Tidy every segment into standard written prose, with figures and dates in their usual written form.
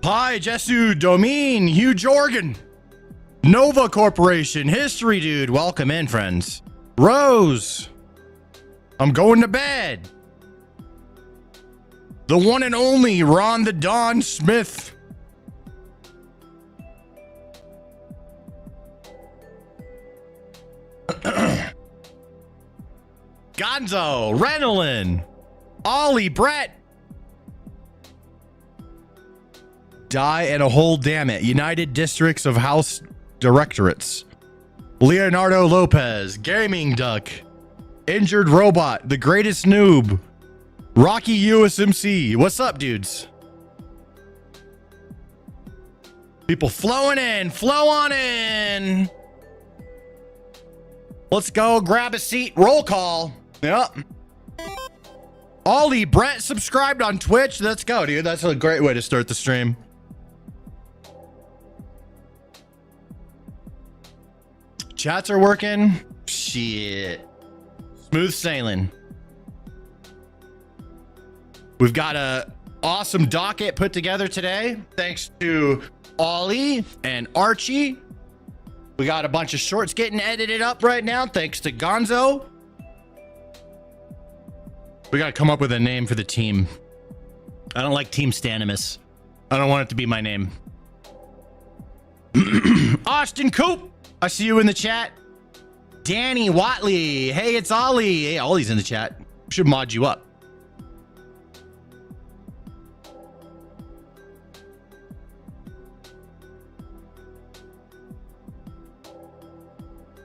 Pi, Jesu, Domine, Hugh Jorgen, Nova Corporation, History Dude. Welcome in, friends. Rose, I'm going to bed. The one and only Ron the Don Smith. Gonzo, Renolin, Ollie, Brett. Die and a whole damn it. United Districts of House Directorates. Leonardo Lopez, Gaming Duck, Injured Robot, The Greatest Noob, Rocky USMC. What's up, dudes? People flowing in, flow on in. Let's go, grab a seat, roll call. Yep. Ollie, Brett subscribed on Twitch. Let's go, dude. That's a great way to start the stream. Chats are working. Shit. Smooth sailing. We've got a awesome docket put together today. Thanks to Ollie and Archie. We got a bunch of shorts getting edited up right now. Thanks to Gonzo. We got to come up with a name for the team. I don't like Team Stanimus. I don't want it to be my name. Austin Coop, I see you in the chat. Danny Watley. Hey, it's Ollie. Hey, Ollie's in the chat. Should mod you up.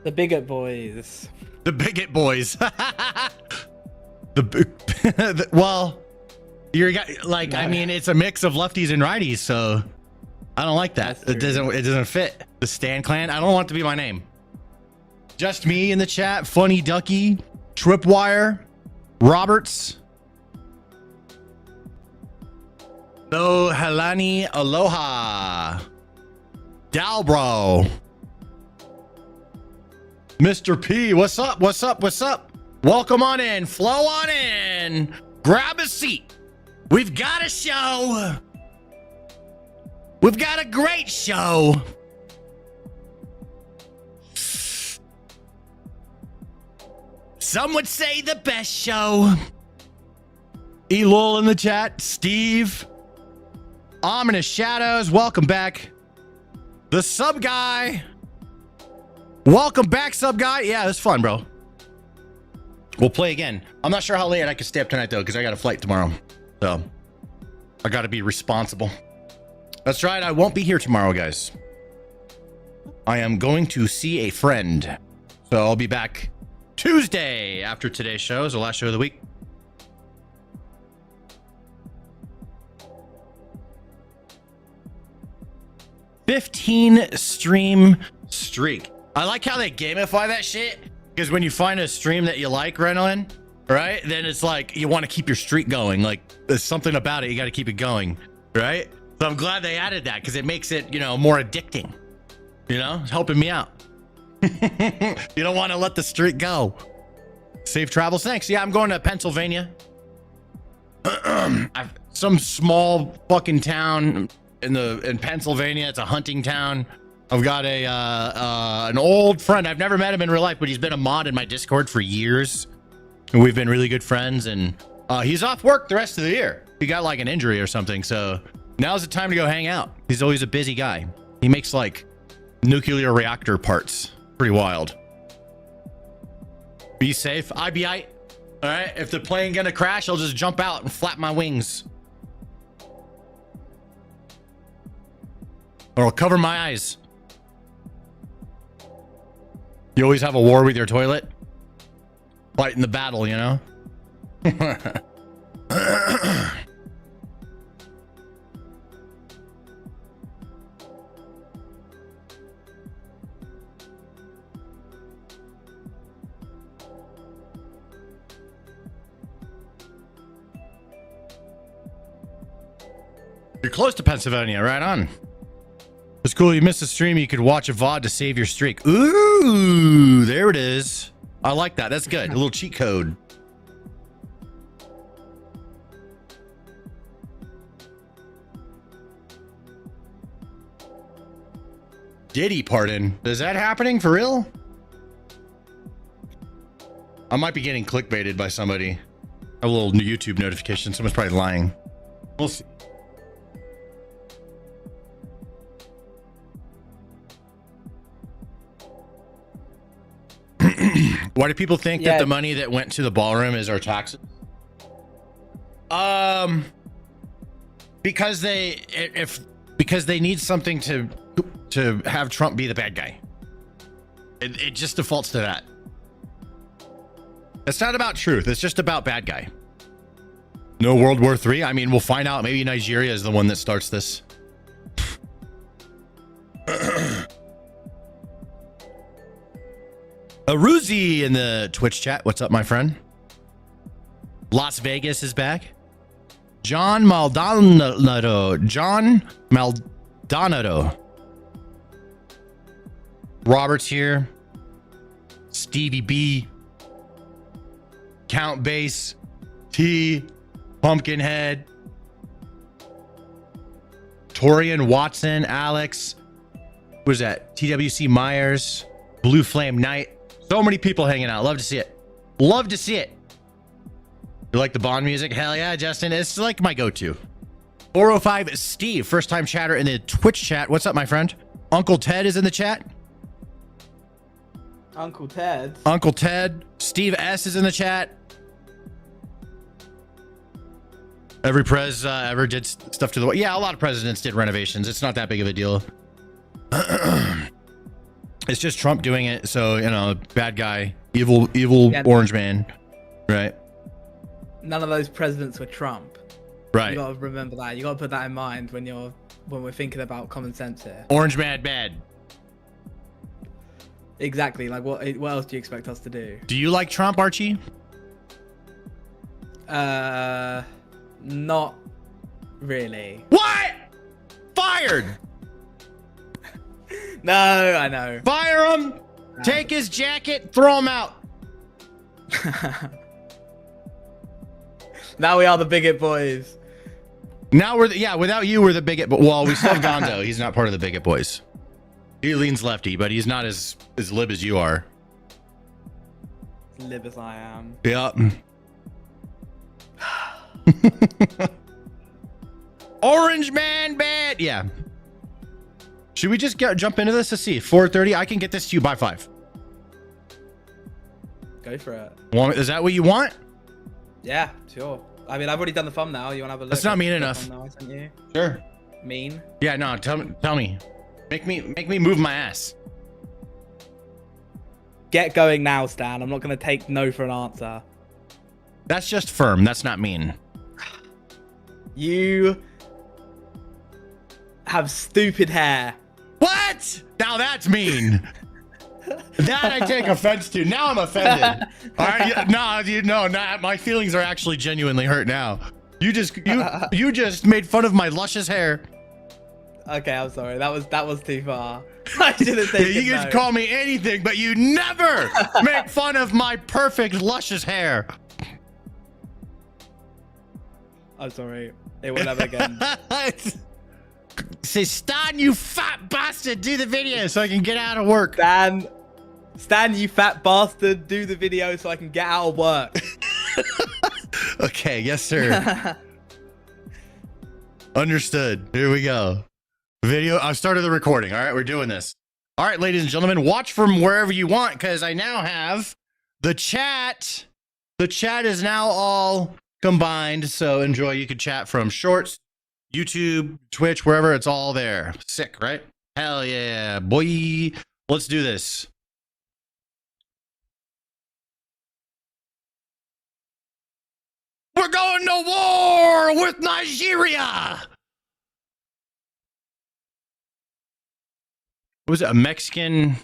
The Bigot Boys. The Bigot Boys. Well, you're like, I mean, it's a mix of lefties and righties, so I don't like that. It doesn't fit. The Stan Clan. I don't want it to be my name. Just me in the chat. Funny Ducky, Tripwire, Roberts. No Helani Aloha. Dalbro. Mr. P, what's up? What's up? What's up? Welcome on in. Flow on in. Grab a seat. We've got a show. We've got a great show. Some would say the best show. Elul in the chat. Steve. Ominous Shadows. Welcome back. The Sub Guy. Welcome back, Sub Guy. Yeah, that's fun, bro. We'll play again. I'm not sure how late I can stay up tonight, though, because I got a flight tomorrow. So I got to be responsible. That's right. I won't be here tomorrow, guys. I am going to see a friend. So I'll be back Tuesday after today's show. Is the last show of the week. $15 stream streak. I like how they gamify that shit, because when you find a stream that you like, Renolin, right, then it's like you want to keep your streak going. Like there's something about it, you got to keep it going, right? So I'm glad they added that, because it makes it, you know, more addicting. You know, it's helping me out. You don't want to let the streak go. Safe travels. Thanks. Yeah, I'm going to Pennsylvania. Some small fucking town in Pennsylvania. It's a hunting town. I've got an old friend. I've never met him in real life, but he's been a mod in my Discord for years. And we've been really good friends. And he's off work the rest of the year. He got like an injury or something. So now's the time to go hang out. He's always a busy guy. He makes like nuclear reactor parts. Pretty wild. Be safe. I be aight. All right. If the plane gonna crash, I'll just jump out and flap my wings. Or I'll cover my eyes. You always have a war with your toilet. Fighting the battle, you know? You're close to Pennsylvania, right on. It's cool. You missed a stream. You could watch a VOD to save your streak. Ooh, there it is. I like that. That's good. A little cheat code. Diddy pardon. Is that happening for real? I might be getting clickbaited by somebody. A little YouTube notification. Someone's probably lying. We'll see. Why do people think that the money that went to the ballroom is our taxes? Because they need something to have Trump be the bad guy. It just defaults to that. It's not about truth. It's just about bad guy. No World War III. I mean, we'll find out. Maybe Nigeria is the one that starts this. Aruzi in the Twitch chat. What's up, my friend? Las Vegas is back. John Maldonado. Robert's here. Stevie B. Count Bass. T. Pumpkinhead. Torian Watson. Alex. Who was that? TWC Myers. Blue Flame Knight. So many people hanging out. Love to see it. Love to see it. You like the Bond music? Hell yeah, Justin. It's like my go-to. 405 Steve, first time chatter in the Twitch chat. What's up, my friend? Uncle Ted is in the chat. Uncle Ted. Uncle Ted. Steve S is in the chat. Every prez ever did stuff to the... Yeah, a lot of presidents did renovations. It's not that big of a deal. It's just Trump doing it. So, you know, bad guy, evil orange man. Right. None of those presidents were Trump. Right. You gotta remember that. You gotta put that in mind when we're thinking about common sense here. Orange man bad. Exactly. Like what else do you expect us to do? Do you like Trump, Archie? Not really. What? Fired. No, I know. Fire him. Take his jacket. Throw him out. Now we are the bigot boys. Now without you, we're the bigot. But well, we still have Gonzo. He's not part of the bigot boys. He leans lefty, but he's not as lib as you are. Lib as I am. Yep. Orange man bad. Yeah. Should we just jump into this? Let's see. 4:30. I can get this to you by 5. Go for it. Is that what you want? Yeah, sure. I mean, I've already done the thumbnail. You want to have a look? That's not mean enough. I sent you? Sure. Mean? Yeah, no. Tell me. Make me move my ass. Get going now, Stan. I'm not going to take no for an answer. That's just firm. That's not mean. You have stupid hair. What? Now that's mean. That I take offense to. Now I'm offended. All right, no, my feelings are actually genuinely hurt now. You just made fun of my luscious hair. Okay, I'm sorry. That was too far. I should have taken You can call me anything, but you never make fun of my perfect luscious hair. I'm sorry. It will never again. Say, Stan, you fat bastard, do the video so I can get out of work. Stan, you fat bastard, do the video so I can get out of work. Okay, yes, sir. Understood. Here we go. Video. I started the recording. All right, we're doing this. All right, ladies and gentlemen, watch from wherever you want because I now have the chat. The chat is now all combined, so enjoy. You can chat from Shorts, YouTube, Twitch, wherever. It's all there. Sick, right? Hell yeah, boy. Let's do this. We're going to war with Nigeria. Was it a Mexican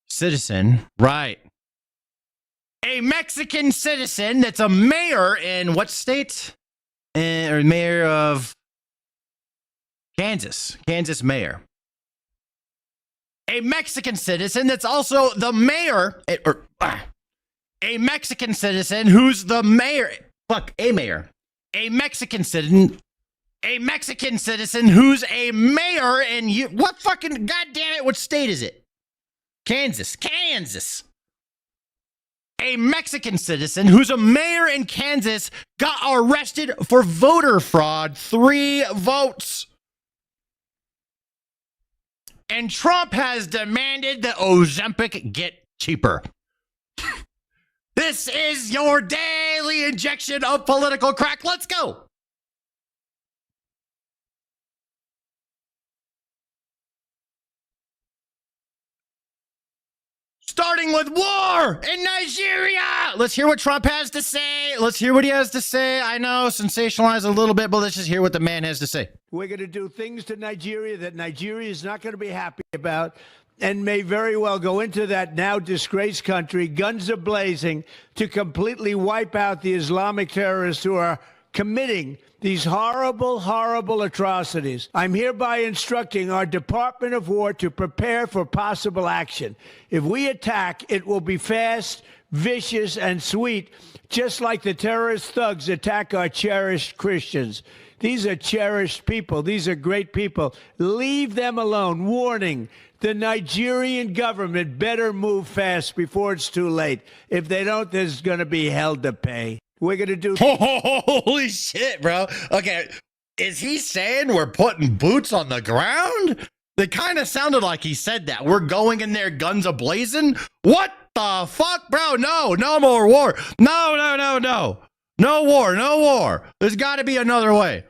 citizen? Right. A Mexican citizen that's a mayor in what state? Or mayor of Kansas mayor. A Mexican citizen that's also the mayor, a Mexican citizen who's the mayor. Fuck, a mayor. A Mexican citizen who's a mayor in what fucking goddamn it? What state is it? Kansas. A Mexican citizen who's a mayor in Kansas got arrested for voter fraud. 3 votes. And Trump has demanded that Ozempic get cheaper. This is your daily injection of political crack. Let's go. Starting with war in Nigeria. Let's hear what Trump has to say. Let's hear what he has to say. I know, sensationalize a little bit, but let's just hear what the man has to say. We're going to do things to Nigeria that Nigeria is not going to be happy about and may very well go into that now disgraced country, guns a-blazing, to completely wipe out the Islamic terrorists who are committing these horrible, horrible atrocities. I'm hereby instructing our Department of War to prepare for possible action. If we attack, it will be fast, vicious, and sweet, just like the terrorist thugs attack our cherished Christians. These are cherished people. These are great people. Leave them alone. Warning. The Nigerian government better move fast before it's too late. If they don't, there's going to be hell to pay. We're going to do... Holy shit, bro. Okay, is he saying we're putting boots on the ground? It kind of sounded like he said that. We're going in there guns a-blazing? What the fuck, bro? No more war. No. No war. There's got to be another way.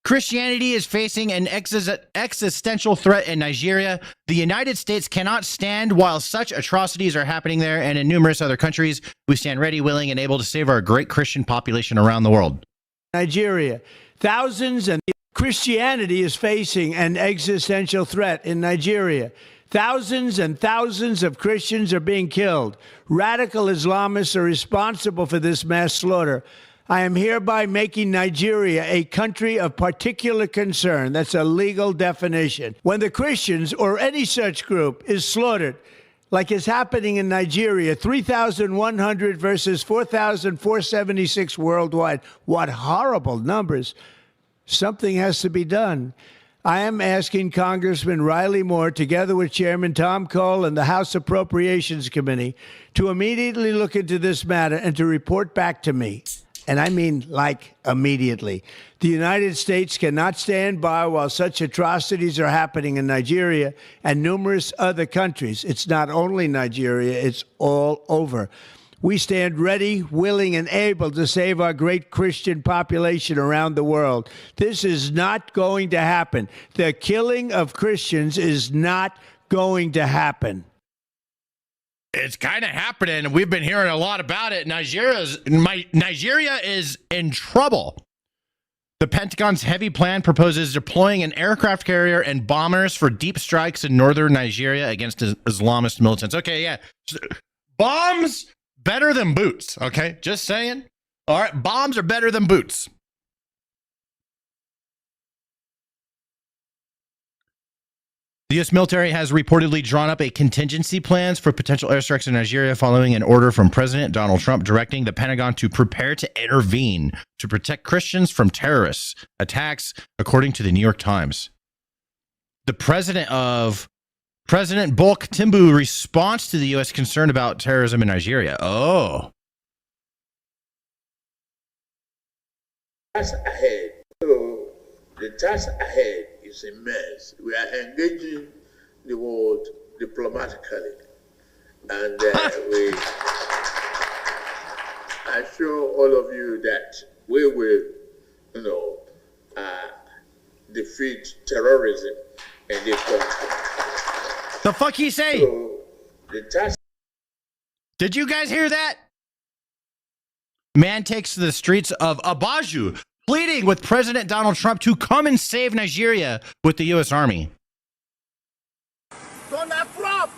Christianity is facing an existential threat in Nigeria. The United States cannot stand while such atrocities are happening there, and in numerous other countries. We stand ready, willing, and able to save our great Christian population around the world. Nigeria. Thousands and Christianity is facing an existential threat in Nigeria. Thousands and thousands of Christians are being killed. Radical Islamists are responsible for this mass slaughter. I am hereby making Nigeria a country of particular concern. That's a legal definition. When the Christians or any such group is slaughtered, like is happening in Nigeria, 3,100 versus 4,476 worldwide. What horrible numbers. Something has to be done. I am asking Congressman Riley Moore, together with Chairman Tom Cole and the House Appropriations Committee, to immediately look into this matter and to report back to me. And I mean, like, immediately. The United States cannot stand by while such atrocities are happening in Nigeria and numerous other countries. It's not only Nigeria, it's all over. We stand ready, willing, and able to save our great Christian population around the world. This is not going to happen. The killing of Christians is not going to happen. It's kind of happening. We've been hearing a lot about it. Nigeria is in trouble. The Pentagon's heavy plan proposes deploying an aircraft carrier and bombers for deep strikes in northern Nigeria against Islamist militants. Okay, yeah. Bombs better than boots, okay? Just saying. All right, bombs are better than boots. The U.S. military has reportedly drawn up a contingency plans for potential airstrikes in Nigeria following an order from President Donald Trump directing the Pentagon to prepare to intervene to protect Christians from terrorist attacks, according to the New York Times. The President Bulk Timbu response to the U.S. concern about terrorism in Nigeria. Oh. Task ahead. So the task ahead is immense. We are engaging the world diplomatically, and we assure all of you that we will, defeat terrorism in this country. The fuck he say? So the task. Did you guys hear that? Man takes to the streets of Abaju, pleading with President Donald Trump to come and save Nigeria with the U.S. Army. Donald Trump,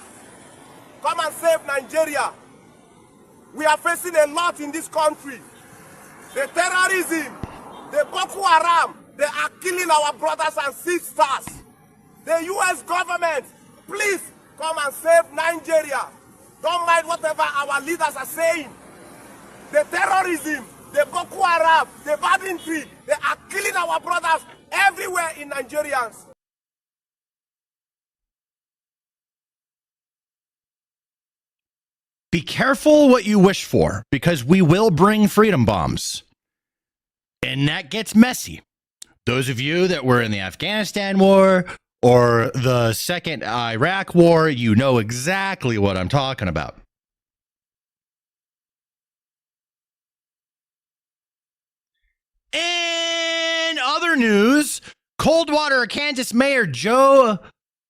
come and save Nigeria. We are facing a lot in this country. The terrorism, the Boko Haram, they are killing our brothers and sisters. The U.S. government, please come and save Nigeria. Don't mind whatever our leaders are saying. The terrorism, the Boko Haram, the banditry, they are killing our brothers everywhere in Nigerians. Be careful what you wish for, because we will bring freedom bombs. And that gets messy. Those of you that were in the Afghanistan war or the second Iraq war, you know exactly what I'm talking about. In other news, Coldwater, Kansas Mayor Joe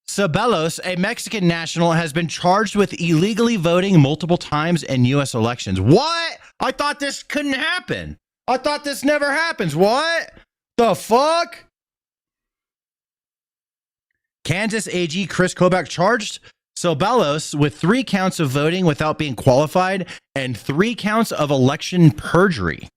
Ceballos, a Mexican national, has been charged with illegally voting multiple times in U.S. elections. What? I thought this couldn't happen. I thought this never happens. What? The fuck? Kansas AG Chris Kobach charged Ceballos with 3 counts of voting without being qualified and 3 counts of election perjury.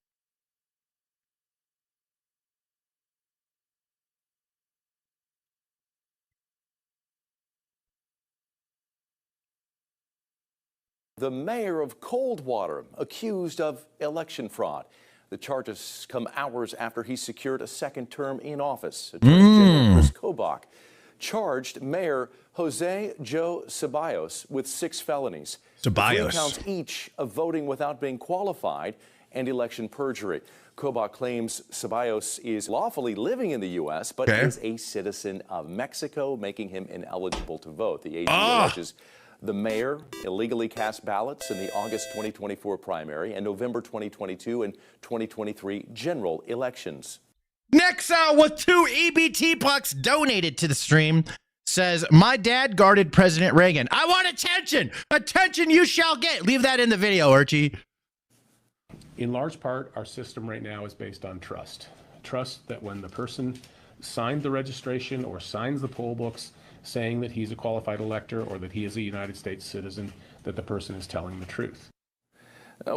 The mayor of Coldwater accused of election fraud. The charges come hours after he secured a second term in office. Attorney General Chris Kobach charged Mayor Jose Joe Ceballos with 6 felonies. 3 counts each of voting without being qualified and election perjury. Kobach claims Ceballos is lawfully living in the U.S., but is a citizen of Mexico, making him ineligible to vote. The AG alleges the mayor illegally cast ballots in the August 2024 primary and November 2022 and 2023 general elections. Nexo with 2 EBT bucks donated to the stream says, my dad guarded President Reagan. I want attention. Attention you shall get. Leave that in the video, Archie. In large part, our system right now is based on trust. Trust that when the person signed the registration or signs the poll books saying that he's a qualified elector or that he is a United States citizen, that the person is telling the truth.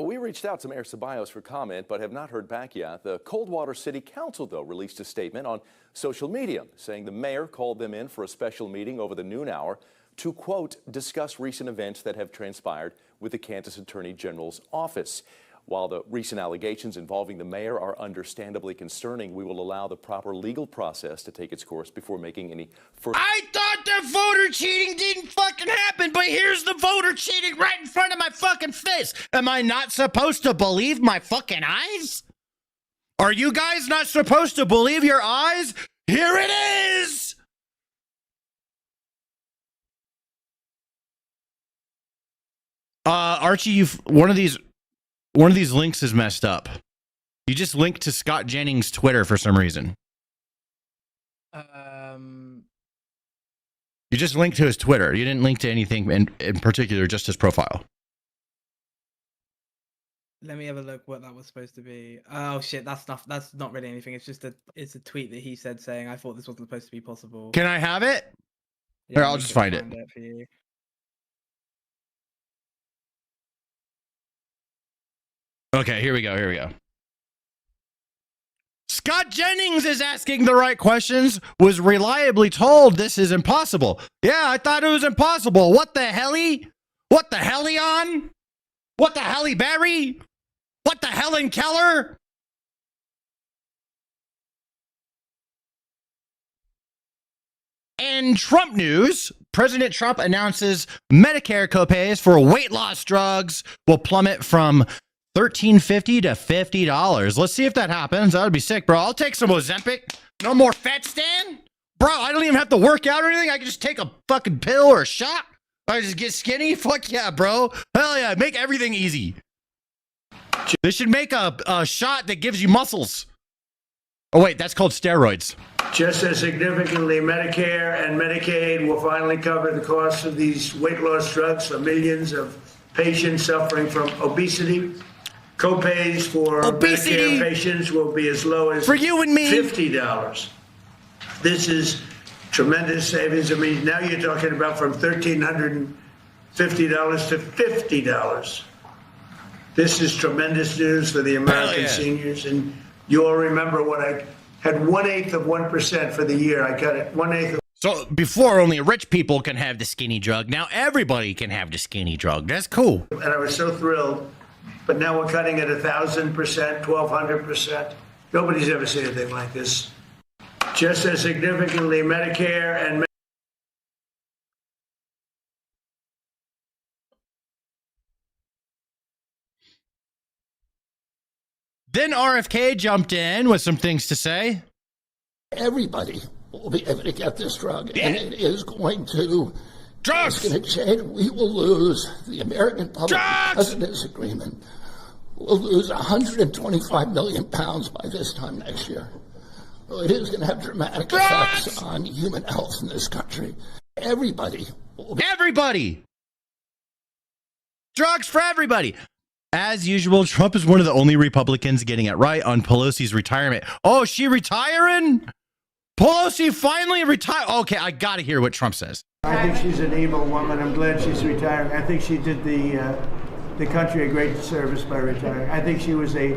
We reached out to Mayor Ceballos for comment, but have not heard back yet. The Coldwater City Council, though, released a statement on social media saying the mayor called them in for a special meeting over the noon hour to, quote, discuss recent events that have transpired with the Kansas Attorney General's office. While the recent allegations involving the mayor are understandably concerning, we will allow the proper legal process to take its course before making any further. I thought the voter cheating didn't fucking happen, but here's the voter cheating right in front of my fucking face. Am I not supposed to believe my fucking eyes? Are you guys not supposed to believe your eyes? Here it is! Archie, one of these links is messed up. You just linked to Scott Jennings' Twitter for some reason. You just linked to his Twitter. You didn't link to anything in particular, just his profile. Let me have a look what that was supposed to be. Oh shit, that's not really anything. It's just it's a tweet that he said saying, I thought this wasn't supposed to be possible. Can I have it? Yeah, Or I'll just find it. For you. Okay, here we go. Scott Jennings is asking the right questions, was reliably told this is impossible. Yeah, I thought it was impossible. What the helly? What the hellion? What the Halle Berry? What the Helen Keller? In Trump news, President Trump announces Medicare copays for weight loss drugs will plummet from $13.50 to $50. Let's see if that happens. That would be sick, bro. I'll take some Ozempic. No more fat stand? Bro, I don't even have to work out or anything. I can just take a fucking pill or a shot. I just get skinny. Fuck yeah, bro. Hell yeah. Make everything easy. They should make a shot that gives you muscles. Oh, wait. That's called steroids. Just as significantly, Medicare and Medicaid will finally cover the cost of these weight loss drugs for millions of patients suffering from obesity. Copays for Medicare patients will be as low as for you and me $50. This is tremendous savings. I mean, now you're talking about from $1,350 to $50. This is tremendous news for the American seniors. And you all remember when I had 1/8% for the year. I got it 1/8. So before, only rich people can have the skinny drug. Now everybody can have the skinny drug. That's cool. And I was so thrilled but now we're cutting it 1,000%, 1,200%. Nobody's ever seen anything like this. Just as significantly, Medicare and Then RFK jumped in with some things to say. Everybody will be able to get this drug, and it is going to. Drugs! It's going to change. We will lose the American public because of this agreement. We'll lose 125 million pounds by this time next year. So it is going to have dramatic effects on human health in this country. Everybody will be. Everybody! Drugs for everybody. As usual, Trump is one of the only Republicans getting it right on Pelosi's retirement. Oh, she retiring? Pelosi finally retired. Okay, I got to hear what Trump says. I think she's an evil woman. I'm glad she's retiring. I think she did the country a great service by retiring. I think she was a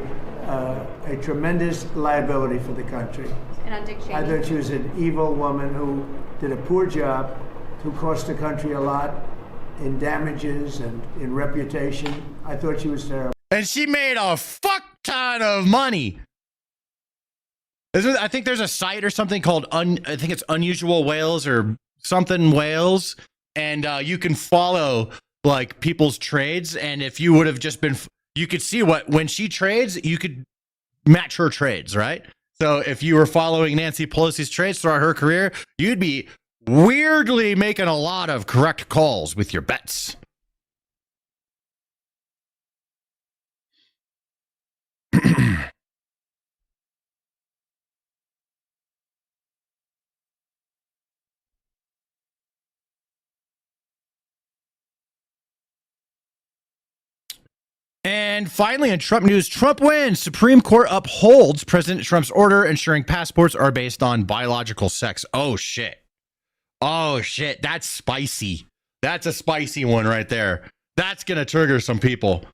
tremendous liability for the country. And on Dick Cheney. I thought she was an evil woman who did a poor job, who cost the country a lot in damages and in reputation. I thought she was terrible. And she made a fuck ton of money. I think there's a site or something called, I think it's Unusual Whales or something Whales. And you can follow like people's trades. And if you would have just been, you could see when she trades, you could match her trades, right? So if you were following Nancy Pelosi's trades throughout her career, you'd be weirdly making a lot of correct calls with your bets. And finally, in Trump news, Trump wins. Supreme Court upholds President Trump's order ensuring passports are based on biological sex. Oh, shit. Oh, shit. That's spicy. That's a spicy one right there. That's going to trigger some people.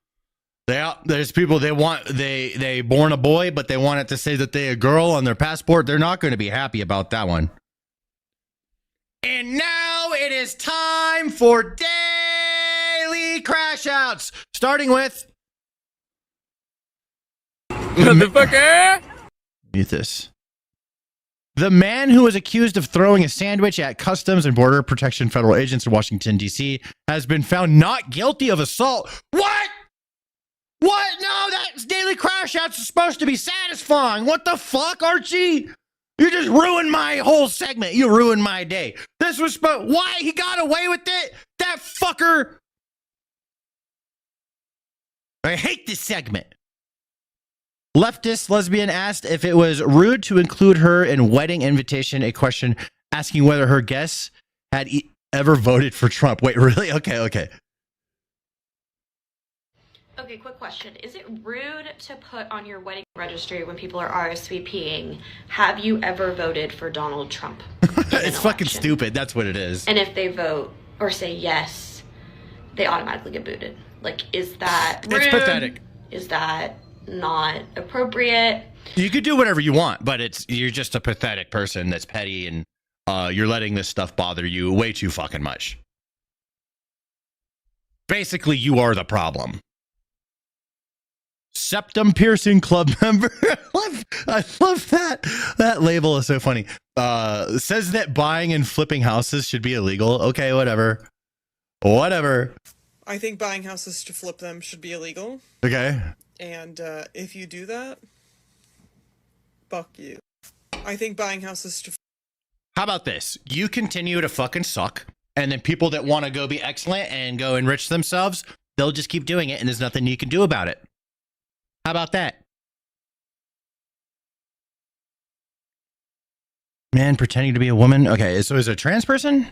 There's people, they born a boy, but they want it to say that they a girl on their passport. They're not going to be happy about that one. And now it is time for daily crash outs, starting with Motherfucker! Mute this. The man who was accused of throwing a sandwich at Customs and Border Protection federal agents in Washington, D.C. has been found not guilty of assault. What? What? No, that's daily crash outs are supposed to be satisfying. What the fuck, Archie? You just ruined my whole segment. You ruined my day. This was supposed. Why? He got away with it? That fucker. I hate this segment. Leftist lesbian asked if it was rude to include her in wedding invitation, a question asking whether her guests had ever voted for Trump. Wait, really? Okay. Okay, quick question. Is it rude to put on your wedding registry when people are RSVPing, have you ever voted for Donald Trump? It's fucking stupid. That's what it is. And if they vote or say yes, they automatically get booted. Like, is that rude? It's pathetic. Is that not appropriate? You could do whatever you want, but you're just a pathetic person that's petty, and you're letting this stuff bother you way too fucking much. Basically, you are the problem. Septum piercing club member. I love that. That label is so funny. Says that buying and flipping houses should be illegal. Okay, whatever. I think buying houses to flip them should be illegal. Okay. And if you do that, fuck you. I think buying houses to... How about this? You continue to fucking suck, and then people that want to go be excellent and go enrich themselves, they'll just keep doing it, and there's nothing you can do about it. How about that? Man pretending to be a woman. Okay, so is it a trans person?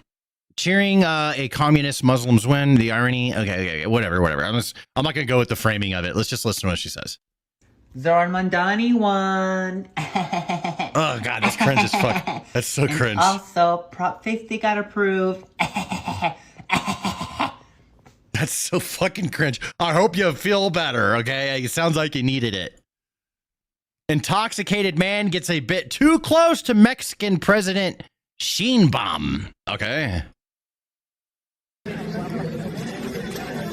Cheering a communist Muslims win. The irony. Okay, whatever. I'm not going to go with the framing of it. Let's just listen to what she says. Zoran Mandani won. Oh, God, that's cringe as fuck. That's so cringe. Also, Prop 50 got approved. That's so fucking cringe. I hope you feel better, okay? It sounds like you needed it. Intoxicated man gets a bit too close to Mexican President Sheinbaum. Okay.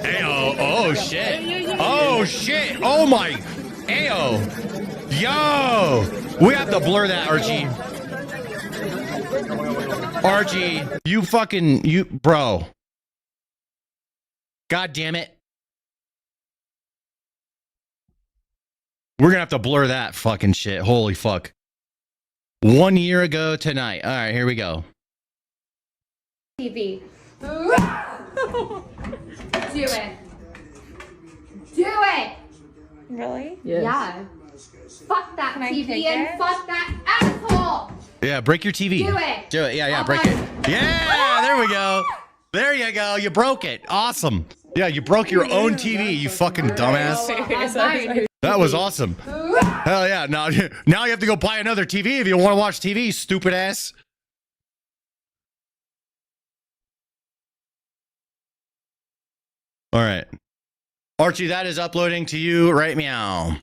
Hey, oh shit. Oh, Oh shit! Oh my! Ayo! Yo! We have to blur that, Archie. Archie, you bro. God damn it. We're gonna have to blur that fucking shit. Holy fuck. 1 year ago tonight. All right, here we go. TV. Do it. Do it. Really? Yes. Yeah. Fuck that TV and fuck that asshole. Yeah, break your TV. Do it. Do it. Yeah, break it. Yeah, there we go. There you go. You broke it. Awesome. Yeah, you broke your own TV, you fucking dumbass. That was awesome. Hell yeah. Now you have to go buy another TV if you want to watch TV, stupid ass. All right. Archie, that is uploading to you right meow.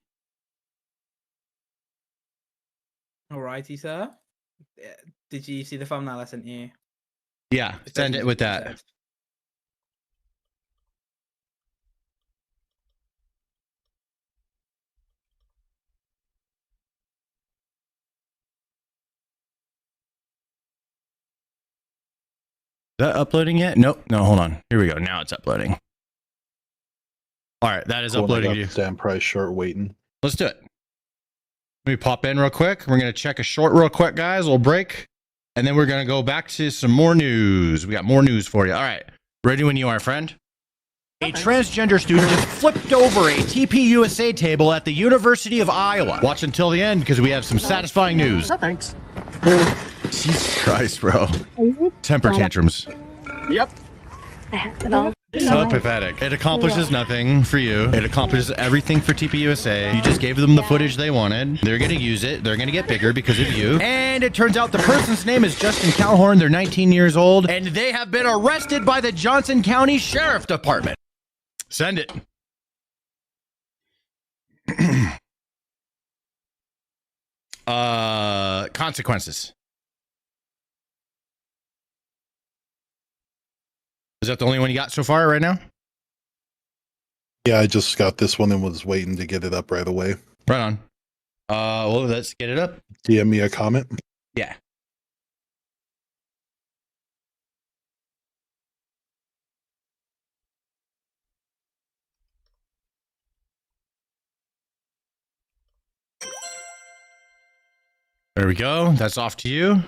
Alrighty, sir. Did you see the thumbnail I sent you? Yeah, send it with that. Is that uploading yet? Nope. No, hold on. Here we go. Now it's uploading. All right, that is uploading to you. Sam Price short waiting. Let's do it. Let me pop in real quick. We're going to check a short real quick, guys. We'll break. And then we're going to go back to some more news. We got more news for you. All right. Ready when you are, friend? A transgender student just flipped over a TPUSA table at the University of Iowa. Watch until the end because we have some satisfying news. Thanks. Jesus Christ, bro. Temper tantrums. Yep. I have it all. So pathetic. It accomplishes nothing for you. It accomplishes everything for TPUSA. You just gave them the footage they wanted. They're going to use it. They're going to get bigger because of you. And it turns out the person's name is Justin Calhorn. They're 19 years old. And they have been arrested by the Johnson County Sheriff Department. Send it. Consequences. Is that the only one you got so far right now? Yeah, I just got this one and was waiting to get it up right away. Right on. Well, let's get it up. DM me a comment. Yeah. There we go. That's off to you.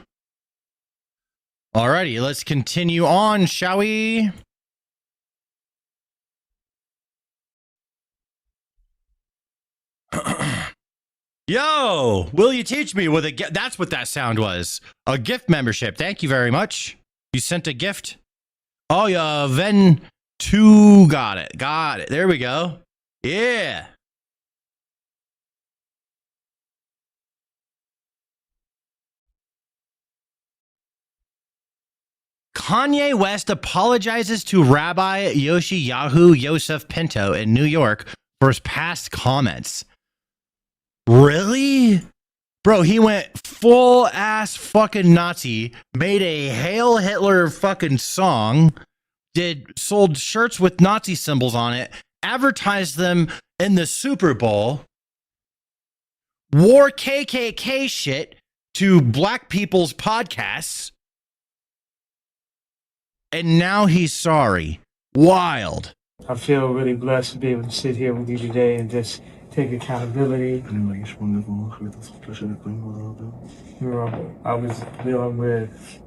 Alrighty, let's continue on, shall we? Yo, will you teach me with a gift? That's what that sound was. A gift membership. Thank you very much. You sent a gift. Oh, yeah, Ven 2 got it. Got it. There we go. Yeah. Kanye West apologizes to Rabbi Yoshiyahu Yosef Pinto in New York for his past comments. Really? Bro, he went full ass fucking Nazi, made a Hail Hitler fucking song, sold shirts with Nazi symbols on it, advertised them in the Super Bowl, wore KKK shit to black people's podcasts, and now he's sorry. Wild. I feel really blessed to be able to sit here with you today and just take accountability. I was dealing with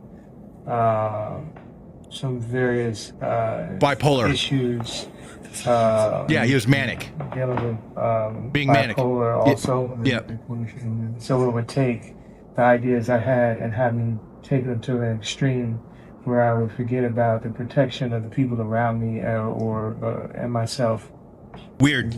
some various bipolar issues. Yeah, he was manic. Dealing with being manic. Bipolar also. Yeah. So it would take the ideas I had and have me take them to an extreme where I would forget about the protection of the people around me and myself. Weird.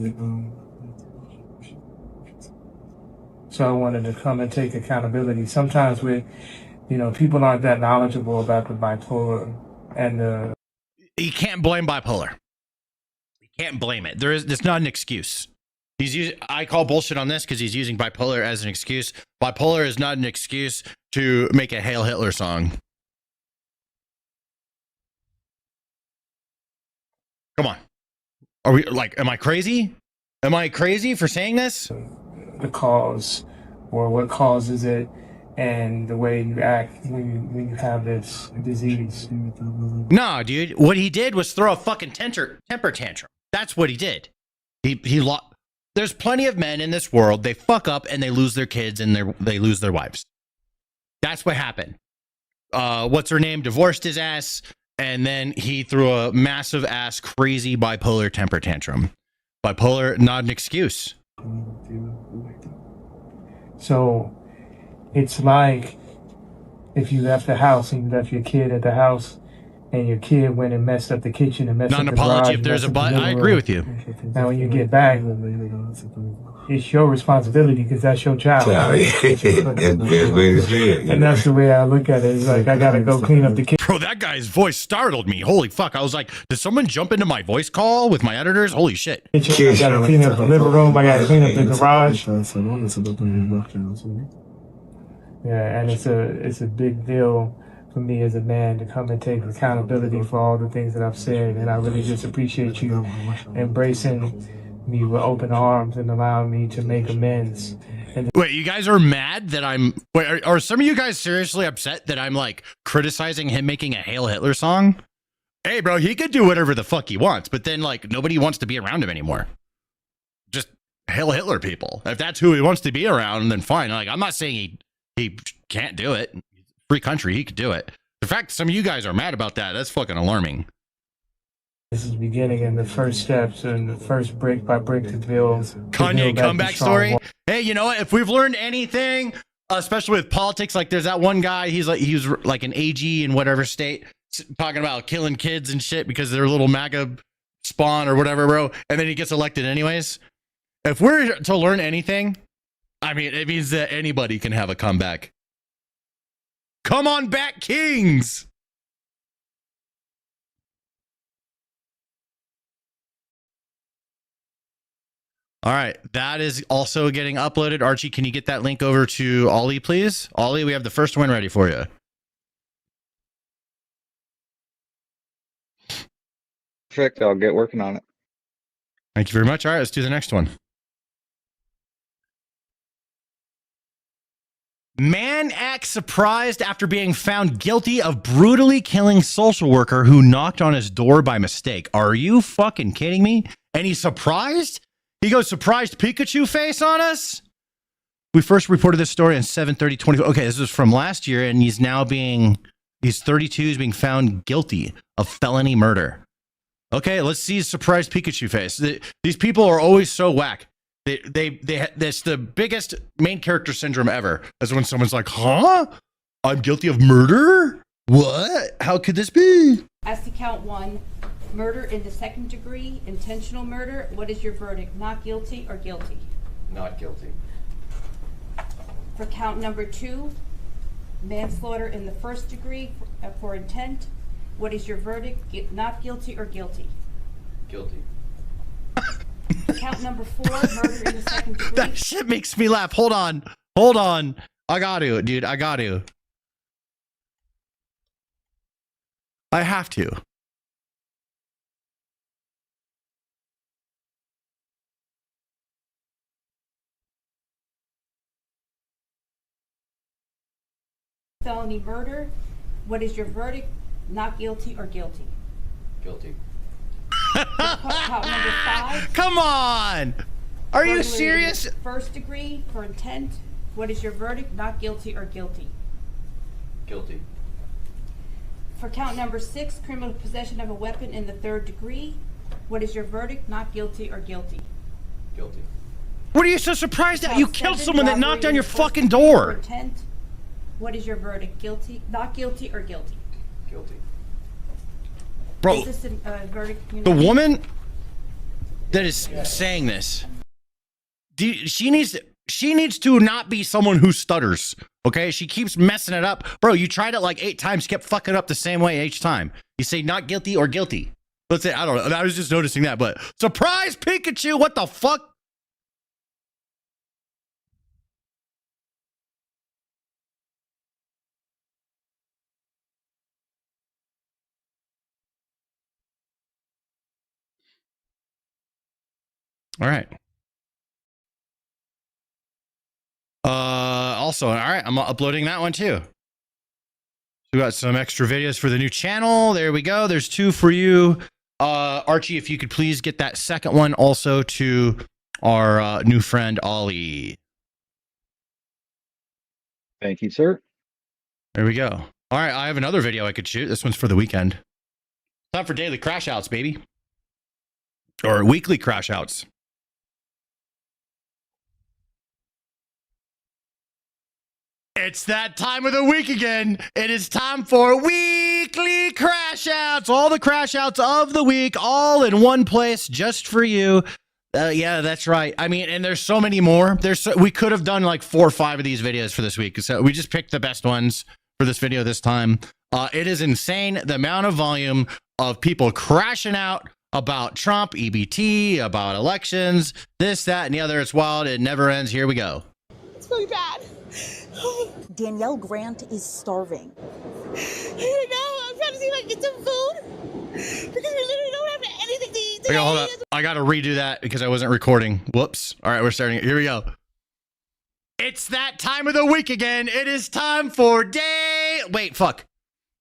So I wanted to come and take accountability. Sometimes people aren't that knowledgeable about the bipolar and you can't blame bipolar. You can't blame it. There's not an excuse. I call bullshit on this because he's using bipolar as an excuse. Bipolar is not an excuse to make a Hail Hitler song. Come on. Are we am I crazy? Am I crazy for saying this? The cause or what causes it and the way you act when you have this disease. Nah, dude. What he did was throw a fucking temper tantrum. That's what he did. There's plenty of men in this world. They fuck up and they lose their kids and they lose their wives. That's what happened. What's her name? Divorced his ass, and then he threw a massive ass crazy bipolar temper tantrum. Bipolar, not an excuse. So it's like if you left the house and you left your kid at the house and your kid went and messed up the kitchen and messed Not up an the apology garage, if there's a messed up but. the I living agree room. with you. Now when you get back, it's your responsibility because that's your child. And that's the way I look at it. It's like I gotta go clean up the kitchen. Bro, that guy's voice startled me. Holy fuck. I was like, did someone jump into my voice call with my editors? Holy shit. I gotta clean up the living room. I gotta clean up the garage. Yeah, and it's a big deal for me as a man to come and take accountability for all the things that I've said, and I really just appreciate you embracing me with open arms and allowing me to make amends. And Wait, you guys are mad that I'm... Wait, are some of you guys seriously upset that I'm, like, criticizing him making a Hail Hitler song? Hey, bro, he could do whatever the fuck he wants, but then, like, nobody wants to be around him anymore. Just Hail Hitler people. If that's who he wants to be around, then fine. Like, I'm not saying he can't do it. Free country, he could do it. The fact some of you guys are mad about that, that's fucking alarming. this is the beginning and the first steps and the first brick by brick to build. Kanye comeback story. Hey, you know what? If we've learned anything, especially with politics, like there's that one guy, he was like an AG in whatever state, talking about killing kids and shit because they're little MAGA spawn or whatever, bro. And then he gets elected anyways. If we're to learn anything, I mean, it means that anybody can have a comeback. Come on back, Kings. All right, that is also getting uploaded. Archie, can you get that link over to Ollie, please? Ollie, we have the first one ready for you. Perfect. I'll get working on it. Thank you very much. All right, let's do the next one. Man acts surprised after being found guilty of brutally killing social worker who knocked on his door by mistake. Are you fucking kidding me? And he's surprised? He goes, surprised Pikachu face on us? We first reported this story on 7/30/24. Okay, this was from last year, and he's 32, he's being found guilty of felony murder. Okay, let's see his surprised Pikachu face. These people are always so whack. That's the biggest main character syndrome ever. Is when someone's like, huh? I'm guilty of murder? What? How could this be? As to count 1, murder in the second degree, intentional murder, what is your verdict? Not guilty or guilty? Not guilty. For count number 2, manslaughter in the first degree for intent, what is your verdict? Not guilty or guilty? Guilty. For count number 4, murder in the second degree. That shit makes me laugh. Hold on. I got to, dude. I got to. I have to. Felony murder, what is your verdict? Not guilty or guilty? Guilty. Count number 5. Come on. Are you Burglary in the serious? First degree for intent, what is your verdict? Not guilty or guilty? Guilty. For count number 6, criminal possession of a weapon in the third degree, what is your verdict? Not guilty or guilty? Guilty. What are you so surprised at? You Count killed 7, someone that robbery knocked on in your the first fucking degree for door. intent, what is your verdict? Guilty, not guilty or guilty? Guilty. Bro, Is this a verdict? the woman that is saying this, she needs to not be someone who stutters. Okay, she keeps messing it up, bro. You tried it like 8 times, kept fucking up the same way each time. You say not guilty or guilty. Let's say I don't know. I was just noticing that, but surprise Pikachu, what the fuck? All right. also, all right, I'm uploading that one too. We got some extra videos for the new channel. There we go. There's 2 for you. Archie, if you could please get that second one also to our new friend, Ollie. Thank you, sir. There we go. All right, I have another video I could shoot. This one's for the weekend. Time for daily crash outs, baby. Or weekly crash outs. It's that time of the week again. It is time for weekly crash outs. All the crash outs of the week, all in one place, just for you. Yeah, that's right. I mean, and there's so many more. We could have done like 4 or 5 of these videos for this week. So we just picked the best ones for this video this time. It is insane the amount of volume of people crashing out about Trump, EBT, about elections, this, that, and the other. It's wild. It never ends. Here we go. It's really bad. Danielle Grant is starving. I know. I'm trying to see if I can get some food because we literally don't have anything to eat today. Okay, hold up. I got to redo that because I wasn't recording. Whoops. All right, we're starting it. Here we go. It's that time of the week again. It is time for Wait, fuck.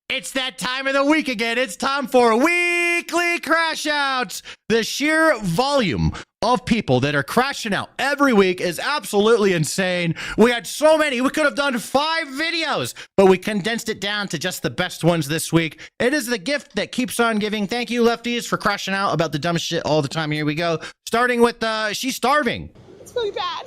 It's that time of the week again. It's time for weekly crash outs. The sheer volume of people that are crashing out every week is absolutely insane. We had so many. We could have done 5 videos, but we condensed it down to just the best ones this week. It is the gift that keeps on giving. Thank you, lefties, for crashing out about the dumbest shit all the time. Here we go. Starting with she's starving. It's really bad.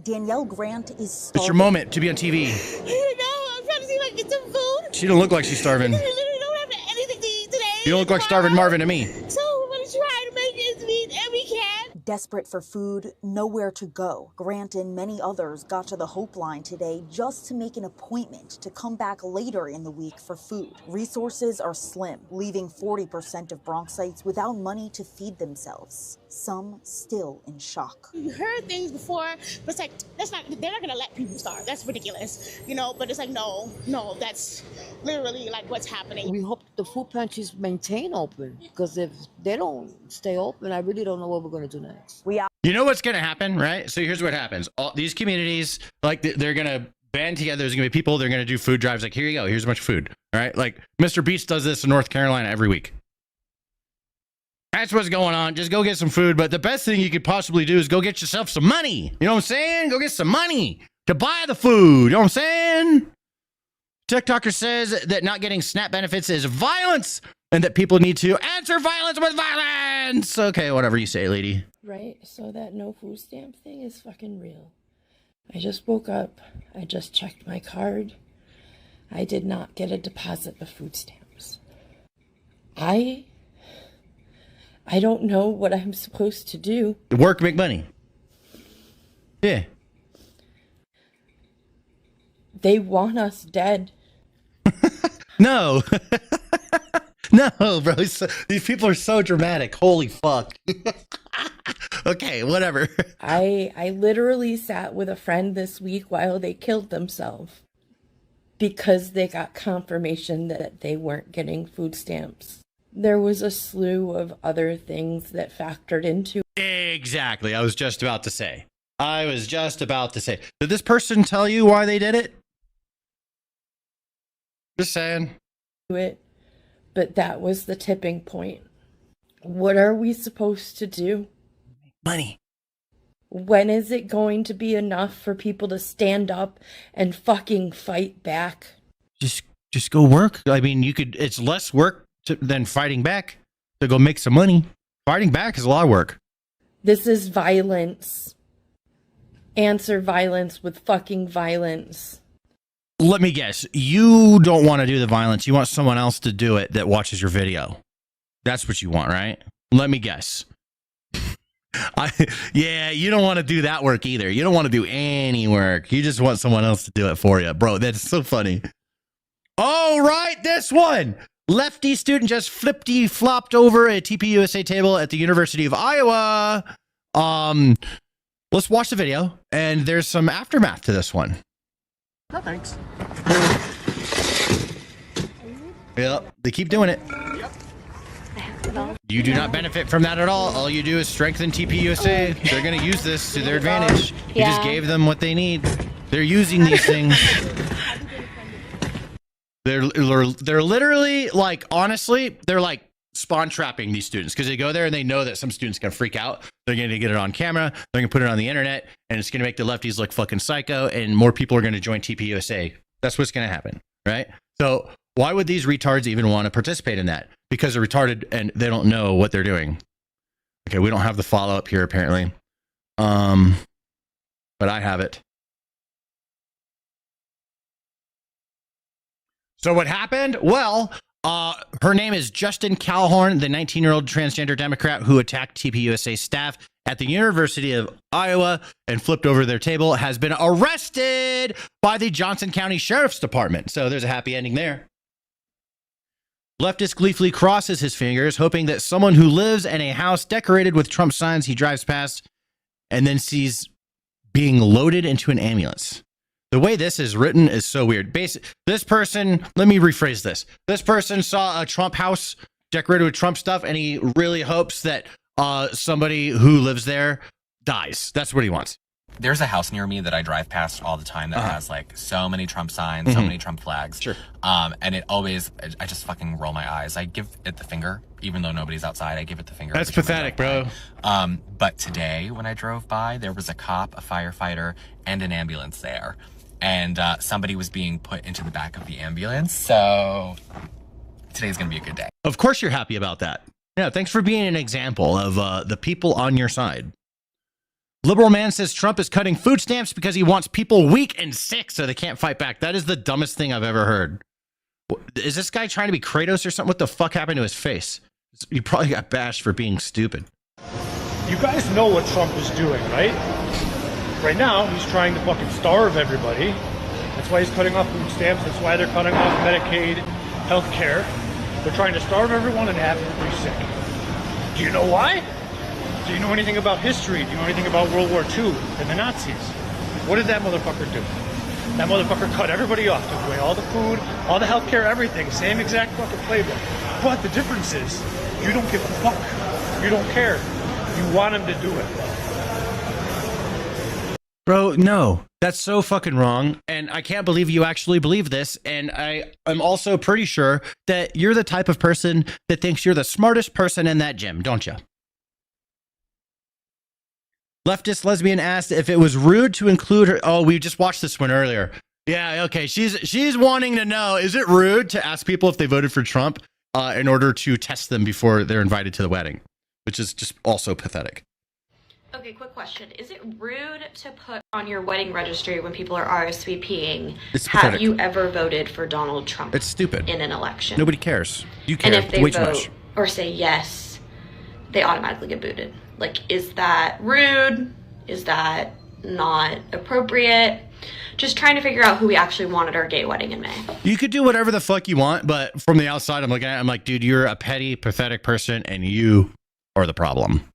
Danielle Grant is starving. It's your moment to be on TV. I know. I'm trying to see if I can get some food. She don't look like she's starving. Because we literally don't have anything to eat today. You don't look like starving Marvin to me. So we're going to try to make ends meet, and we can. Desperate for food, nowhere to go. Grant and many others got to the Hope Line today just to make an appointment to come back later in the week for food. Resources are slim, leaving 40% of Bronxites without money to feed themselves. Some still in shock. You heard things before, but it's like, they're not gonna let people starve. That's ridiculous, but it's like, no, that's literally like what's happening. We hope the food pantries maintain open, because if they don't stay open, I really don't know what we're gonna do next. You know what's going to happen, right? So here's what happens. All these communities, like they're going to band together. There's going to be people. They're going to do food drives. Like, here you go. Here's a bunch of food. All right. Like Mr. Beast does this in North Carolina every week. That's what's going on. Just go get some food. But the best thing you could possibly do is go get yourself some money. You know what I'm saying? Go get some money to buy the food. You know what I'm saying? TikToker says that not getting SNAP benefits is violence and that people need to answer violence with violence. Okay, whatever you say, lady. Right, so that no food stamp thing is fucking real. I just woke up. I just checked my card. I did not get a deposit of food stamps. I don't know what I'm supposed to do. Work, make money. Yeah. They want us dead. No. No, bro. These people are so dramatic. Holy fuck. Okay, whatever. I literally sat with a friend this week while they killed themselves because they got confirmation that they weren't getting food stamps. There was a slew of other things that factored into. Exactly. I was just about to say. Did this person tell you why they did it? Just saying. But that was the tipping point. What are we supposed to do? Money. When is it going to be enough for people to stand up and fucking fight back? Just go work. I mean, it's less work than fighting back to go make some money. Fighting back is a lot of work. This is violence. Answer violence with fucking violence. Let me guess. You don't want to do the violence. You want someone else to do it that watches your video. That's what you want, right? Let me guess. Yeah, you don't want to do that work either. You don't want to do any work. You just want someone else to do it for you. Bro, that's so funny. Oh, right, this one. Lefty student just flopped over a TPUSA table at the University of Iowa. Let's watch the video, and there's some aftermath to this one. No, thanks. Yep, they keep doing it. You do not benefit from that at all. All you do is strengthen TPUSA. They're going to use this to their advantage. You just gave them what they need They're using these things. They're literally like, honestly, they're like spawn trapping these students because they go there and they know that some students can freak out. They're going to get it on camera. They're going to put it on the internet, and it's going to make the lefties look fucking psycho, and more people are going to join TPUSA. That's what's going to happen, right? So why would these retards even want to participate in that? Because they're retarded and they don't know what they're doing. Okay, we don't have the follow-up here apparently. But I have it. So what happened? Well, her name is Justin Calhoun, the 19-year-old transgender Democrat who attacked TPUSA staff at the University of Iowa and flipped over their table, has been arrested by the Johnson County Sheriff's Department. So there's a happy ending there. Leftist gleefully crosses his fingers, hoping that someone who lives in a house decorated with Trump signs he drives past and then sees being loaded into an ambulance. The way this is written is so weird. This person, let me rephrase this. This person saw a Trump house decorated with Trump stuff, and he really hopes that somebody who lives there dies. That's what he wants. There's a house near me that I drive past all the time that has like so many Trump signs, so many Trump flags. Sure. And it always, I just fucking roll my eyes. I give it the finger, even though nobody's outside. I give it the finger. That's pathetic, bro. But today when I drove by, there was a cop, a firefighter, and an ambulance there. And somebody was being put into the back of the ambulance. So today's going to be a good day. Of course you're happy about that. Yeah, thanks for being an example of the people on your side. Liberal man says Trump is cutting food stamps because he wants people weak and sick so they can't fight back. That is the dumbest thing I've ever heard. Is this guy trying to be Kratos or something? What the fuck happened to his face? You probably got bashed for being stupid. You guys know what Trump is doing, right? Right now, he's trying to fucking starve everybody. That's why he's cutting off food stamps. That's why they're cutting off Medicaid, health care. They're trying to starve everyone and have everybody sick. Do you know why? Do you know anything about history? Do you know anything about World War II and the Nazis? What did that motherfucker do? That motherfucker cut everybody off, took away all the food, all the healthcare, everything. Same exact fucking playbook. But the difference is, you don't give a fuck. You don't care. You want him to do it. Bro, no. That's so fucking wrong. And I can't believe you actually believe this. And I'm also pretty sure that you're the type of person that thinks you're the smartest person in that gym, don't you? Leftist lesbian asked if it was rude to include her. Oh, we just watched this one earlier. Yeah, okay. She's wanting to know, is it rude to ask people if they voted for Trump in order to test them before they're invited to the wedding? Which is just also pathetic. Okay, quick question. Is it rude to put on your wedding registry when people are RSVPing, It's have pathetic. you ever voted for Donald Trump? It's stupid. In an election. Nobody cares. You care And if they way too vote much. or say yes, they automatically get booted. Like, is that rude? Is that not appropriate? Just trying to figure out who we actually want at our gay wedding in May. You could do whatever the fuck you want, but from the outside, I'm looking at it, I'm like, dude, you're a petty, pathetic person, and you are the problem.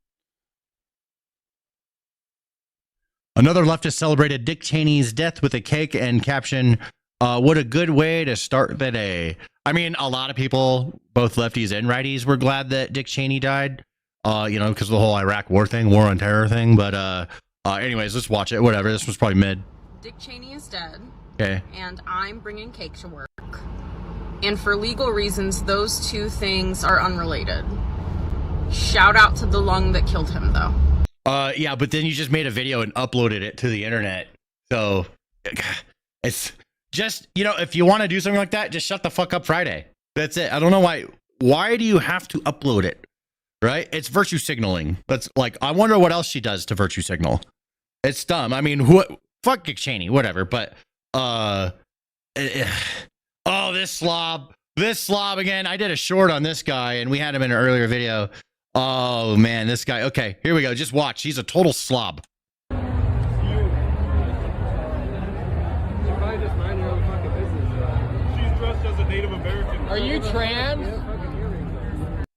Another leftist celebrated Dick Cheney's death with a cake and caption, what a good way to start the day. I mean, a lot of people, both lefties and righties, were glad that Dick Cheney died, because of the whole Iraq war on terror thing. But anyways, let's watch it. Whatever. This was probably mid. Dick Cheney is dead. Okay. And I'm bringing cake to work. And for legal reasons, those two things are unrelated. Shout out to the lung that killed him, though. Yeah, but then you just made a video and uploaded it to the internet. So it's just, if you want to do something like that, just shut the fuck up Friday. That's it. I don't know why. Why do you have to upload it? Right? It's virtue signaling. That's like, I wonder what else she does to virtue signal. It's dumb. I mean, fuck Dick Cheney, whatever. But, this slob again. I did a short on this guy and we had him in an earlier video. Oh man, this guy. Okay, here we go. Just watch. He's a total slob. She's dressed as a Native American. Are you trans?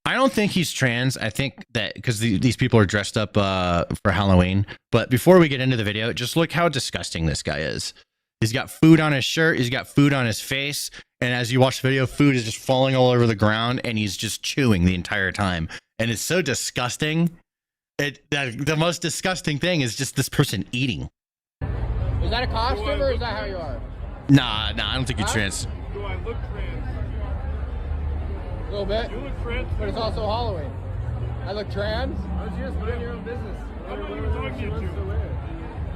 I don't think he's trans. I think that because these people are dressed up for Halloween. But before we get into the video, just look how disgusting this guy is. He's got food on his shirt. He's got food on his face. And as you watch the video, food is just falling all over the ground and he's just chewing the entire time. And it's so disgusting. The most disgusting thing is just this person eating. Is that a costume or is that how you are? Nah, I don't think you're trans. Do I look trans? A little bit. You look trans, but it's also Halloween. I look trans? How's yours? Mind your own business. I'm not even talking to you.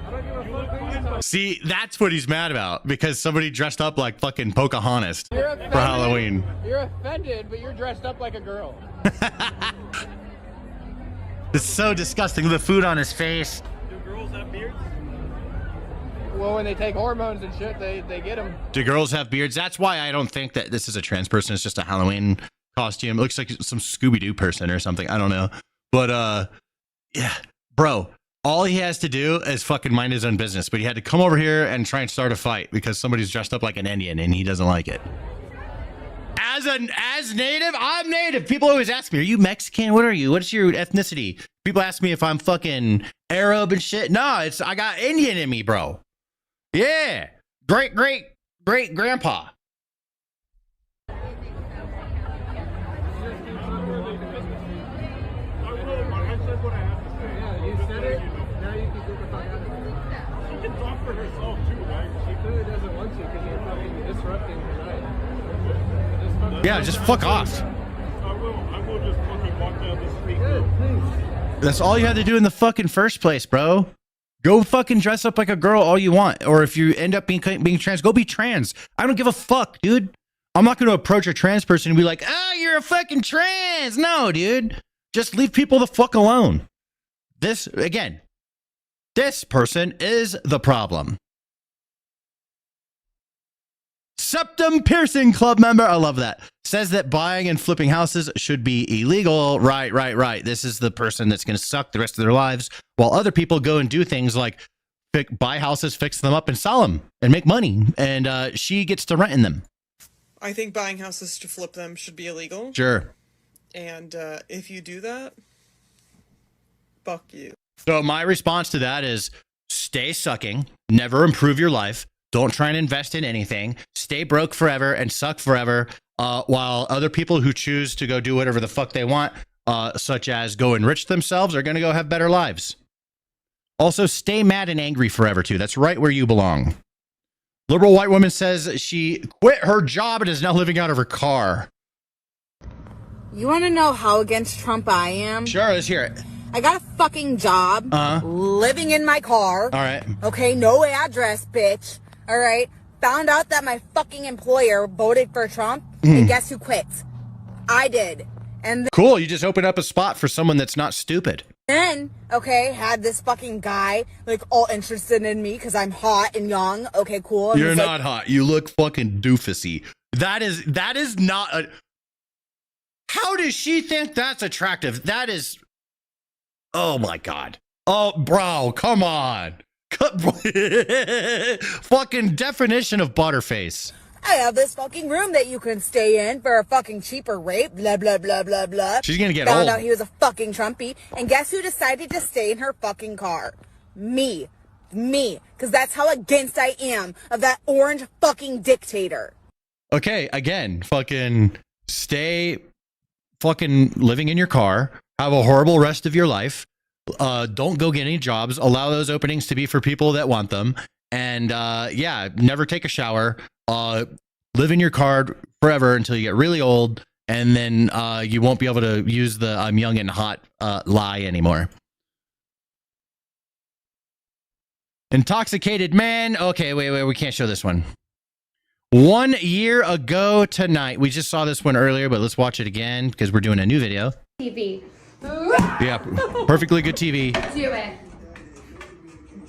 I don't give a fuck who you talk. See, that's what he's mad about because somebody dressed up like fucking Pocahontas for Halloween. You're offended, but you're dressed up like a girl. It's so disgusting. The food on his face. Do girls have beards? Well, when they take hormones and shit, they get them. Do girls have beards? That's why I don't think that this is a trans person. It's just a Halloween costume. It looks like some Scooby-Doo person or something. I don't know. But, yeah, bro, all he has to do is fucking mind his own business. But he had to come over here and try and start a fight because somebody's dressed up like an Indian and he doesn't like it. As native, I'm native. People always ask me, are you Mexican? What are you? What's your ethnicity? People ask me if I'm fucking Arab and shit. No, I got Indian in me, bro. Yeah. Great grandpa. Yeah, just fuck off. I will just fucking walk down the street. That's all you had to do in the fucking first place, bro. Go fucking dress up like a girl all you want. Or if you end up being trans, go be trans. I don't give a fuck, dude. I'm not going to approach a trans person and be like, oh, you're a fucking trans. No, dude. Just leave people the fuck alone. This person is the problem. Septum Piercing Club member, I love that, says that buying and flipping houses should be illegal. Right. This is the person that's going to suck the rest of their lives while other people go and do things like buy houses, fix them up, and sell them and make money. And she gets to rent in them. I think buying houses to flip them should be illegal. Sure. And if you do that, fuck you. So my response to that is stay sucking, never improve your life. Don't try and invest in anything. Stay broke forever and suck forever, while other people who choose to go do whatever the fuck they want, such as go enrich themselves, are going to go have better lives. Also, stay mad and angry forever, too. That's right where you belong. Liberal white woman says she quit her job and is now living out of her car. You want to know how against Trump I am? Sure, let's hear it. I got a fucking job, living in my car. All right. Okay, no address, bitch. All right. Found out that my fucking employer voted for Trump, and guess who quits? I did. And Cool, you just opened up a spot for someone that's not stupid. then, okay, had this fucking guy, like, all interested in me because I'm hot and young. Okay, cool. And You're he's not hot. You look fucking doofusy. That is not a... How does she think that's attractive? That is... Oh, my God. Oh, bro, come on. Fucking definition of butterface. I have this fucking room that you can stay in for a fucking cheaper rate, blah, blah, blah, blah, blah. She's gonna get Found old. out he was a fucking Trumpy. And guess who decided to stay in her fucking car? Me. Because that's how against I am of that orange fucking dictator. Okay, again, fucking stay fucking living in your car. Have a horrible rest of your life. Don't go get any jobs. Allow those openings to be for people that want them. And yeah, never take a shower. Live in your car forever until you get really old. And then you won't be able to use the I'm young and hot lie anymore. Intoxicated man. Okay, wait. We can't show this one. 1 year ago tonight. We just saw this one earlier, but let's watch it again because we're doing a new video. TV. Yeah, perfectly good TV. Do it.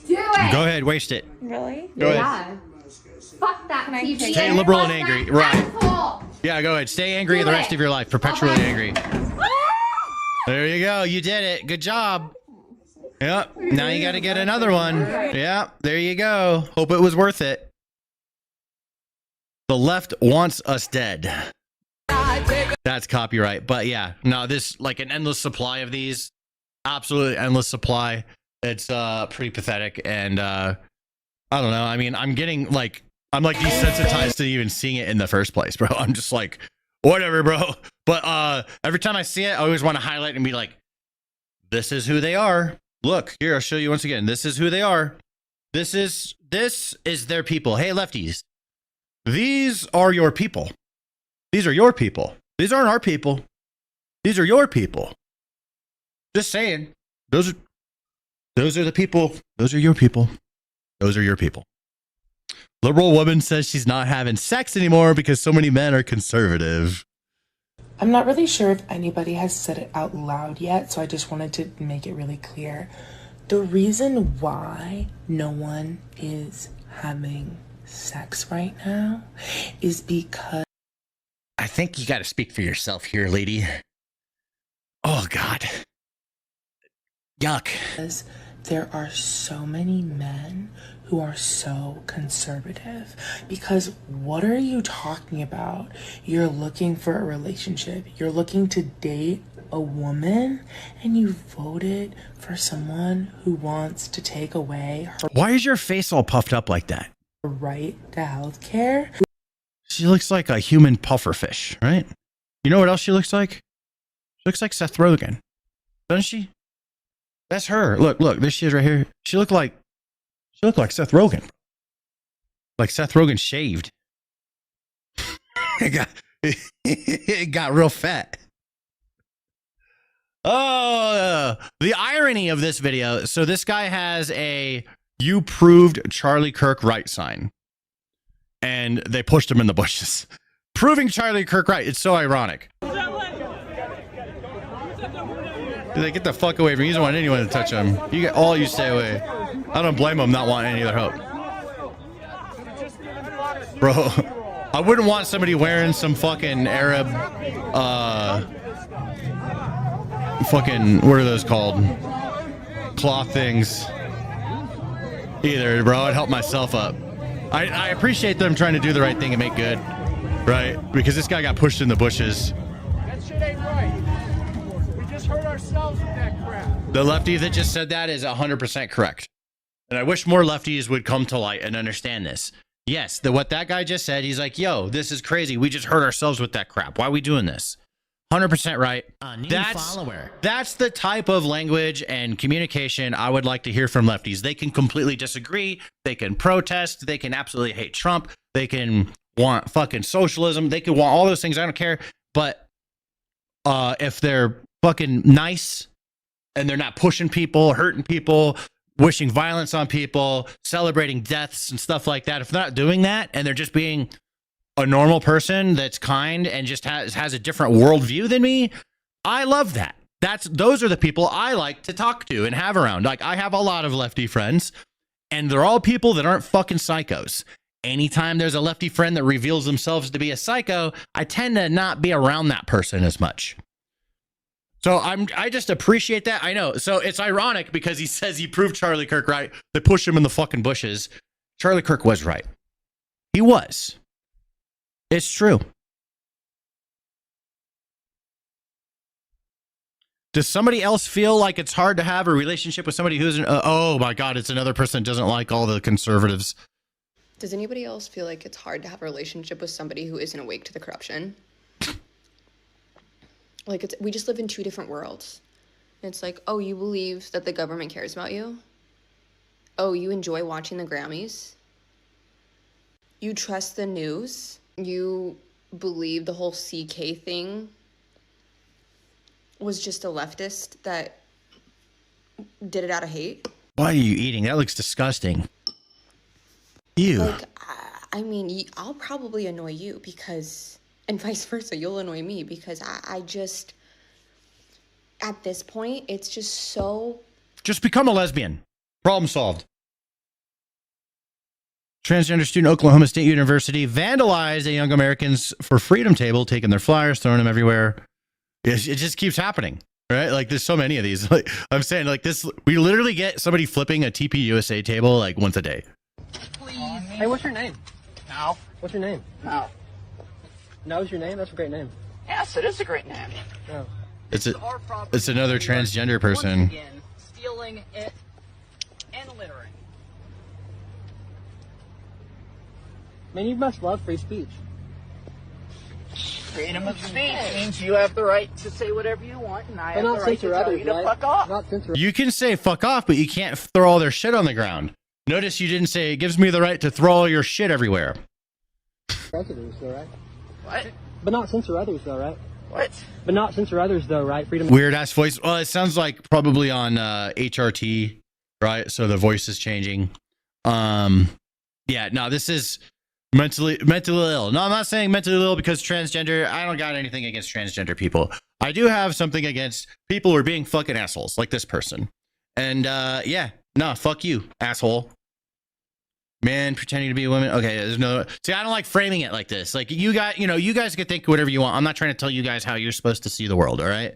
Do it. Go ahead, waste it. Really? Go ahead. Yeah. Fuck that TV. Stay liberal and Fuck angry. that Right. asshole. Yeah, go ahead. Stay angry Do the rest it. of your life. Perpetually angry. There you go. You did it. Good job. Yep. Now you got to get another one. Yeah. There you go. Hope it was worth it. The left wants us dead. That's copyright. But yeah, no, this like an endless supply of these. Absolutely endless supply. It's pretty pathetic. And I don't know. I mean, I'm desensitized to even seeing it in the first place, bro. I'm just like, whatever, bro. But every time I see it, I always want to highlight and be like, this is who they are. Look, here, I'll show you once again. This is who they are. This is their people. Hey, lefties, these are your people. These are your people. These aren't our people. These are your people. Just saying. Those are the people. Those are your people. Those are your people. Liberal woman says she's not having sex anymore because so many men are conservative. I'm not really sure if anybody has said it out loud yet, so I just wanted to make it really clear. The reason why no one is having sex right now is because... I think you got to speak for yourself here, lady. Oh, God. Yuck. There are so many men who are so conservative. Because what are you talking about? You're looking for a relationship. You're looking to date a woman, and you voted for someone who wants to take away her... Why is your face all puffed up like that? ...right to health care. She looks like a human pufferfish, right? You know what else she looks like? She looks like Seth Rogen. Doesn't she? That's her. Look, there she is right here. She looked like Seth Rogen. Like Seth Rogen shaved. It got real fat. Oh, the irony of this video. So this guy has a "You proved Charlie Kirk right" sign. And they pushed him in the bushes. Proving Charlie Kirk right. It's so ironic. They get the fuck away from him. He doesn't want anyone to touch him. You stay away. I don't blame him not wanting any other help. Bro, I wouldn't want somebody wearing some fucking Arab, fucking, what are those called? Cloth things. Either, bro. I'd help myself up. I appreciate them trying to do the right thing and make good, right? Because this guy got pushed in the bushes. That shit ain't right. We just hurt ourselves with that crap. The lefty that just said that is 100% correct. And I wish more lefties would come to light and understand this. Yes, what that guy just said, he's like, yo, this is crazy. We just hurt ourselves with that crap. Why are we doing this? 100% right. That's the type of language and communication I would like to hear from lefties. They can completely disagree. They can protest. They can absolutely hate Trump. They can want fucking socialism. They can want all those things. I don't care. But if they're fucking nice and they're not pushing people, hurting people, wishing violence on people, celebrating deaths and stuff like that, if they're not doing that and they're just being a normal person that's kind and just has a different worldview than me, I love that. Those are the people I like to talk to and have around. Like, I have a lot of lefty friends, and they're all people that aren't fucking psychos. Anytime there's a lefty friend that reveals themselves to be a psycho, I tend to not be around that person as much. So I just appreciate that. I know. So it's ironic because he says he proved Charlie Kirk right. They push him in the fucking bushes. Charlie Kirk was right. He was. It's true. Does somebody else feel like it's hard to have a relationship with somebody who's oh my God, it's another person that doesn't like all the conservatives? Does anybody else feel like it's hard to have a relationship with somebody who isn't awake to the corruption? Like, we just live in two different worlds. It's like, oh, you believe that the government cares about you? Oh, you enjoy watching the Grammys? You trust the news? You believe the whole CK thing was just a leftist that did it out of hate? Why are you eating? That looks disgusting. Ew. Like, I mean, I'll probably annoy you because, and vice versa, you'll annoy me because I just, at this point, it's just so... Just become a lesbian. Problem solved. Transgender student, Oklahoma State University, vandalized a Young Americans for Freedom table, taking their flyers, throwing them everywhere. It just keeps happening, right? Like, there's so many of these. Like, I'm saying, like, this, we literally get somebody flipping a TP USA table like once a day. Hey, what's your name? Now. What's your name? Now. Now's your name? That's a great name. Yes, it is a great name. Oh. It's another transgender person. Once again, stealing it and littering. Man, you must love free speech. Freedom of speech means you have the right to say whatever you want, and I have the right to tell you to fuck off. You can say fuck off, but you can't throw all their shit on the ground. Notice you didn't say it gives me the right to throw all your shit everywhere. Others, though, right? What? But not censor others, though, right? What? But not censor others, though, right? Freedom. Weird ass voice. Well, it sounds like probably on HRT, right? So the voice is changing. Yeah, no, this is mentally ill. No, I'm not saying mentally ill because transgender. I don't got anything against transgender people. I do have something against people who are being fucking assholes, like this person. And yeah, no, fuck you, asshole. Man pretending to be a woman. Okay, there's no. See, I don't like framing it like this. Like you guys can think whatever you want. I'm not trying to tell you guys how you're supposed to see the world. All right,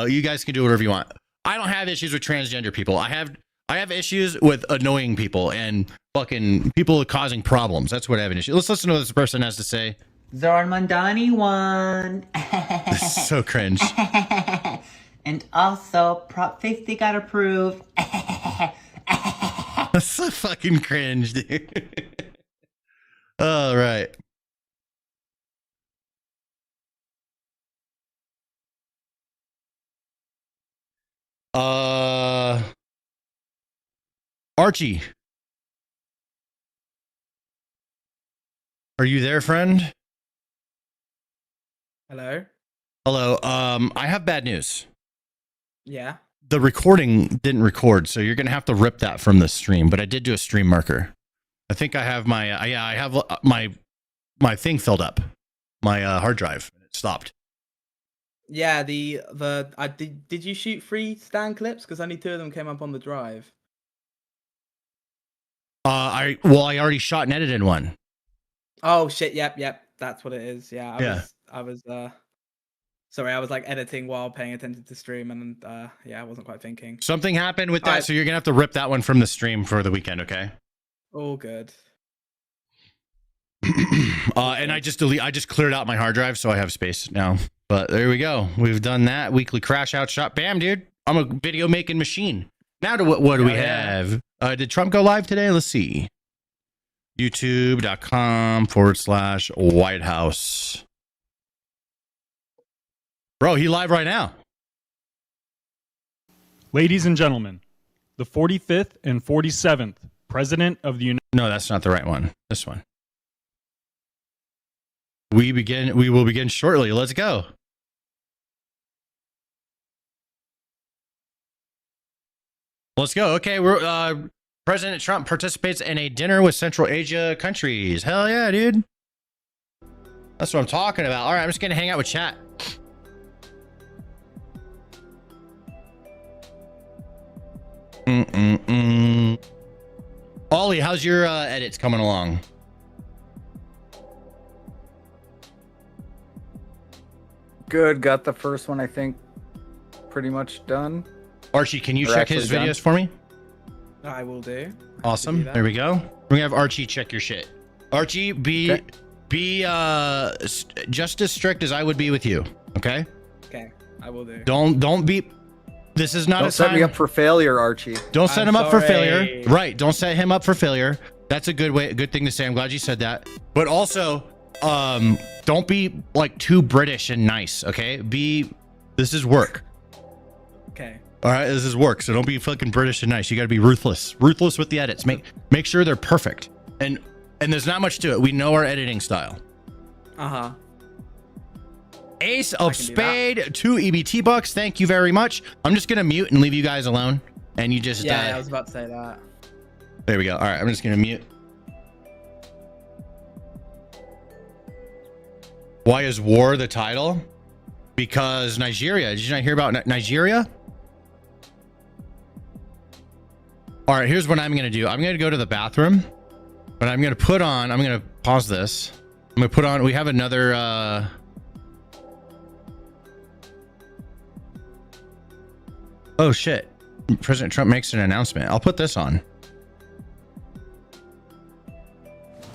you guys can do whatever you want. I don't have issues with transgender people. I have issues with annoying people and fucking people causing problems. That's what I have an issue. Let's listen to what this person has to say. Zoran Mandani won. This is so cringe. And also, Prop 50 got approved. That's so fucking cringe, dude. All right. Archie. Are you there, friend? Hello? Hello. I have bad news. Yeah. The recording didn't record, so you're gonna have to rip that from the stream. But I did do a stream marker. I think I have my I have my thing filled up, my hard drive. It stopped. Yeah, did you shoot 3 stand clips? Because only 2 of them came up on the drive. I already shot and edited one. Oh shit! Yep. That's what it is. Yeah. I was sorry. I was like editing while paying attention to stream, and I wasn't quite thinking. Something happened with that, so you're gonna have to rip that one from the stream for the weekend. Okay. All good. And I just cleared out my hard drive, so I have space now. But there we go. We've done that weekly crash out shot. Bam, dude. I'm a video making machine. Now to what do we have? Did Trump go live today? Let's see. YouTube.com/White House. Bro, he live right now. Ladies and gentlemen, the 45th and 47th President of the United... No, that's not the right one. This one. We will begin shortly. Let's go. Let's go. Okay, we're President Trump participates in a dinner with Central Asia countries. Hell yeah, dude. That's what I'm talking about. All right, I'm just gonna hang out with chat. Ollie, how's your edits coming along? Good. Got the first one, I think, pretty much done. Archie, can you check his videos for me? I will do. Awesome. There we go. We're gonna have Archie check your shit. Archie, be just as strict as I would be with you. Okay. Okay, I will do. Don't be. This is not Don't a set time. me up for failure, Archie. Don't set him up for failure. Right. Don't set him up for failure. That's a good thing to say. I'm glad you said that. But also, don't be like too British and nice. Okay. This is work. Okay. All right, this is work, so don't be fucking British and nice. You got to be ruthless with the edits. Make sure they're perfect. And there's not much to it. We know our editing style. Ace of Spade, 2 EBT bucks. Thank you very much. I'm just gonna mute and leave you guys alone, and you just I was about to say that. There we go. All right, I'm just gonna mute. Why is war the title? Because Nigeria. Did you not hear about Nigeria? All right, here's what I'm going to do. I'm going to go to the bathroom, but I'm going to pause this. I'm going to put on, we have another, oh shit. President Trump makes an announcement. I'll put this on.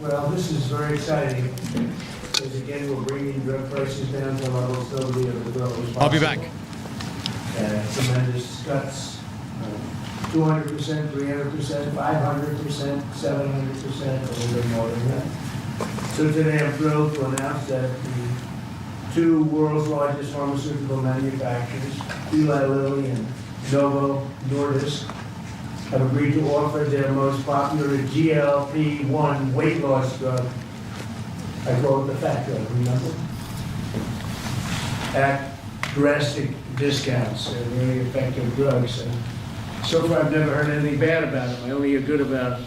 Well, this is very exciting because again, we're bringing drug prices down to levels still be able to grow as possible. I'll be back. Tremendous cuts. 200%, 300%, 500%, 700%, a little bit more than that. So today I'm thrilled to announce that the 2 world's largest pharmaceutical manufacturers, Eli Lilly and Novo Nordisk, have agreed to offer their most popular GLP-1 weight loss drug. I call it the fat drug, remember? At drastic discounts. They're very effective drugs. And so far, I've never heard anything bad about them. I only hear good about them.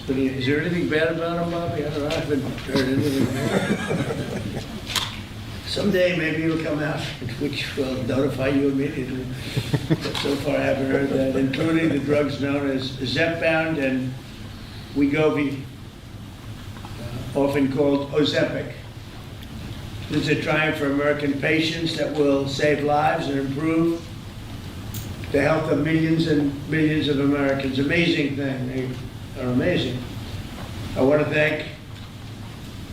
But is there anything bad about them, Bobby? I don't know. I haven't heard anything bad. Someday, maybe it'll come out, which will notify you immediately. But so far, I haven't heard that, including the drugs known as Zepbound and Wegovy, often called Ozempic. This is a triumph for American patients that will save lives and improve the health of millions and millions of Americans. Amazing thing. They are amazing. I want to thank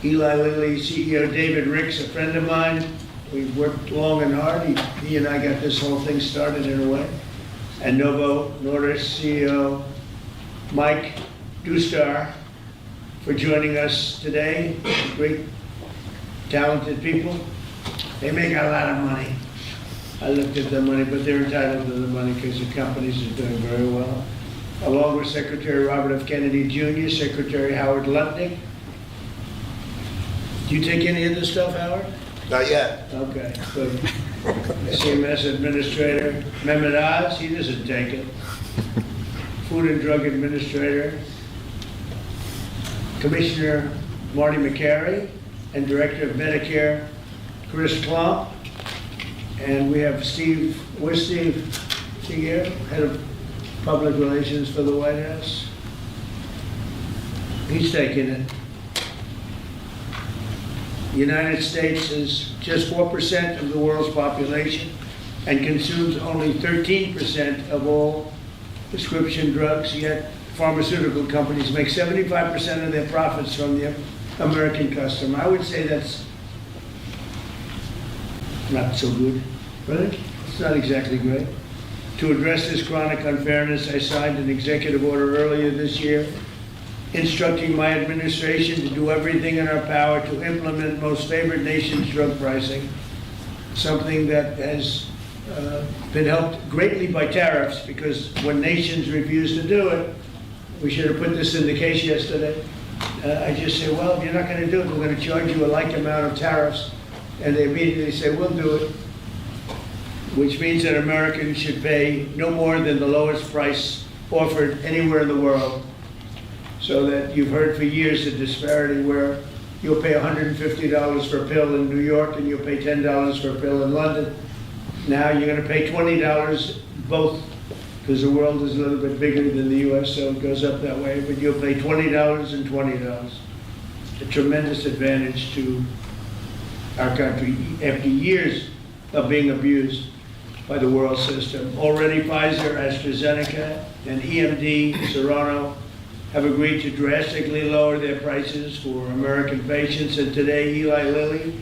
Eli Lilly CEO David Ricks, a friend of mine. We've worked long and hard. He and I got this whole thing started in a way. And Novo Nordisk CEO Mike Dustar for joining us today. Great, talented people. They make a lot of money. I looked at the money, but they're entitled to the money because the companies are doing very well. Along with Secretary Robert F. Kennedy Jr., Secretary Howard Lutnick. Do you take any of this stuff, Howard? Not yet. Okay, good. CMS Administrator Mehmet Oz, he doesn't take it. Food and Drug Administrator Commissioner Marty McCary, and Director of Medicare Chris Klump. And we have Steve, where's Steve? Is he here? Head of Public Relations for the White House. He's taking it. The United States is just 4% of the world's population and consumes only 13% of all prescription drugs, yet pharmaceutical companies make 75% of their profits from the American customer. I would say that's not so good. Really? It's not exactly great. To address this chronic unfairness, I signed an executive order earlier this year instructing my administration to do everything in our power to implement most favored nations drug pricing, something that has been helped greatly by tariffs, because when nations refuse to do it, we should have put this in the case yesterday. I just say, well, if you're not going to do it, we're going to charge you a like amount of tariffs. And they immediately say, we'll do it, which means that Americans should pay no more than the lowest price offered anywhere in the world. So that you've heard for years the disparity where you'll pay $150 for a pill in New York and you'll pay $10 for a pill in London. Now you're going to pay $20 both, because the world is a little bit bigger than the US, so it goes up that way, but you'll pay $20 and $20. A tremendous advantage to our country after years of being abused by the world system. Already Pfizer, AstraZeneca, and EMD, Serono, have agreed to drastically lower their prices for American patients, and today Eli Lilly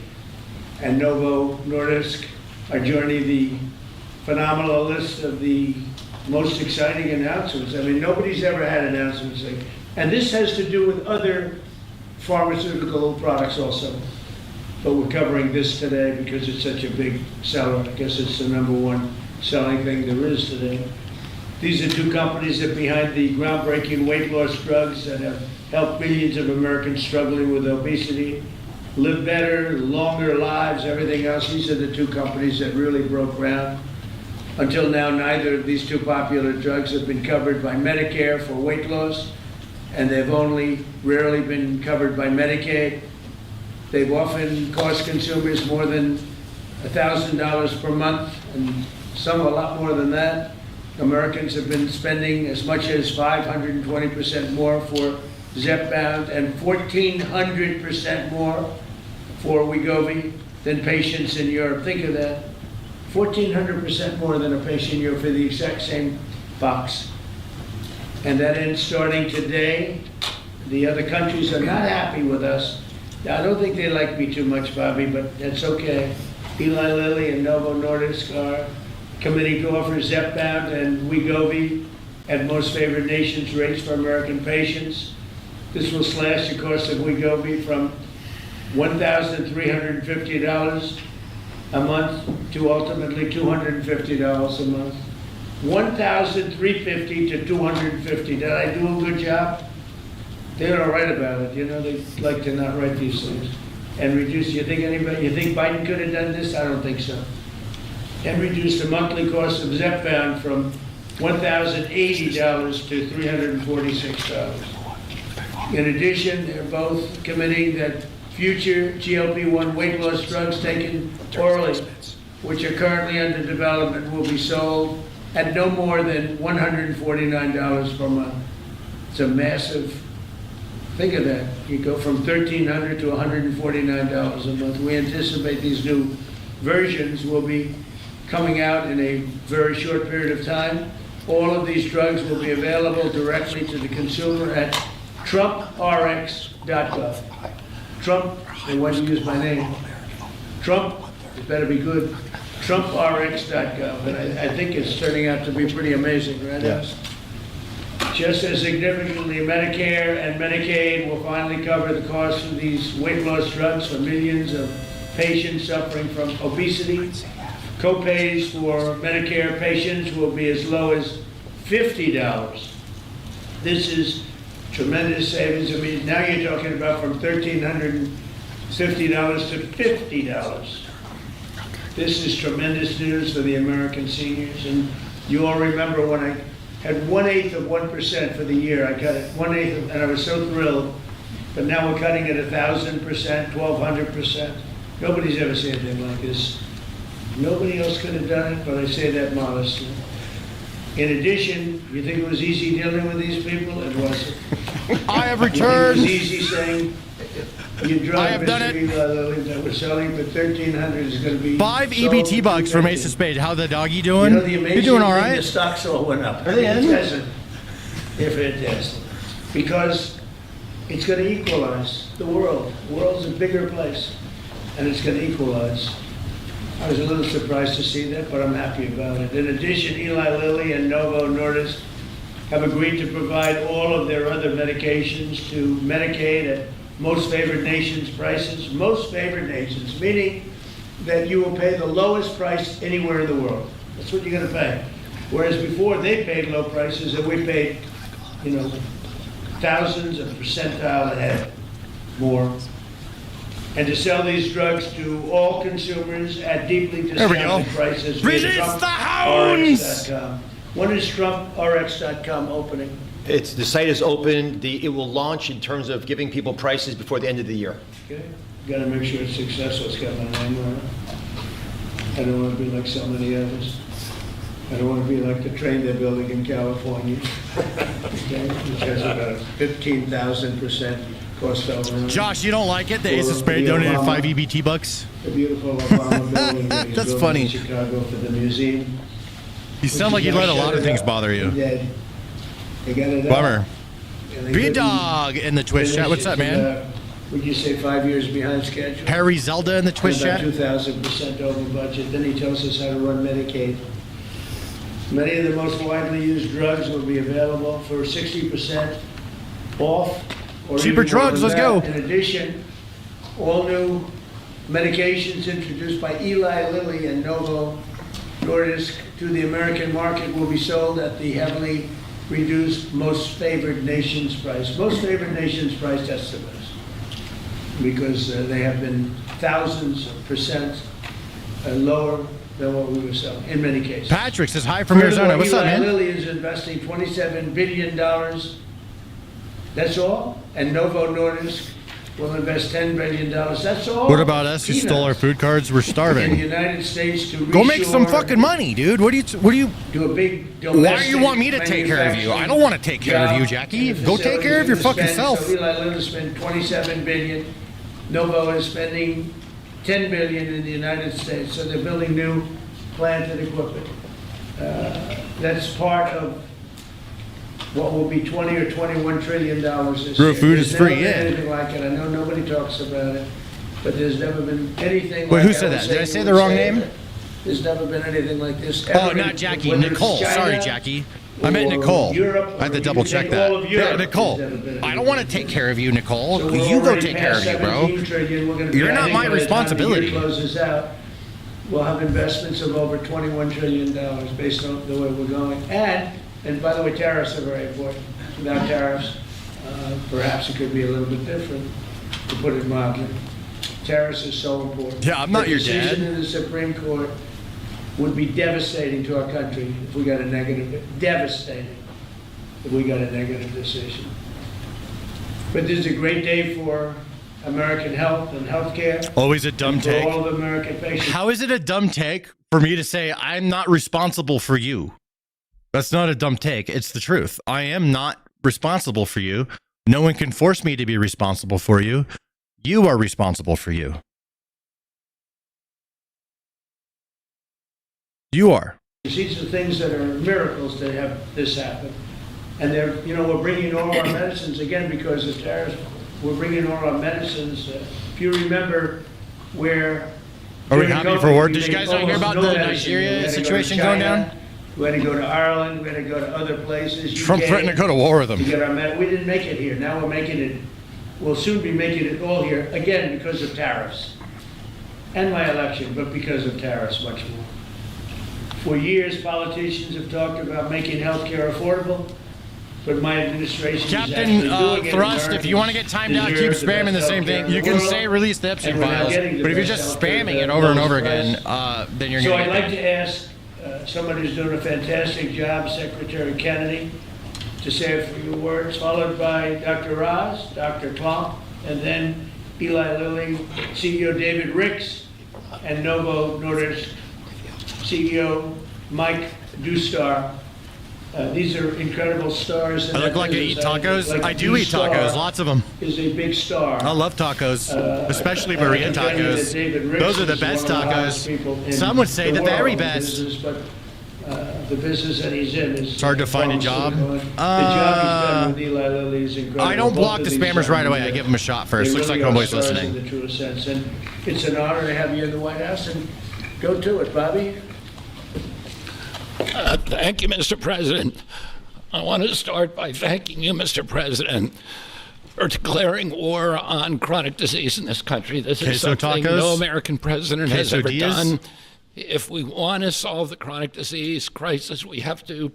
and Novo Nordisk are joining the phenomenal list of the most exciting announcements. I mean, nobody's ever had announcements like, and this has to do with other pharmaceutical products also. But we're covering this today because it's such a big seller. I guess it's the #1 selling thing there is today. These are two companies that are behind the groundbreaking weight loss drugs that have helped millions of Americans struggling with obesity live better, longer lives, everything else. These are the two companies that really broke ground. Until now, neither of these two popular drugs have been covered by Medicare for weight loss, and they've only rarely been covered by Medicaid. They've often cost consumers more than $1,000 per month, and some a lot more than that. Americans have been spending as much as 520% more for Zepbound and 1,400% more for Wegovy than patients in Europe. Think of that. 1,400% more than a patient in Europe for the exact same box. And that ends starting today. The other countries are not happy with us. Now, I don't think they like me too much, Bobby, but that's okay. Eli Lilly and Novo Nordisk are committing to offer Zepbound and Wegovy at most favored nations rates for American patients. This will slash the cost of Wegovy from $1,350 a month to ultimately $250 a month. $1,350 to $250. Did I do a good job? They don't write about it, you know, they like to not write these things. And reduce, you think Biden could have done this? I don't think so. And reduce the monthly cost of Zepbound from $1,080 to $346. In addition, they're both committing that future GLP-1 weight loss drugs taken orally, which are currently under development, will be sold at no more than $149 per month. It's a massive, think of that. You go from $1,300 to $149 a month. We anticipate these new versions will be coming out in a very short period of time. All of these drugs will be available directly to the consumer at TrumpRx.gov. Trump, they want to use my name. Trump, it better be good. TrumpRx.gov. And I think it's turning out to be pretty amazing, right? Yes. Just as significantly, Medicare and Medicaid will finally cover the cost of these weight loss drugs for millions of patients suffering from obesity. Co-pays for Medicare patients will be as low as $50. This is tremendous savings. I mean, now you're talking about from $1,350 to $50. This is tremendous news for the American seniors. And you all remember when I had 1/8 of 1% for the year. I cut it 1/8, and I was so thrilled. But now we're cutting it 1,000%, 1,200%. Nobody's ever seen anything like this. Nobody else could have done it, but I say that modestly. In addition, you think it was easy dealing with these people? It wasn't. I have returned. It was easy saying, you drug I have done it. that we're selling for $1,300 is going to be 5 EBT bucks from Ace of Spades. How the doggy doing? You know, the amazing You're doing all thing, right. the stocks all went up. Are they in? They're fantastic. Because it's going to equalize the world. The world's a bigger place, and it's going to equalize. I was a little surprised to see that, but I'm happy about it. In addition, Eli Lilly and Novo Nordisk have agreed to provide all of their other medications to Medicaid at most favored nations prices. Most favored nations, meaning that you will pay the lowest price anywhere in the world. That's what you're going to pay. Whereas before they paid low prices and we paid, you know, thousands of percentile ahead more. And to sell these drugs to all consumers at deeply discounted prices. Release the hounds! TrumpRx.com. When is TrumpRx.com opening? The site is open. It will launch in terms of giving people prices before the end of the year. Okay. Got to make sure it's successful. It's got my name on it. I don't want to be like so many others. I don't want to be like the train they're building in California, okay, which has about 15,000% cost overrun. Josh, you don't like it? The Ace of Spades donated 5 EBT bucks. The beautiful Obama building. that he's That's building funny. In Chicago for the museum. You sound like you let a lot of things bother you. They got it Bummer. And they Be a couldn't dog in the Twitch chat. What's up, finish it, man? Would you say 5 years behind schedule? Harry Zelda in the Twitch About chat. 2,000% over budget. Then he tells us how to run Medicaid. Many of the most widely used drugs will be available for 60% off. Or Cheaper even more drugs, than let's go. that. In addition, all new medications introduced by Eli Lilly and Novo Nordisk to the American market will be sold at the heavily reduced most favored nations price. Most favored nations price estimates, because they have been thousands of percent lower than what we were selling in many cases. Patrick says hi from Arizona. What's up, man? Eli Lilly is investing $27 billion. That's all. And Novo Nordisk will invest $10 billion. That's all. What about us who stole our food cards? We're In the starving. United States to Go make some reshore- fucking money, dude. What do you do a big Why do you want me to take care of you? I don't want to take care of you, Jackie. Go take care of your fucking self. So Eli Lilly spent $27 billion. Novo is spending $10 billion in the United States. So they're building new plant and equipment. That's part of what will be $20 or $21 trillion this Real year. food is There's free, never been yeah. anything like it. I know nobody talks about it, but there's never been anything Wait, like who it. said would that? Did I say you the would wrong say name? that There's never been anything like this. Oh, ever not in- Jackie. whether it's Nicole. China Sorry, Jackie. I meant or Nicole. Europe, I had to or double you check take that. all of Yeah, Europe, Nicole. there's never been I don't want to take care of you, Nicole. So we're You go already take care of past you, bro. 17 trillion. We're gonna be, You're I not think my by the time the year responsibility. closes out, we'll have investments of over $21 trillion based on the way we're going. And by the way, tariffs are very important. Without tariffs, perhaps it could be a little bit different, to put it mildly. Tariffs are so important. Yeah, I'm not your dad. The decision in the Supreme Court would be devastating to our country if we got a negative, devastating if we got a negative decision. But this is a great day for American health and healthcare. Always a dumb for take. all of American patients. How is it a dumb take for me to say I'm not responsible for you? That's not a dumb take. It's the truth. I am not responsible for you. No one can force me to be responsible for you. You are responsible for you. You are. These are things that are miracles to have this happen. And they're, we're bringing all our medicines, again, because of tariffs, we're bringing all our medicines. If you remember where... Are we happy for war? Did you guys not hear about the Nigeria situation going down? We had to go to Ireland, we had to go to other places. Trump threatened to go to war with them. To get our we didn't make it here. Now we're making it, we'll soon be making it all here, again, because of tariffs. And my election, but because of tariffs much more. For years, politicians have talked about making health care affordable, but my administration Captain Thrust, if you want to get timed out, keep spamming the same thing. You can say release the Epstein files, but if you're just spamming it over and over again, then you're going to So I'd like to ask somebody who's doing a fantastic job, Secretary Kennedy, to say a few words, followed by Dr. Ross, Dr. Klomp, and then Eli Lilly, CEO David Ricks, and Novo Nordisk CEO Mike Dustar. These are incredible stars. I look like I eat tacos. I do eat tacos, lots of them. Is a big star. I love tacos, especially Maria tacos. Those are the best tacos. Some would say the very best. But the business that he's in is... It's hard to find a job. The job he's done with Eli Lilly is incredible. I don't block the spammers right away. I give them a shot first. Looks like nobody's listening. In the truest sense. And it's an honor to have you in the White House. And go to it, Bobby. Thank you, Mr. President. I want to start by thanking you, Mr. President, for declaring war on chronic disease in this country. This is something no American president has ever done. If we want to solve the chronic disease crisis, we have to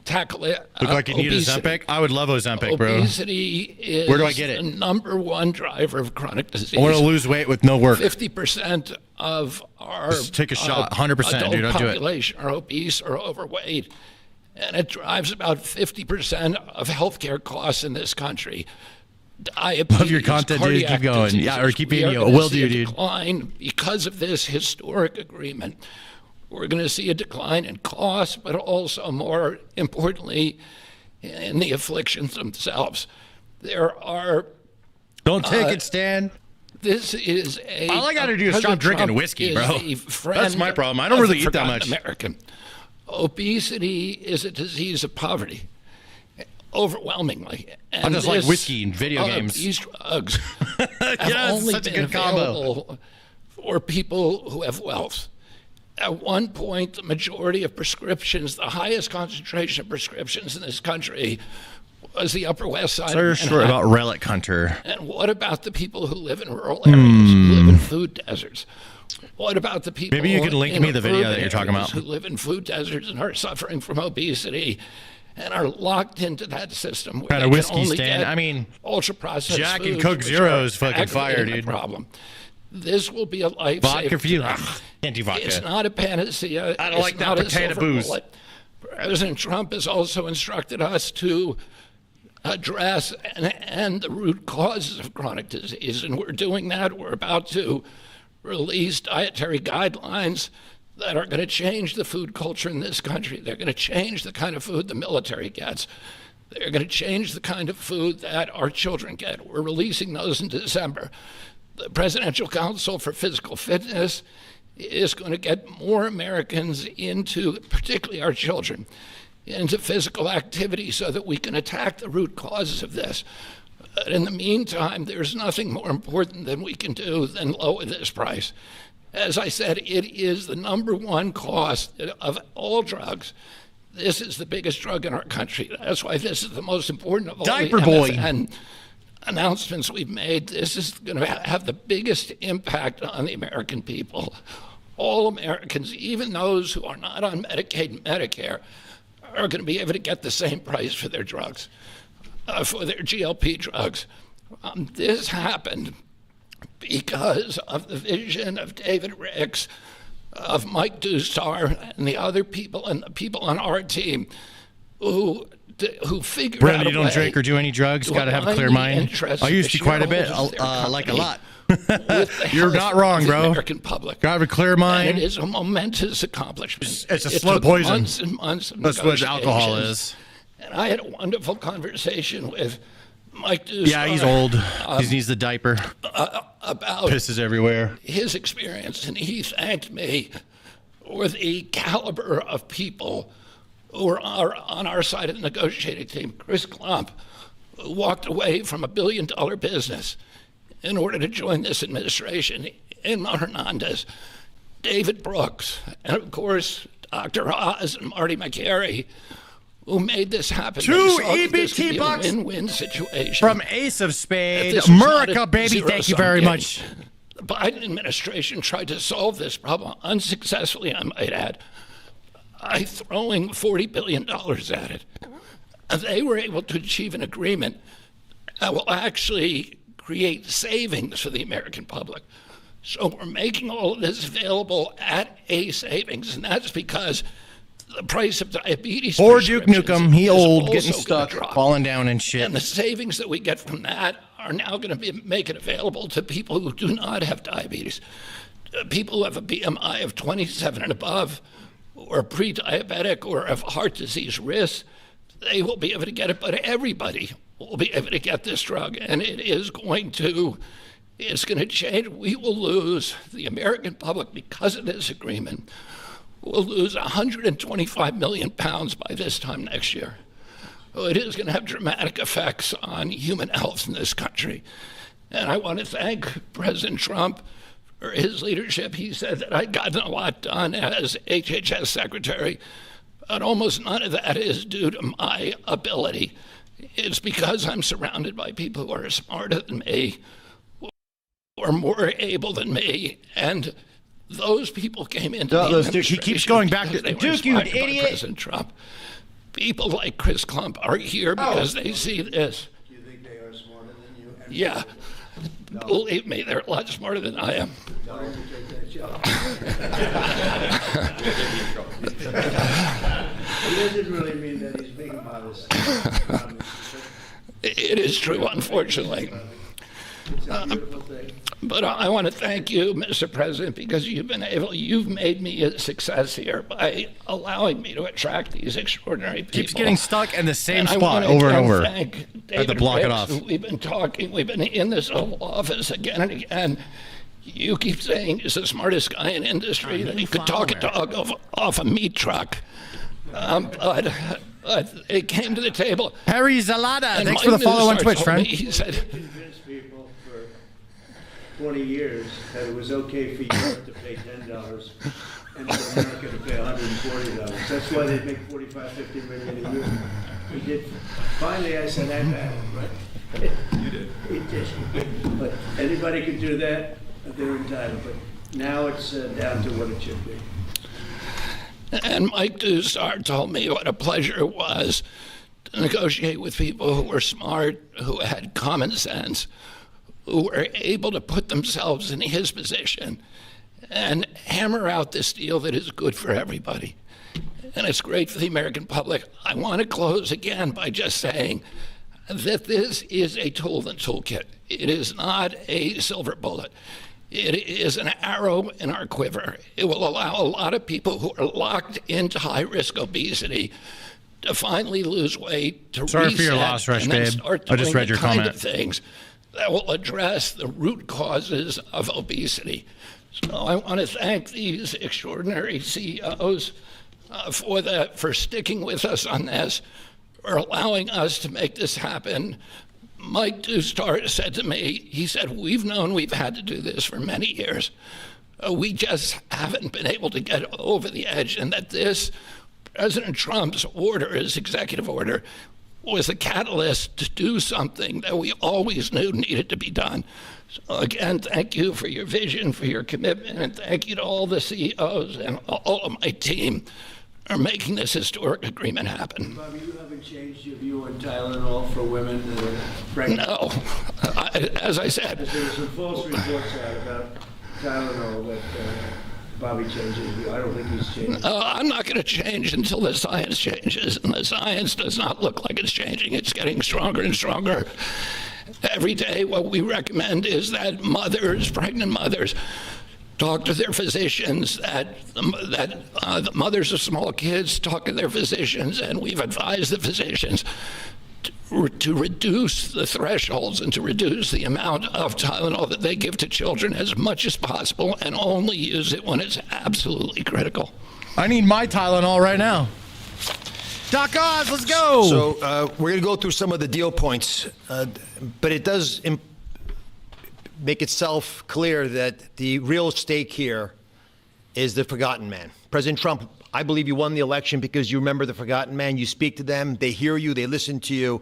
tackle it. Look like you need Ozempic? I would love Ozempic, bro. Obesity is where do I get it? The #1 driver of chronic disease. I want to lose weight with no work. 50% of our just take a shot. 100%, dude. Don't do it. Population are obese or overweight, and it drives about 50% of healthcare costs in this country. Diabetes, love your content, dude. Keep going. Yeah, or keep eating it. Will do, dude. Decline because of this historic agreement. We're going to see a decline in costs, but also, more importantly, in the afflictions themselves. There are... Don't take it, Stan. This is a... All I got to do is stop drinking whiskey, bro. That's my problem. I don't really eat that much. American. Obesity is a disease of poverty, overwhelmingly. And I just like whiskey and video games. These drugs have yeah, only such a been good combo available for people who have wealth. At one point, the majority of prescriptions, the highest concentration of prescriptions in this country, was the Upper West Side. Sir, sure about Relic Hunter. And what about the people who live in rural areas, who live in food deserts? What about the people? Maybe you could link me the video that you're talking about. Who live in food deserts and are suffering from obesity and are locked into that system? What kind of whiskey stand? I mean, ultra processed Jack and Coke Zero is fucking fire, dude. Problem. This will be a life vodka for you. Can't do vodka. It's not a panacea. I don't like that potato booze. Bullet. President Trump has also instructed us to address and end the root causes of chronic disease, and we're doing that. We're about to release dietary guidelines that are going to change the food culture in this country. They're going to change the kind of food the military gets. They're going to change the kind of food that our children get. We're releasing those in December. The Presidential Council for Physical Fitness is going to get more Americans into, particularly our children, into physical activity so that we can attack the root causes of this. But in the meantime, there's nothing more important than we can do than lower this price. As I said, it is the #1 cost of all drugs. This is the biggest drug in our country. That's why this is the most important of all Diaper the boy. MFN announcements we've made. This is going to have the biggest impact on the American people. all Americans, even those who are not on Medicaid and Medicare, are going to be able to get the same price for their drugs, for their GLP drugs. This happened because of the vision of David Ricks, of Mike Dusar, and the other people, and the people on our team who figured Brandon, out you don't drink or do any drugs. Got to have a clear mind. I used to quite a bit, like a lot. You're not wrong, bro. American public. Got to have a clear mind. And it is a momentous accomplishment. It's a slow poison. Months and months of That's what alcohol is. And I had a wonderful conversation with Mike Dusar. Yeah, he's old. He needs the diaper. About pisses everywhere. His experience, and he thanked me for the caliber of people who are on our side of the negotiating team. Chris Klump, who walked away from $1 billion business in order to join this administration. Emma Hernandez, David Brooks, and of course, Dr. Oz and Marty McGarry, who made this happen. 2 EBT bucks win-win situation from Ace of Spades. America, baby, thank you very much. The Biden administration tried to solve this problem unsuccessfully, I might add, by throwing $40 billion at it. And they were able to achieve an agreement that will actually create savings for the American public. So we're making all of this available at a savings, and that's because the price of diabetes. Poor Duke Nukem, he old, getting stuck, falling down and shit. And the savings that we get from that are now going to make it available to people who do not have diabetes. People who have a BMI of 27 and above, or pre-diabetic, or have heart disease risks, they will be able to get it, but everybody will be able to get this drug, and it's going to change. We will lose, the American public, because of this agreement, will lose 125 million pounds by this time next year. So it is going to have dramatic effects on human health in this country. And I want to thank President Trump for his leadership. He said that I'd gotten a lot done as HHS secretary, but almost none of that is due to my ability. It's because I'm surrounded by people who are smarter than me, who are more able than me, and those people came into the administration. He keeps going back to Duke, you idiot. President Trump. People like Chris Klump are here because they see this. You think they are smarter than you? Yeah. No. Believe me, they're a lot smarter than I am. Tell him to take that job. He doesn't really mean that he's being modest. It is true, unfortunately. It's a beautiful thing. But I want to thank you, Mr. President, because you've made me a success here by allowing me to attract these extraordinary people. Keeps getting stuck in the same spot over and over. I have to block it off. We've been in this Oval Office again and again. You keep saying he's the smartest guy in industry, that he could talk a dog off a meat truck. But it came to the table. Harry Zalada, thanks for the follow on Twitch, friend. He said, 20 years that it was okay for Europe to pay $10 and for America to pay $140. That's why they make $45-50 million a year. We did. Finally, I said, I got it, right? You did. We did. But anybody could do that. They're entitled. But now it's down to what it should be. And Mike Dusar told me what a pleasure it was to negotiate with people who were smart, who had common sense, who were able to put themselves in his position and hammer out this deal that is good for everybody. And it's great for the American public. I want to close again by just saying that this is a tool in the toolkit. It is not a silver bullet. It is an arrow in our quiver. It will allow a lot of people who are locked into high-risk obesity to finally lose weight, to Sorry reset, for your loss, Rush, and then babe. start I just doing read the your kind comment. of things that will address the root causes of obesity. So I want to thank these extraordinary CEOs for sticking with us on this, for allowing us to make this happen. Mike Dusar said to me, he said, we've known we've had to do this for many years. We just haven't been able to get over the edge, and that this, President Trump's order, his executive order, was a catalyst to do something that we always knew needed to be done. So again, thank you for your vision, for your commitment, and thank you to all the CEOs and all of my team for making this historic agreement happen. Bobby, you haven't changed your view on Tylenol for women that are pregnant? No. As I said. There were some false reports out about Tylenol that Bobby changed his view. I don't think he's changed. I'm not going to change until the science changes, and the science does not look like it's changing. It's getting stronger and stronger. Every day, what we recommend is that mothers, pregnant mothers, talk to their physicians, the mothers of small kids talk to their physicians, and we've advised the physicians to reduce the thresholds and to reduce the amount of Tylenol that they give to children as much as possible and only use it when it's absolutely critical. I need my Tylenol right now. Doc Oz, let's go. So we're going to go through some of the deal points, but it does make itself clear that the real stake here is the forgotten man. President Trump, I believe you won the election because you remember the forgotten man. You speak to them, they hear you, they listen to you,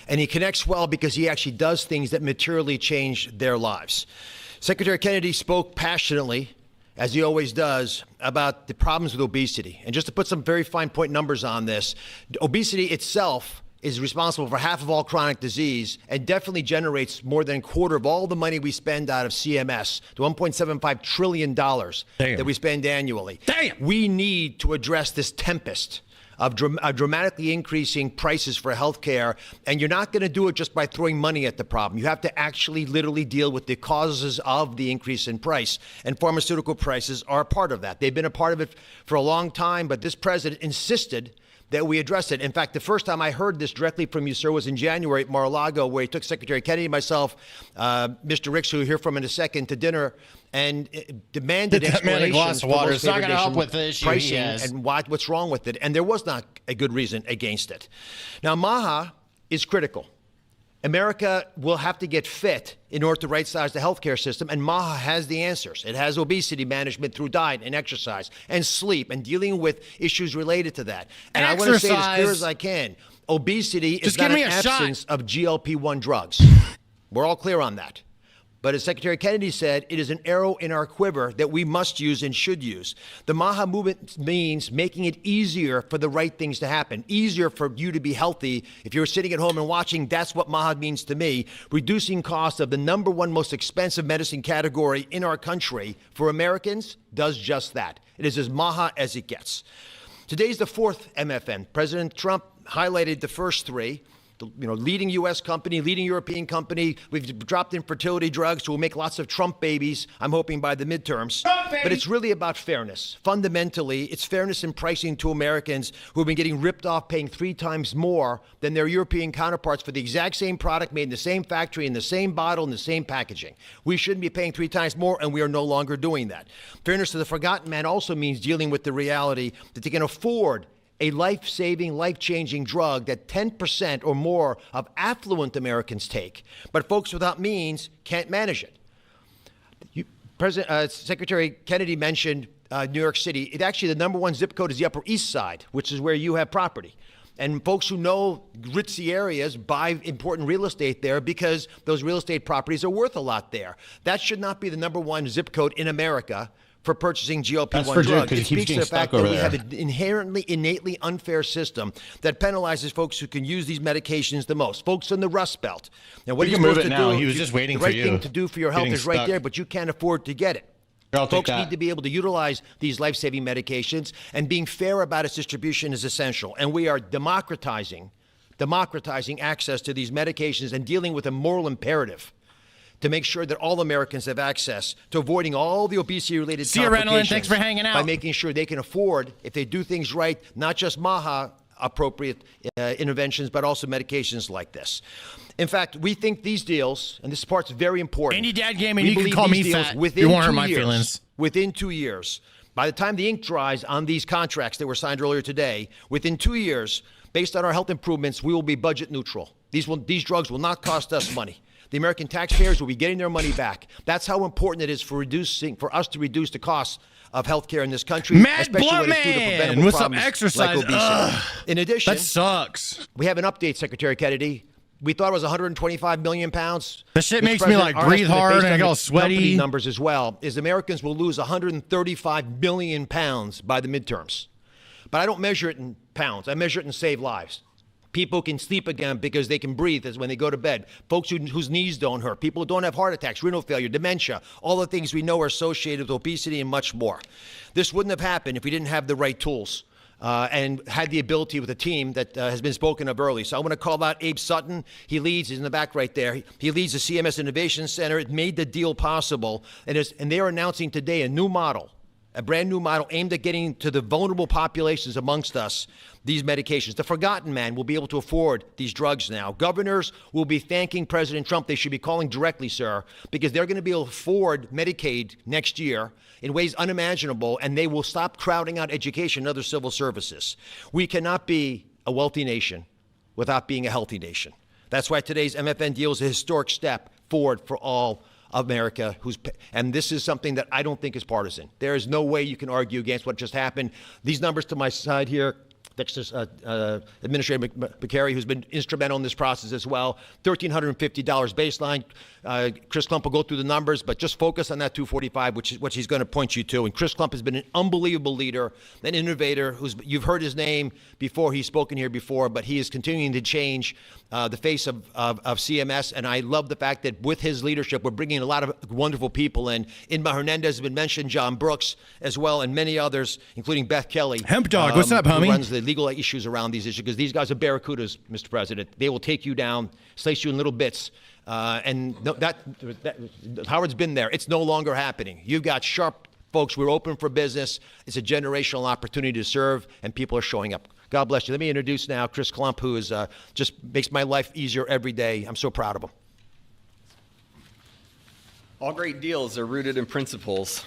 and he connects well because he actually does things that materially change their lives. Secretary Kennedy spoke passionately, as he always does, about the problems with obesity. And just to put some very fine point numbers on this, obesity itself is responsible for half of all chronic disease and definitely generates more than a quarter of all the money we spend out of CMS, the $1.75 trillion that we spend annually. Damn. We need to address this tempest of dramatically increasing prices for healthcare, and you're not going to do it just by throwing money at the problem. You have to actually literally deal with the causes of the increase in price, and pharmaceutical prices are a part of that. They've been a part of it for a long time, but this president insisted that we address it. In fact, the first time I heard this directly from you, sir, was in January at Mar-a-Lago, where he took Secretary Kennedy, myself, Mr. Ricks, who you'll hear from in a second, to dinner, and demanded explanations for water. It's not going to help with the issue pricing and what's wrong with it. And there was not a good reason against it. Now, MAHA is critical. America will have to get fit in order to right-size the healthcare system, and MAHA has the answers. It has obesity management through diet and exercise and sleep and dealing with issues related to that. And I want to say it as clear as I can, obesity is not an absence of GLP-1 drugs. We're all clear on that. But as Secretary Kennedy said, it is an arrow in our quiver that we must use and should use. The MAHA movement means making it easier for the right things to happen, easier for you to be healthy. If you're sitting at home and watching, that's what MAHA means to me. Reducing costs of the number one most expensive medicine category in our country for Americans does just that. It is as MAHA as it gets. Today's the fourth MFN. President Trump highlighted the first three. Leading U.S. company, leading European company. We've dropped infertility drugs, so we'll make lots of Trump babies, I'm hoping, by the midterms. But it's really about fairness. Fundamentally, it's fairness in pricing to Americans who have been getting ripped off, paying 3 times more than their European counterparts for the exact same product made in the same factory, in the same bottle, in the same packaging. We shouldn't be paying 3 times more, and we are no longer doing that. Fairness to the forgotten man also means dealing with the reality that they can afford a life-saving, life-changing drug that 10% or more of affluent Americans take, but folks without means can't manage it. Secretary Kennedy mentioned New York City. Actually, the number one zip code is the Upper East Side, which is where you have property. And folks who know ritzy areas buy important real estate there because those real estate properties are worth a lot there. That should not be the number one zip code in America for purchasing GLP-1 drugs. It speaks to the fact that we have an innately unfair system that penalizes folks who can use these medications the most. Folks in the Rust Belt. Now, what are you supposed to do? He was just waiting for you. The right thing to do for your health is right there, but you can't afford to get it. Folks need to be able to utilize these life-saving medications, and being fair about its distribution is essential. And we are democratizing access to these medications and dealing with a moral imperative to make sure that all Americans have access to avoiding all the obesity-related complications. Thanks for hanging out. By making sure they can afford, if they do things right, not just MAHA appropriate interventions, but also medications like this. In fact, we think these deals, and this part's very important. Any dad gaming, you can call me fat. You won't hurt my feelings. Within 2 years, by the time the ink dries on these contracts that were signed earlier today, within 2 years, based on our health improvements, we will be budget neutral. These drugs will not cost us money. The American taxpayers will be getting their money back. That's how important it is for us to reduce the costs of healthcare in this country, Mad especially Blunt when it's due to Man preventable with some problems exercise. like obesity. Ugh, in addition, that sucks. We have an update, Secretary Kennedy. We thought it was 125 million pounds. That shit Mr. makes me President, like our breathe estimate, hard based and I on get all the sweaty. company numbers as well, is Americans will lose 135 million pounds by the midterms. But I don't measure it in pounds. I measure it in saved lives. People can sleep again because they can breathe as when they go to bed. Folks whose knees don't hurt. People who don't have heart attacks, renal failure, dementia, all the things we know are associated with obesity and much more. This wouldn't have happened if we didn't have the right tools and had the ability with a team that has been spoken of early. So I want to call out Abe Sutton. He's in the back right there. He leads the CMS Innovation Center. It made the deal possible. And they are announcing today a new model, a brand new model aimed at getting to the vulnerable populations amongst us these medications. The forgotten man will be able to afford these drugs now. Governors will be thanking President Trump. They should be calling directly, sir, because they're going to be able to afford Medicaid next year in ways unimaginable, and they will stop crowding out education and other civil services. We cannot be a wealthy nation without being a healthy nation. That's why today's MFN deal is a historic step forward for all America, and this is something that I don't think is partisan. There is no way you can argue against what just happened. These numbers to my side here, Texas Administrator McCary, who's been instrumental in this process as well. $1,350 baseline. Chris Klump will go through the numbers, but just focus on that $245, which is what he's going to point you to. And Chris Klump has been an unbelievable leader, an innovator. You've heard his name before. He's spoken here before, but he is continuing to change the face of CMS. And I love the fact that with his leadership, we're bringing a lot of wonderful people in. Inma Hernandez has been mentioned, John Brooks as well, and many others, including Beth Kelly. Hemp Dog, what's up, homie? Who runs the legal issues around these issues, because these guys are barracudas, Mr. President. They will take you down, slice you in little bits. Howard's been there. It's no longer happening. You've got sharp folks. We're open for business. It's a generational opportunity to serve, and people are showing up. God bless you. Let me introduce now Chris Klump, who is just makes my life easier every day. I'm so proud of him. All great deals are rooted in principles.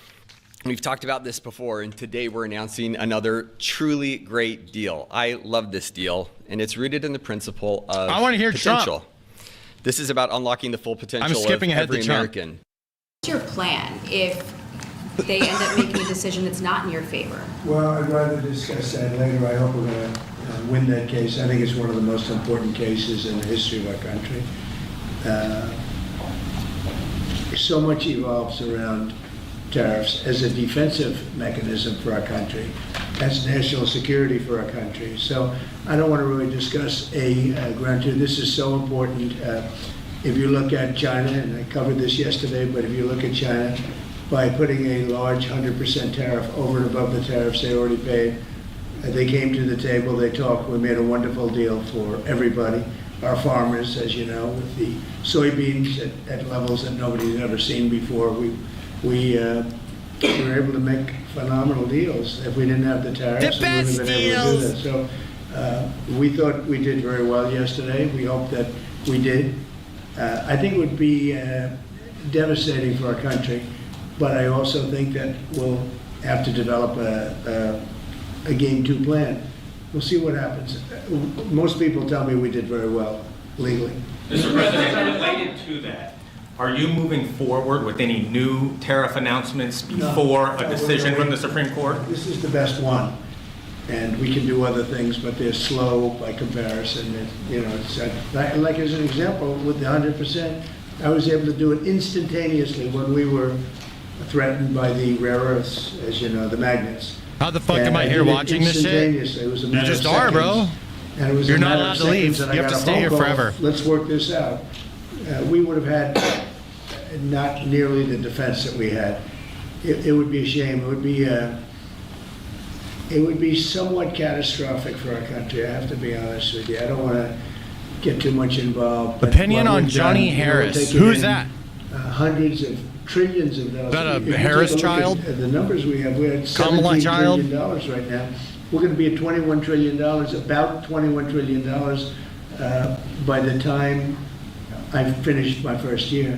We've talked about this before, and today we're announcing another truly great deal. I love this deal, and it's rooted in the principle of I want to hear potential. Trump. This is about unlocking the full potential I'm skipping of ahead every to Trump. American. What's your plan if they end up making a decision that's not in your favor? Well, I'd rather discuss that later. I hope we're going to win that case. I think it's one of the most important cases in the history of our country. So much evolves around tariffs as a defensive mechanism for our country, as national security for our country. So I don't want to really discuss a ground two. This is so important. If you look at China, and I covered this yesterday, but if you look at China, by putting a large 100% tariff over and above the tariffs they already paid, they came to the table, they talked, we made a wonderful deal for everybody. Our farmers, as you know, with the soybeans at levels that nobody's ever seen before, we were able to make phenomenal deals. If we didn't have the tariffs, we wouldn't have been able to do that. So we thought we did very well yesterday. We hope that we did. I think it would be devastating for our country, but I also think that we'll have to develop a game two plan. We'll see what happens. Most people tell me we did very well legally. Mr. President, related to that, are you moving forward with any new tariff announcements before a decision from the Supreme Court? This is the best one, and we can do other things, but they're slow by comparison. It's like as an example, with the 100%, I was able to do it instantaneously when we were threatened by the rare earths, as you know, the magnets. How the fuck am I here watching this shit? It was a You matter just of are, bro. seconds. And it was You're a not matter allowed of to leave. seconds, and I You have got to a stay phone here call, forever. Let's work this out. We would have had not nearly the defense that we had. It would be a shame. It would be somewhat catastrophic for our country. I have to be honest with you. I don't want to get too much involved. but Opinion what on we've Johnny done, Harris. we're taking Who's in, that? Hundreds of trillions of dollars. Is that a If you Harris take a look child? at the numbers we have, we're at Kamala $17 child? trillion right now. We're going to be at $21 trillion, about $21 trillion by the time I finished my first year.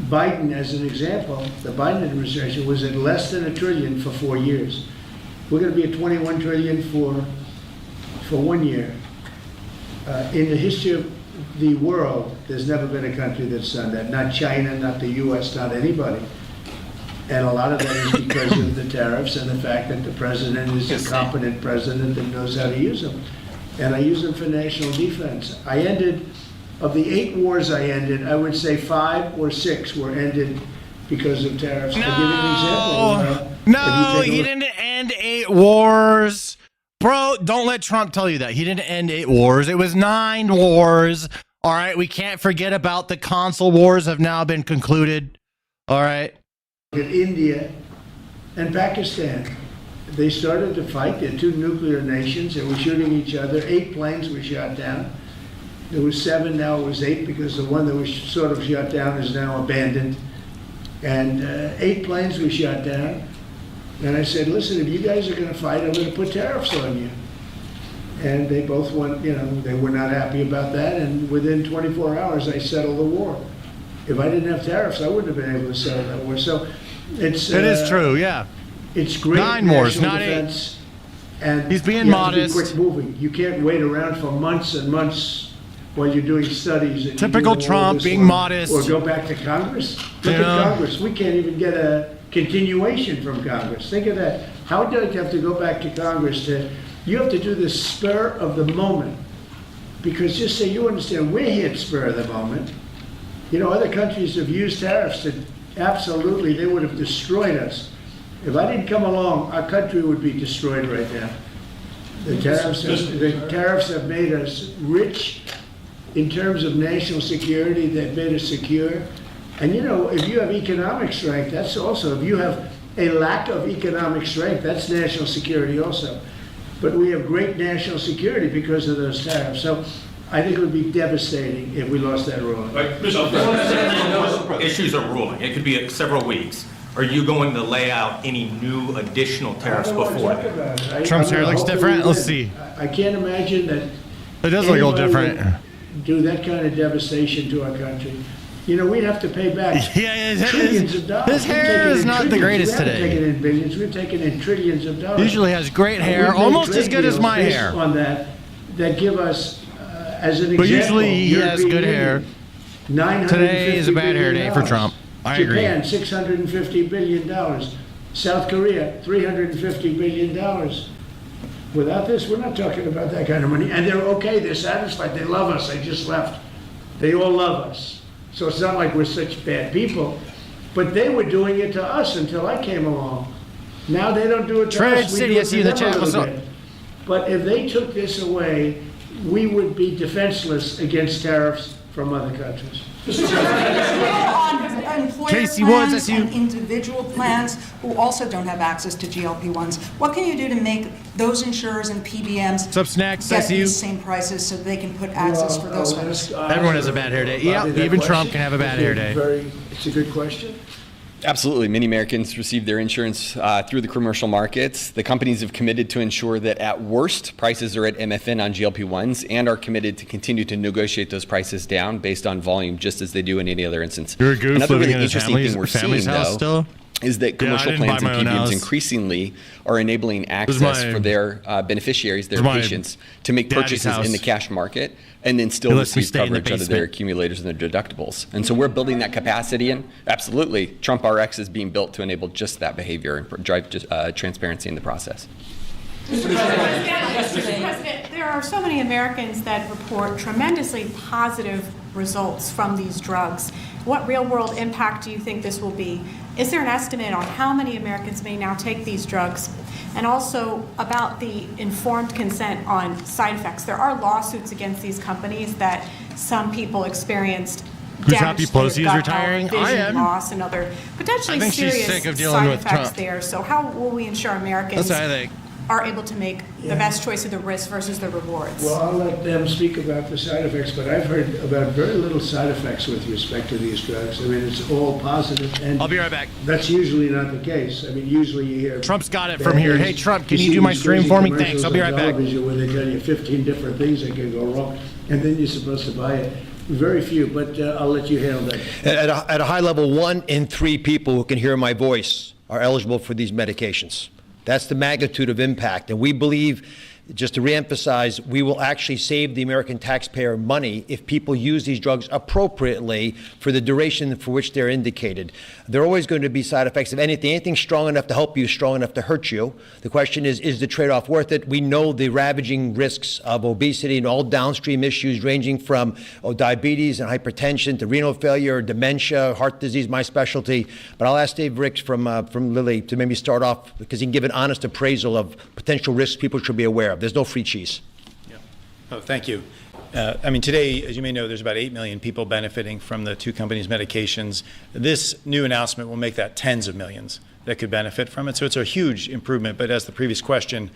Biden, as an example, the Biden administration was at less than $1 trillion for 4 years. We're going to be at $21 trillion for 1 year. In the history of the world, there's never been a country that's done that. Not China, not the U.S., not anybody. And a lot of that is because of the tariffs and the fact that the president is a competent president that knows how to use them. And I use them for national defense. I ended, of the 8 wars I ended, I would say 5 or 6 were ended because of tariffs. I'll give you an example. No, he didn't end 8 wars. Bro, don't let Trump tell you that. He didn't end 8 wars. It was 9 wars. All right, we can't forget about the consul wars have now been concluded. All right. In India and Pakistan, they started to fight. They're 2 nuclear nations. They were shooting each other. 8 planes were shot down. There was 7, now it was 8 because the one that was sort of shot down is now abandoned. And 8 planes were shot down. And I said, listen, if you guys are going to fight, I'm going to put tariffs on you. And they both went, they were not happy about that. And within 24 hours, I settled the war. If I didn't have tariffs, I wouldn't have been able to settle that war. So it is true, yeah. It's great 9 wars, not defense, 8. And he's being you modest. Have to be quick moving. You can't wait around for months and months while you're doing studies. And Typical Trump, being modest. Or go back to Congress. Look at Congress. We can't even get a continuation from Congress. Think of that. How do you have to go back to Congress you have to do this spur of the moment? Because just so you understand, we're here at spur of the moment. Other countries have used tariffs to absolutely, they would have destroyed us. If I didn't come along, our country would be destroyed right now. The tariffs have made us rich in terms of national security. They've made us secure. And if you have economic strength, that's also, if you have a lack of economic strength, that's national security also. But we have great national security because of those tariffs. So I think it would be devastating if we lost that ruling. Issues are ruling. It could be several weeks. Are you going to lay out any new additional tariffs before that? Trump's hair looks different. Let's see. I can't imagine that it does look a little different. Do that kind of devastation to our country. We'd have to pay back trillions of dollars. His hair is not the greatest today. We're taking in billions. We're taking in trillions of dollars. Usually has great hair, almost as good as my hair. On that give us, as an example, but usually he has good hair. Today is a bad hair day for Trump. I agree. Japan, $650 billion. South Korea, $350 billion. Without this, we're not talking about that kind of money. And they're okay. They're satisfied. They love us. They just left. They all love us. So it's not like we're such bad people. But they were doing it to us until I came along. Now they don't do it to us. City, I see the chat. What's up? But if they took this away, we would be defenseless against tariffs from other countries. On employer Casey plans Woods, that's you. and individual plans who also don't have access to GLP-1s. What can you do to make those insurers and PBMs What's up, Snacks? get these same prices so they can put access for those folks? Everyone has a bad hair day. Yeah, even Trump can have a bad hair day. It's a good question. Absolutely. Many Americans receive their insurance through the commercial markets. The companies have committed to ensure that at worst, prices are at MFN on GLP-1s and are committed to continue to negotiate those prices down based on volume, just as they do in any other instance. You're a goof Another living really in interesting thing we're seeing, house though, still? is that commercial plans and PBMs increasingly are enabling access for their beneficiaries, their patients, to make purchases in the cash market and then still receive coverage under their accumulators and their deductibles. And so we're building that capacity in. Absolutely, Trump RX is being built to enable just that behavior and drive transparency in the process. Mr. President, there are so many Americans that report tremendously positive results from these drugs. What real-world impact do you think this will be? Is there an estimate on how many Americans may now take these drugs? And also about the informed consent on side effects. There are lawsuits against these companies that some people experienced damage to their gut health, vision loss, and other potentially serious side effects there. So how will we ensure Americans are able to make the best choice of the risk versus the rewards? Well, I'll let them speak about the side effects, but I've heard about very little side effects with respect to these drugs. I mean, it's all positive, and I'll be right back. That's usually not the case. I mean, usually you hear Trump's got it from here. Hey, Trump, can you do my stream for me? Thanks. I'll be right back. Where they tell you 15 different things that can go wrong, and then you're supposed to buy it. Very few, but I'll let you handle that. At a high level, 1 in 3 people who can hear my voice are eligible for these medications. That's the magnitude of impact. And we believe just to reemphasize, we will actually save the American taxpayer money if people use these drugs appropriately for the duration for which they're indicated. There are always going to be side effects of anything. Anything strong enough to help you is strong enough to hurt you. The question is the trade-off worth it? We know the ravaging risks of obesity and all downstream issues ranging from diabetes and hypertension to renal failure, dementia, heart disease, my specialty. But I'll ask Dave Ricks from Lilly to maybe start off because he can give an honest appraisal of potential risks people should be aware of. There's no free cheese. Yeah. Oh, thank you. Today, as you may know, there's about 8 million people benefiting from the two companies' medications. This new announcement will make that tens of millions that could benefit from it. So it's a huge improvement. But as the previous question,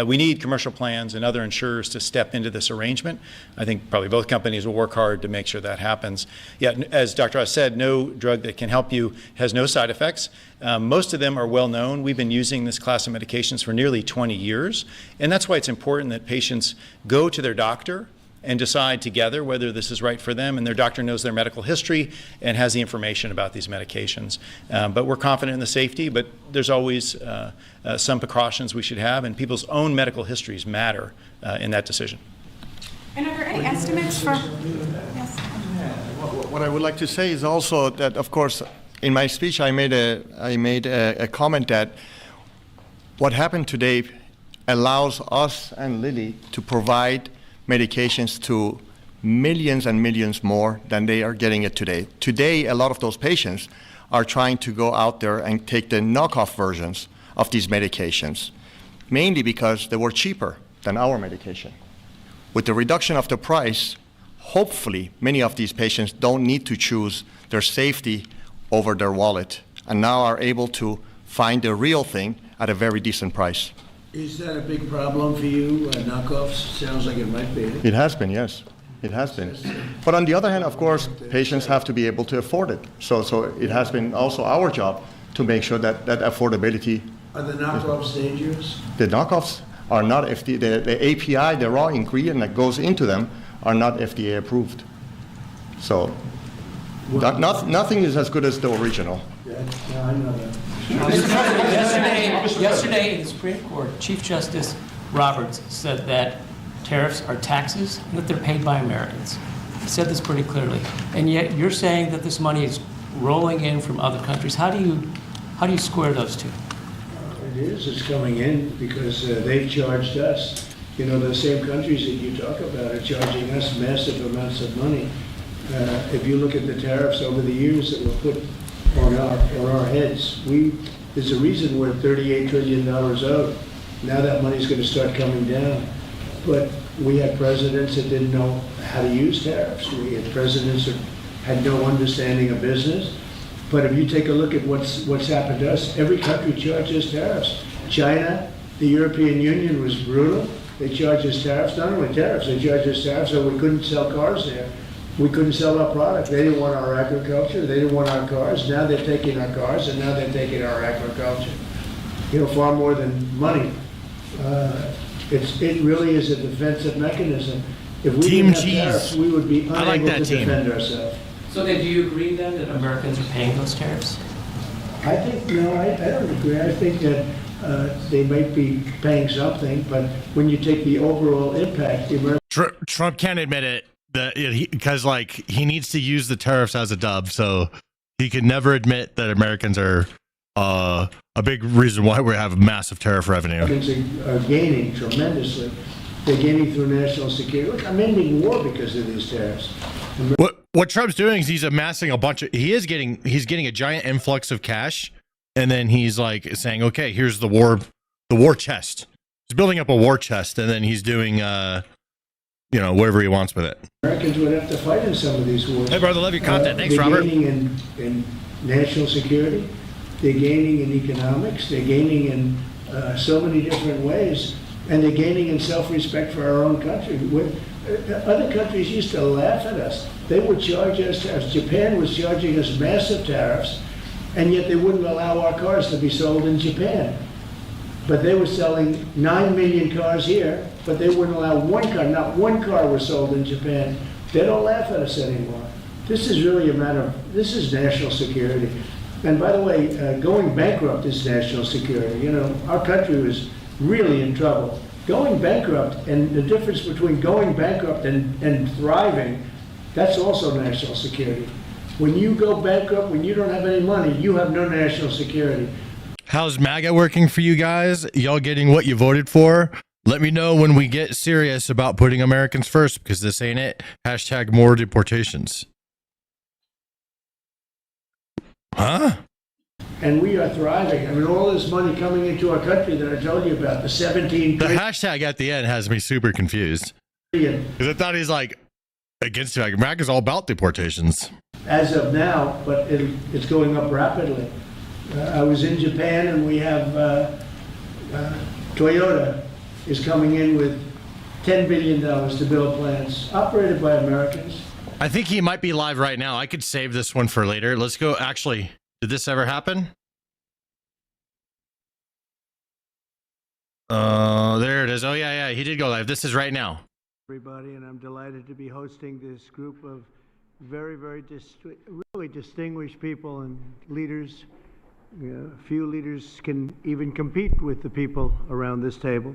we need commercial plans and other insurers to step into this arrangement. I think probably both companies will work hard to make sure that happens. Yeah, as Dr. Oz said, no drug that can help you has no side effects. Most of them are well known. We've been using this class of medications for nearly 20 years. And that's why it's important that patients go to their doctor and decide together whether this is right for them, and their doctor knows their medical history and has the information about these medications. But we're confident in the safety, but there's always some precautions we should have, and people's own medical histories matter in that decision. And are there any estimates for? Yes. What I would like to say is also that, of course, in my speech I made a comment that what happened today allows us and Lilly to provide medications to millions and millions more than they are getting it today. Today, a lot of those patients are trying to go out there and take the knockoff versions of these medications, mainly because they were cheaper than our medication. With the reduction of the price, hopefully many of these patients don't need to choose their safety over their wallet and now are able to find the real thing at a very decent price. Is that a big problem for you? Knockoffs? Sounds like it might be. It has been, yes. It has been. But on the other hand, of course, patients have to be able to afford it. So it has been also our job to make sure that affordability. Are the knockoffs dangerous? The knockoffs are not FDA. The API, the raw ingredient that goes into them, are not FDA approved. So nothing is as good as the original. Yeah, I know that. Yesterday in the Supreme Court, Chief Justice Roberts said that tariffs are taxes and that they're paid by Americans. He said this pretty clearly. And yet you're saying that this money is rolling in from other countries. How do you square those two? It's coming in because they've charged us. You know, the same countries that you talk about are charging us massive amounts of money. If you look at the tariffs over the years that were put on our heads, there's a reason we're $38 trillion owed. Now that money's going to start coming down. But we had presidents that didn't know how to use tariffs. We had presidents that had no understanding of business. But if you take a look at what's happened to us, every country charges tariffs. China, the European Union was brutal. They charged us tariffs, not only tariffs, they charged us tariffs so we couldn't sell cars there. We couldn't sell our product. They didn't want our agriculture. They didn't want our cars. Now they're taking our cars, and now they're taking our agriculture. You know, far more than money. It really is a defensive mechanism. If we didn't have tariffs, we would be unable to defend ourselves. So then, do you agree then that Americans are paying those tariffs? I think, no, I don't agree. I think that they might be paying something, but when you take the overall impact, the American... Trump can't admit it. Because he needs to use the tariffs as a dub, so he could never admit that Americans are a big reason why we have massive tariff revenue. Americans are gaining tremendously. They're gaining through national security. Look, I'm ending war because of these tariffs. What Trump's doing is he's amassing a bunch of. He's getting a giant influx of cash, and then he's like saying, "Okay, here's the war chest." He's building up a war chest, and then he's doing. Whatever he wants with it. Americans would have to fight in some of these wars. Hey, brother, love your content. Thanks, Robert. They're gaining in national security. They're gaining in economics. They're gaining in so many different ways. And they're gaining in self-respect for our own country. Other countries used to laugh at us. They would charge us tariffs. Japan was charging us massive tariffs, and yet they wouldn't allow our cars to be sold in Japan. But they were selling 9 million cars here, but they wouldn't allow one car. Not one car was sold in Japan. They don't laugh at us anymore. This is really this is national security. And by the way, going bankrupt is national security. You know, our country was really in trouble. Going bankrupt, and the difference between going bankrupt and thriving, that's also national security. When you go bankrupt, when you don't have any money, you have no national security. How's MAGA working for you guys? Y'all getting what you voted for? Let me know when we get serious about putting Americans first, because this ain't it. Hashtag more deportations. Huh? And we are thriving. I mean, all this money coming into our country that I told you about, the 17 The hashtag at the end has me super confused. Because I thought he's like against it. Like, MAGA's all about deportations. as of now, but it's going up rapidly. I was in Japan, and we have Toyota is coming in with $10 billion to build plants operated by Americans. I think he might be live right now. I could save this one for later. Let's go. Actually, did this ever happen? There it is. Oh, yeah. He did go live. This is right now. Everybody, and I'm delighted to be hosting this group of very, really distinguished people and leaders. Few leaders can even compete with the people around this table.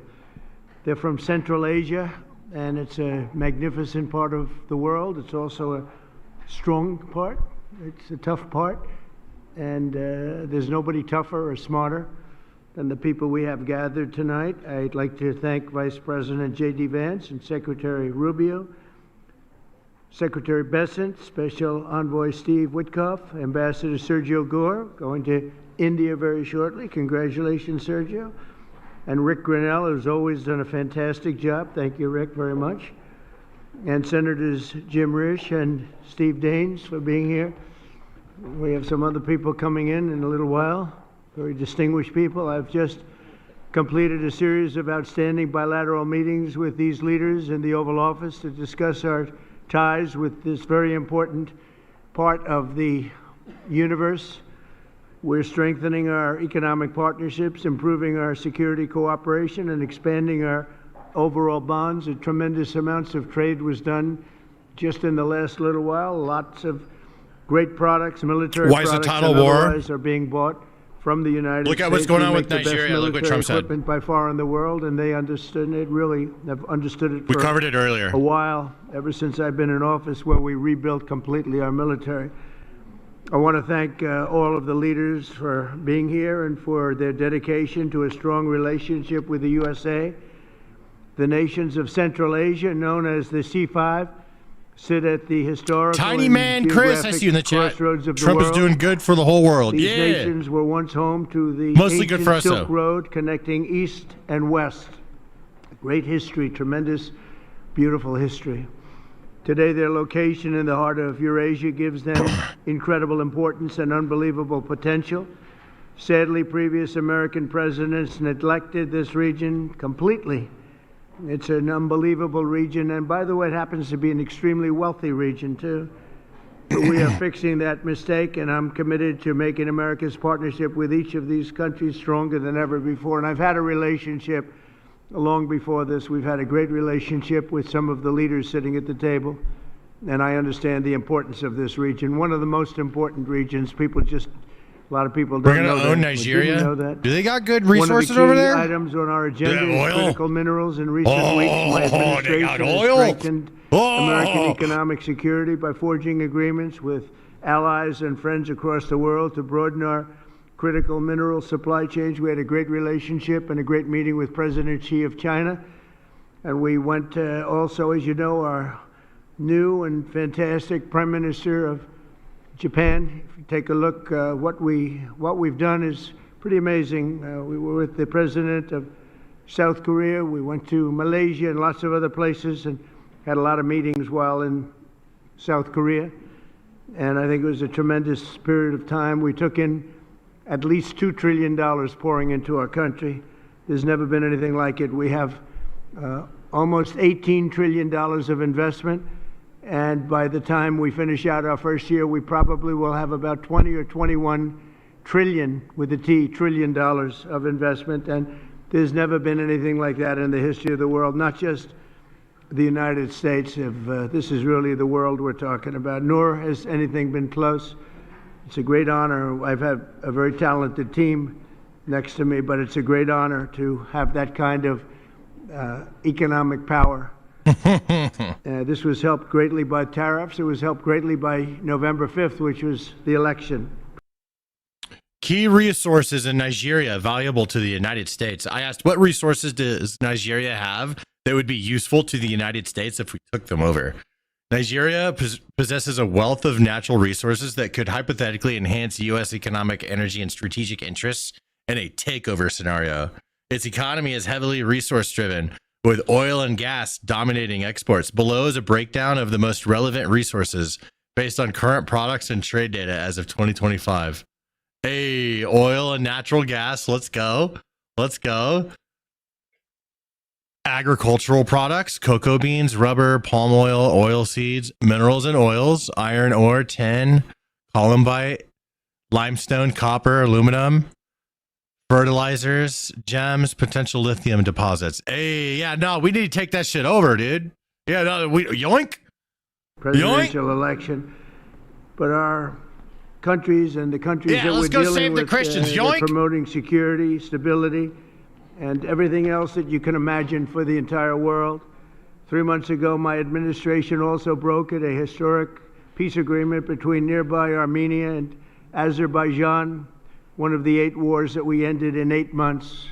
They're from Central Asia, and it's a magnificent part of the world. It's also a strong part. It's a tough part, and there's nobody tougher or smarter than the people we have gathered tonight. I'd like to thank Vice President J.D. Vance and Secretary Rubio, Secretary Bessent, Special Envoy Steve Witkoff, Ambassador Sergio Gore, going to India very shortly. Congratulations, Sergio. And Rick Grinnell, who's always done a fantastic job. Thank you, Rick, very much. And Senators Jim Risch and Steve Daines for being here. We have some other people coming in a little while, very distinguished people. I've just completed a series of outstanding bilateral meetings with these leaders in the Oval Office to discuss our ties with this very important part of the universe. We're strengthening our economic partnerships, improving our security cooperation, and expanding our overall bonds. A tremendous amounts of trade was done just in the last little while. Lots of great products, military Why is the products, title and war? otherwise are being bought from the United States. Look at what's going We on make with the best Nigeria. Look what military Trump said. equipment by far in the world, and they understood it. Really have understood it. We for covered it earlier. A while, ever since I've been in office, where we rebuilt completely our military. I want to thank all of the leaders for being here and for their dedication to a strong relationship with the USA. The nations of Central Asia, known as the C5, sit at the historical Tiny and man Chris, I see you in the chat. crossroads of the Trump is world. doing good for the whole world. These Yeah. nations were once home to the Mostly good ancient for us, Silk though. Road connecting east and west. Great history, tremendous, beautiful history. Today, their location in the heart of Eurasia gives them incredible importance and unbelievable potential. Sadly, previous American presidents neglected this region completely. It's an unbelievable region, and by the way, it happens to be an extremely wealthy region, too. But we are fixing that mistake, and I'm committed to making America's partnership with each of these countries stronger than ever before. And I've had a relationship long before this. We've had a great relationship with some of the leaders sitting at the table, and I understand the importance of this region. One of the most important regions. A lot of people don't We're know going that. to own but didn't Nigeria? know that. Do they got good One resources of the key over there? items on our agenda Yeah, is oil. critical minerals. In recent weeks, my they administration got has oil. strengthened American economic security by forging agreements with allies and friends across the world to broaden our critical mineral supply chains. We had a great relationship and a great meeting with President Xi of China. And we went also, as you know, our new and fantastic Prime Minister of Japan. If you take a look, what we've done is pretty amazing. We were with the President of South Korea. We went to Malaysia and lots of other places and had a lot of meetings while in South Korea. And I think it was a tremendous period of time. We took in at least $2 trillion pouring into our country. There's never been anything like it. We have almost $18 trillion of investment. And by the time we finish out our first year, we probably will have about 20 or 21 trillion, with a T, trillion dollars of investment. And there's never been anything like that in the history of the world, not just the United States. This is really the world we're talking about, nor has anything been close. It's a great honor. I've had a very talented team next to me, but it's a great honor to have that kind of economic power. This was helped greatly by tariffs. It was helped greatly by November 5th, which was the election. Key resources in Nigeria valuable to the United States. I asked, what resources does Nigeria have that would be useful to the United States if we took them over? Nigeria possesses a wealth of natural resources that could hypothetically enhance U.S. economic, energy, and strategic interests in a takeover scenario. Its economy is heavily resource-driven, with oil and gas dominating exports. Below is a breakdown of the most relevant resources based on current products and trade data as of 2025. Hey, oil and natural gas. Let's go. Let's go. Agricultural products, cocoa beans, rubber, palm oil, oil seeds, minerals and oils, iron ore, tin, columbite, limestone, copper, aluminum, fertilizers, gems, potential lithium deposits. Hey, yeah, no, we need to take that shit over, dude. Yeah, no, yoink. Presidential election. But our countries and the countries that we're dealing with, they're promoting security, stability, and everything else that you can imagine for the entire world. 3 months ago, my administration also brokered a historic peace agreement between nearby Armenia and Azerbaijan, one of the 8 wars that we ended in 8 months.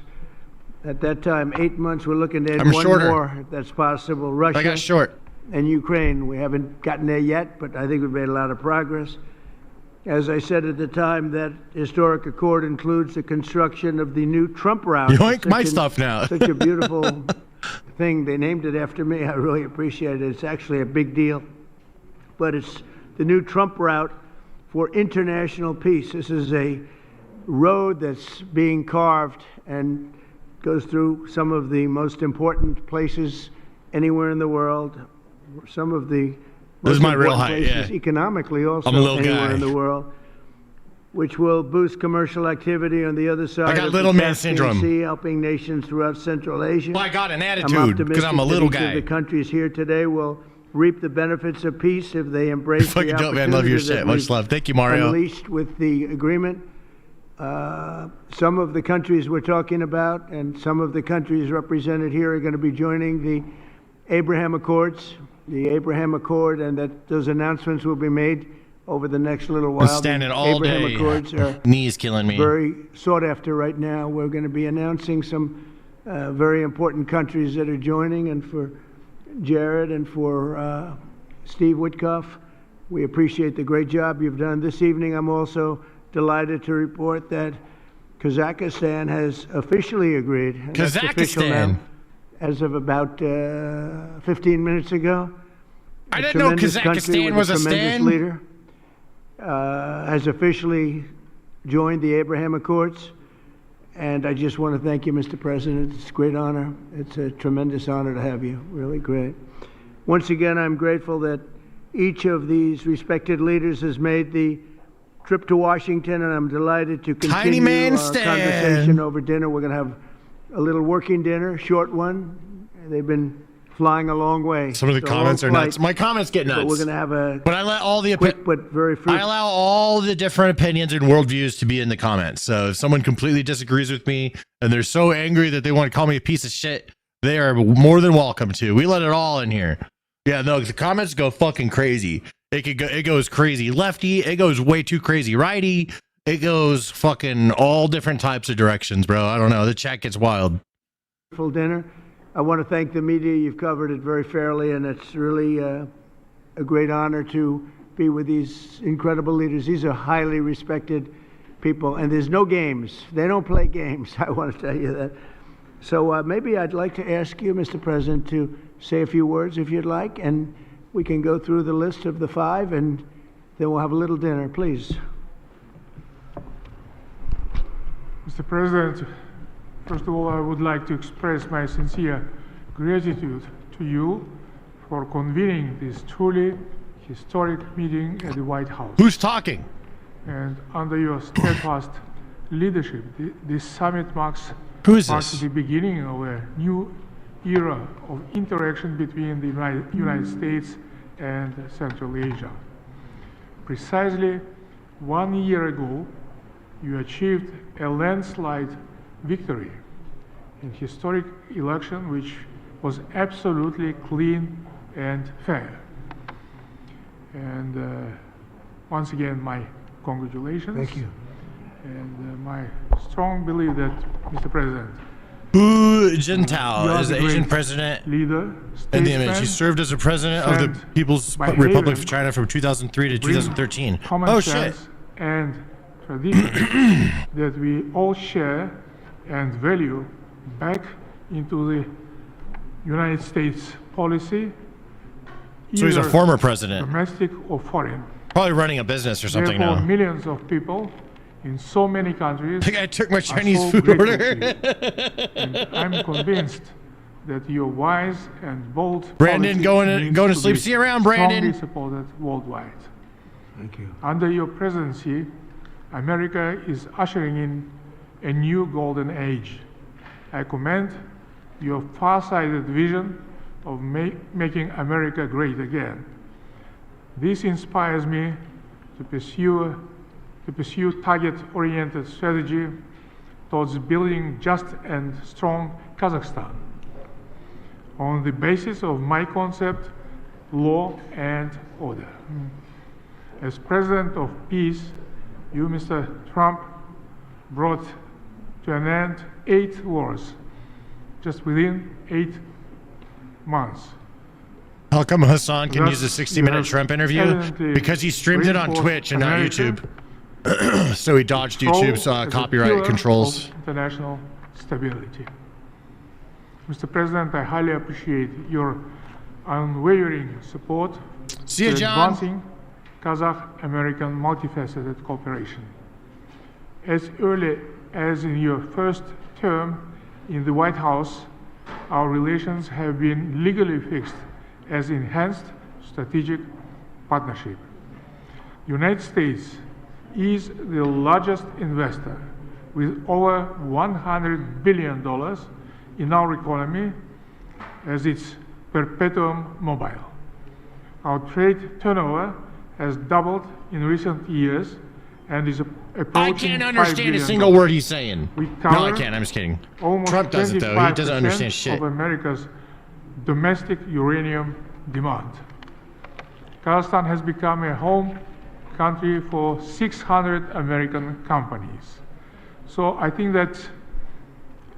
At that time, 8 months, we're looking to end one more, if that's possible. Russia I got short. and Ukraine. We haven't gotten there yet, but I think we've made a lot of progress. As I said at the time, that historic accord includes the construction of the new Trump route. Yoink my stuff now. Such a beautiful thing. They named it after me. I really appreciate it. It's actually a big deal. But it's the new Trump route for international peace. This is a road that's being carved and goes through some of the most important places anywhere in the world. Some of the this is my real height, yeah. Economically also I'm a little anywhere guy in the world, which will boost commercial activity on the other side. I got of little the man Caspian syndrome. Sea, helping nations throughout Central Asia. Well, I got an attitude because I'm a little that each guy. of the countries here today will reap the benefits of peace if they embrace the Fucking dope, man. Love your shit. Much love. Thank you, Mario. Unleashed with the agreement. Some of the countries we're talking about and some of the countries represented here are going to be joining the Abraham Accords. The Abraham Accord, and that those announcements will be made over the next little while. I'm standing the all Abraham day. Accords are knees killing me. Very sought after right now. We're going to be announcing some very important countries that are joining, and for Jared and for Steve Witkoff, we appreciate the great job you've done. This evening, I'm also delighted to report that Kazakhstan has officially agreed. And that's official now, as of about 15 minutes ago. I didn't know Kazakhstan was a stand. Leader has officially joined the Abraham Accords. And I just want to thank you, Mr. President. It's a great honor. It's a tremendous honor to have you. Really great. Once again, I'm grateful that each of these respected leaders has made the trip to Washington, and I'm delighted to continue our conversation over dinner. We're going to have a little working dinner, short one. They've been flying a long way. Some of the comments are nuts. My comments get nuts. But we're going to have a but I let all the quick but very fruitful. I allow all the different opinions and worldviews to be in the comments. So if someone completely disagrees with me and they're so angry that they want to call me a piece of shit, they are more than welcome to. We let it all in here. Yeah, no, the comments go fucking crazy. It goes crazy lefty. It goes way too crazy righty. It goes fucking all different types of directions, bro. I don't know. The chat gets wild. Full dinner. I want to thank the media. You've covered it very fairly, and it's really a great honor to be with these incredible leaders. These are highly respected people, and there's no games. They don't play games. I want to tell you that. So maybe I'd like to ask you, Mr. President, to say a few words if you'd like, and we can go through the list of the 5, and then we'll have a little dinner, please. Mr. President, first of all, I would like to express my sincere gratitude to you for convening this truly historic meeting at the White House. Who's talking? And under your steadfast leadership, this summit marks the beginning of a new era of interaction between the United States and Central Asia. Precisely 1 year ago, you achieved a landslide victory in historic election which was absolutely clean and fair. And once again, my congratulations. Thank you. And my strong belief that, Mr. President, Hu Jintao is the Asian president leader, in the image. He served as a president of the People's Republic of China from 2003 to 2013. Oh, shit. And tradition that we all share and value back into the United States policy. So he's a former president. Domestic or foreign. Probably running a business or something Therefore, now. millions of people in so many countries. The guy took my Chinese food order. And I'm convinced that your wise and bold Brandon, going to sleep. See you around, Brandon. Strongly supported worldwide. Thank you. Under your presidency, America is ushering in a new golden age. I commend your far-sighted vision of making America great again. This inspires me to pursue target-oriented strategy towards building just and strong Kazakhstan on the basis of my concept, law and order. As President of Peace, you, Mr. Trump, brought to an end 8 wars just within 8 months. How come Hassan can use a 60-minute Trump interview? Because he streamed it on Twitch and not YouTube. So he dodged YouTube's copyright controls. International stability. Mr. President, I highly appreciate your unwavering support for advancing Kazakh-American multifaceted cooperation. As early as in your first term in the White House, our relations have been legally fixed as enhanced strategic partnership. The United States is the largest investor with over $100 billion in our economy as its perpetuum mobile. Our trade turnover has doubled in recent years and is approaching I can't understand a single word he's saying. No, I can't. I'm just kidding. Trump doesn't, though. He doesn't understand shit. Of America's domestic uranium demand. Kazakhstan has become a home country for 600 American companies. So I think that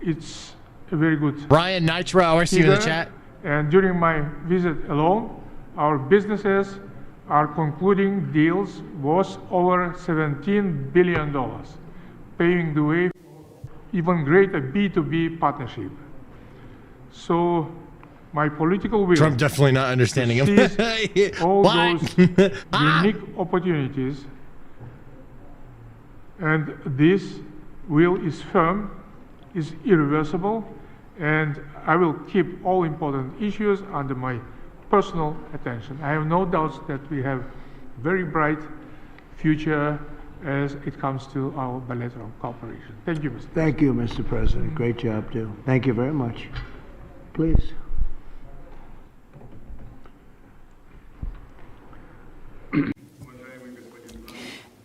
it's a very good. Brian Nitro, I see you in the chat. And during my visit alone, our businesses are concluding deals worth over $17 billion, paving the way for even greater B2B partnership. So my political will. Trump definitely not understanding him. All those unique opportunities, and this will is firm, is irreversible, and I will keep all important issues under my personal attention. I have no doubts that we have very bright future as it comes to our bilateral cooperation. Thank you, Mr. Thank you, Mr. President. Great job, too. Thank you very much. Please.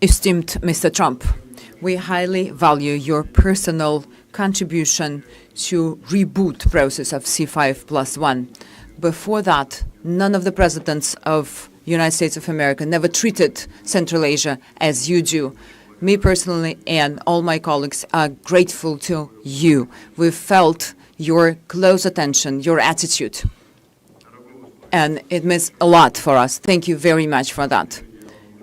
Esteemed Mr. Trump, we highly value your personal contribution to reboot process of C5+1. Before that, none of the presidents of United States of America never treated Central Asia as you do. Me personally and all my colleagues are grateful to you. We've felt your close attention, your attitude, and it means a lot for us. Thank you very much for that.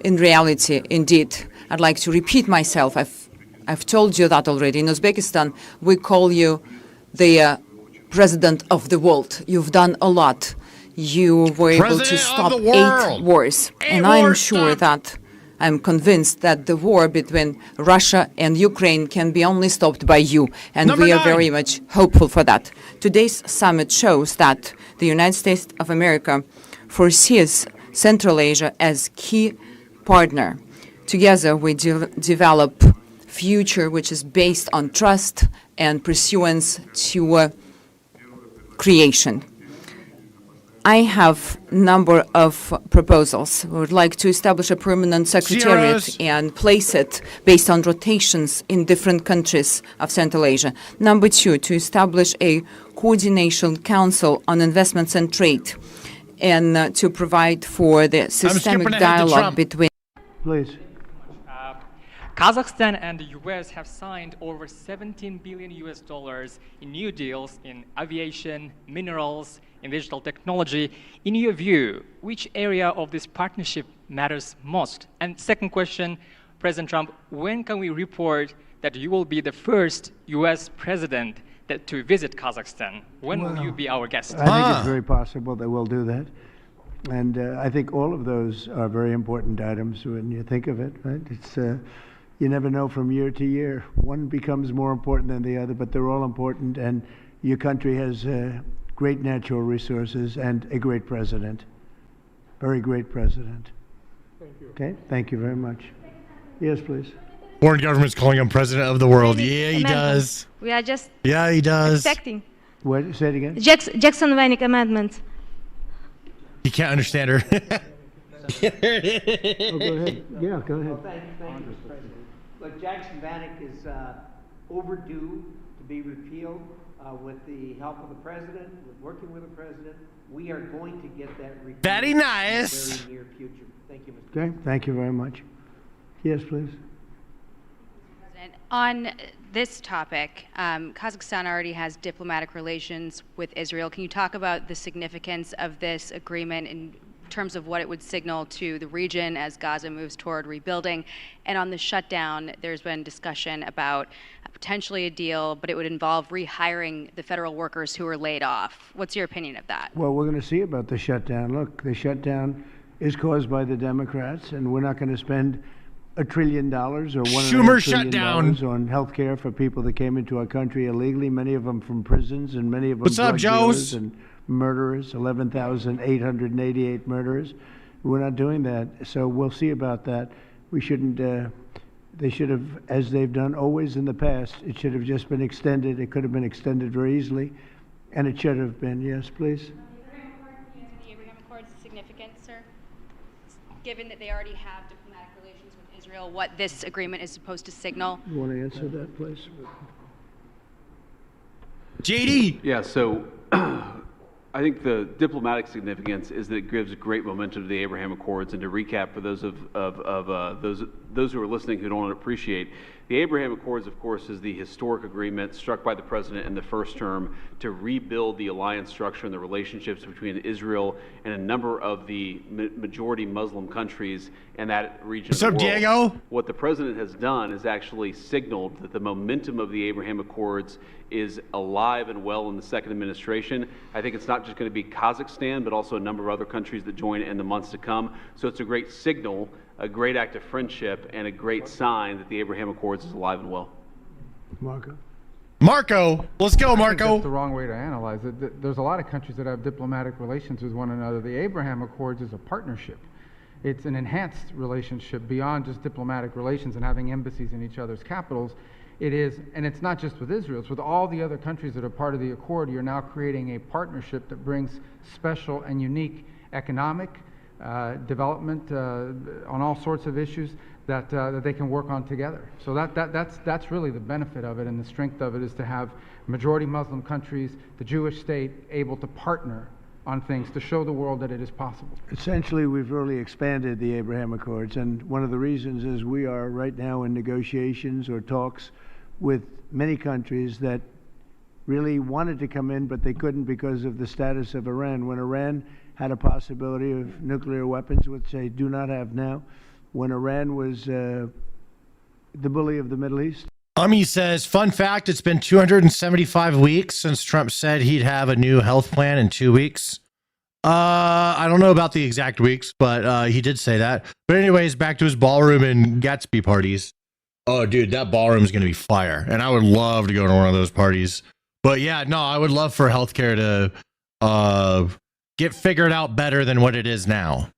In reality, indeed, I'd like to repeat myself. I've told you that already. In Uzbekistan, we call you the president of the world. You've done a lot. You were able to stop 8 wars. And I'm sure that, I'm convinced that the war between Russia and Ukraine can be only stopped by you. And we are very much hopeful for that. Today's summit shows that the United States of America foresees Central Asia as key partner. Together, we develop future which is based on trust and pursuance to creation. I have a number of proposals. We would like to establish a permanent secretariat and place it based on rotations in different countries of Central Asia. Number 2, to establish a coordination council on investments and trade, and to provide for the systemic dialogue between. Please. Kazakhstan and the US have signed over $17 billion in new deals in aviation, minerals, and digital technology. In your view, which area of this partnership matters most? And second question, President Trump, when can we report that you will be the first US president to visit Kazakhstan? When will you be our guest? I think it's very possible that we'll do that. And I think all of those are very important items when you think of it, right? It's you never know from year to year. One becomes more important than the other, but they're all important. And your country has great natural resources and a great president. Very great president. Thank you. Okay, thank you very much. Yes, please. Foreign government's calling him president of the world. Yeah, he does. We are just Yeah, he does. expecting. What? Say it again. Jackson Vanik amendment. You can't understand her. Oh, go ahead. Yeah, go ahead. Thank you, Mr. President. Look, Jackson Vanik is overdue to be repealed with the help of the president, with working with the president. We are going to get that repealed Very nice. in the very near future. Thank you, Mr. Okay, President. thank you very much. Yes, please. On this topic, Kazakhstan already has diplomatic relations with Israel. Can you talk about the significance of this agreement in terms of what it would signal to the region as Gaza moves toward rebuilding? And on the shutdown, there's been discussion about potentially a deal, but it would involve rehiring the federal workers who were laid off. What's your opinion of that? Well, we're going to see about the shutdown. Look, the shutdown is caused by the Democrats, and we're not going to spend $1 trillion or Schumer $1.5 trillion shutdown on health care for people that came into our country illegally, many of them from prisons and many of them What's up, drug Joes? dealers and murderers, 11,888 murderers. We're not doing that, so we'll see about that. We shouldn't, they should have, as they've done always in the past, it should have just been extended. It could have been extended very easily, and it should have been. Yes, please. The Abraham Accords significant, sir? Given that they already have diplomatic relations with Israel, what this agreement is supposed to signal? You want to answer that, please? JD. Yeah, so I think the diplomatic significance is that it gives great momentum to the Abraham Accords. And to recap for those those who are listening who don't appreciate, the Abraham Accords, of course, is the historic agreement struck by the president in the first term to rebuild the alliance structure and the relationships between Israel and a number of the majority Muslim countries in that region. What's of up, the world. Diego? What the president has done is actually signaled that the momentum of the Abraham Accords is alive and well in the second administration. I think it's not just going to be Kazakhstan, but also a number of other countries that join in the months to come. So it's a great signal, a great act of friendship, and a great sign that the Abraham Accords is alive and well. Marco, let's go, I think Marco. that's the wrong way to analyze it. There's a lot of countries that have diplomatic relations with one another. The Abraham Accords is a partnership. It's an enhanced relationship beyond just diplomatic relations and having embassies in each other's capitals. It is, and it's not just with Israel, it's with all the other countries that are part of the accord. You're now creating a partnership that brings special and unique economic development on all sorts of issues that they can work on together. So that's really the benefit of it, and the strength of it is to have majority Muslim countries, the Jewish state, able to partner on things to show the world that it is possible. Essentially, we've really expanded the Abraham Accords, and one of the reasons is we are right now in negotiations or talks with many countries that really wanted to come in, but they couldn't because of the status of Iran. When Iran had a possibility of nuclear weapons, which they do not have now, when Iran was the bully of the Middle East. He says, fun fact, it's been 275 weeks since Trump said he'd have a new health plan in 2 weeks. I don't know about the exact weeks, but he did say that. But anyways, back to his ballroom and Gatsby parties. Oh, dude, that ballroom is going to be fire. And I would love to go to one of those parties. But yeah, no, I would love for healthcare to get figured out better than what it is now.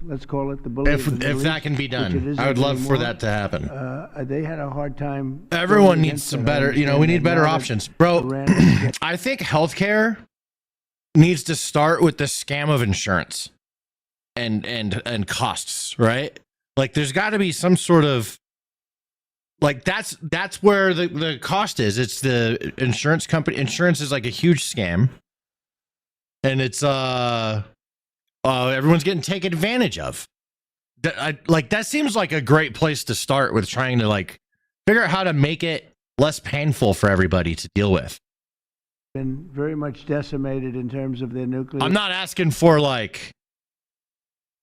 Let's call it the bully of the Middle If that East, can be which done, it isn't I would love for anymore. that to happen. They had a hard time. Everyone going needs against some it. better, I we need understand better that now options. that Bro, Iran- I think healthcare needs to start with the scam of insurance and costs, right? Like there's got to be some sort of like that's where the cost is. It's the insurance company. Insurance is like a huge scam, and it's everyone's getting taken advantage of. That seems like a great place to start with trying to like figure out how to make it less painful for everybody to deal with. Been very much decimated in terms of their nuclear. I'm not asking for like,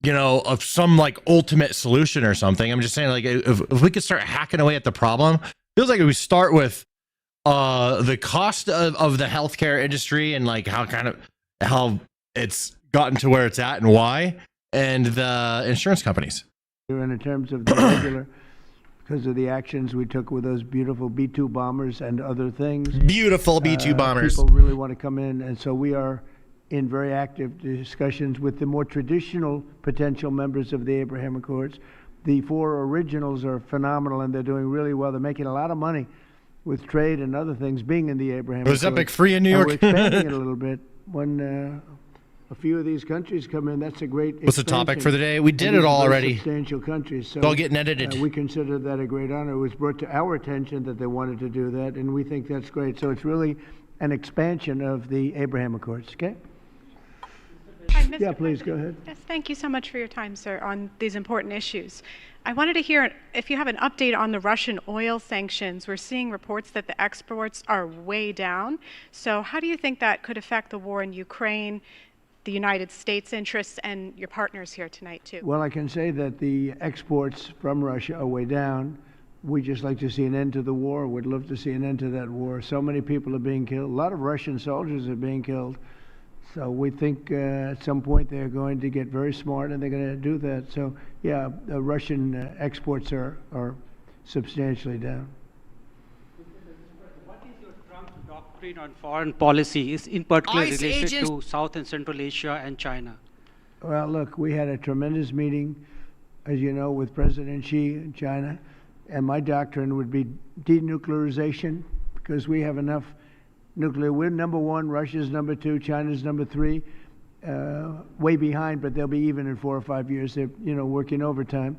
of some like ultimate solution or something. I'm just saying like if we could start hacking away at the problem, feels like if we start with the cost of the healthcare industry and like how it's gotten to where it's at and why, and the insurance companies. And in terms of the regular, because of the actions we took with those beautiful B-2 bombers and other things. Beautiful B-2 bombers. People really want to come in, and so we are in very active discussions with the more traditional potential members of the Abraham Accords. The 4 originals are phenomenal, and they're doing really well. They're making a lot of money with trade and other things being in the Abraham Accords. Was Epic free in New York? We're expanding it a little bit. When a few of these countries come in, that's a great What's the topic for the day? We did it all already. Substantial countries. So it's all getting edited. We consider that a great honor. It was brought to our attention that they wanted to do that, and we think that's great. So it's really an expansion of the Abraham Accords, okay? Hi, Mr. Yeah, please, President. go ahead. Yes, thank you so much for your time, sir, on these important issues. I wanted to hear if you have an update on the Russian oil sanctions. We're seeing reports that the exports are way down. So how do you think that could affect the war in Ukraine, the United States' interests, and your partners here tonight, too? Well, I can say that the exports from Russia are way down. We just like to see an end to the war. We'd love to see an end to that war. So many people are being killed. A lot of Russian soldiers are being killed. So we think at some point they're going to get very smart and they're going to do that. So, yeah, the Russian exports are substantially down. What is your Trump doctrine on foreign policy, is in particular related to South and Central Asia and China? Well, look, we had a tremendous meeting, as you know, with President Xi in China. And my doctrine would be denuclearization, because we have enough nuclear. We're number 1, Russia's number 2, China's number 3, way behind, but they'll be even in 4 or 5 years. They're, working overtime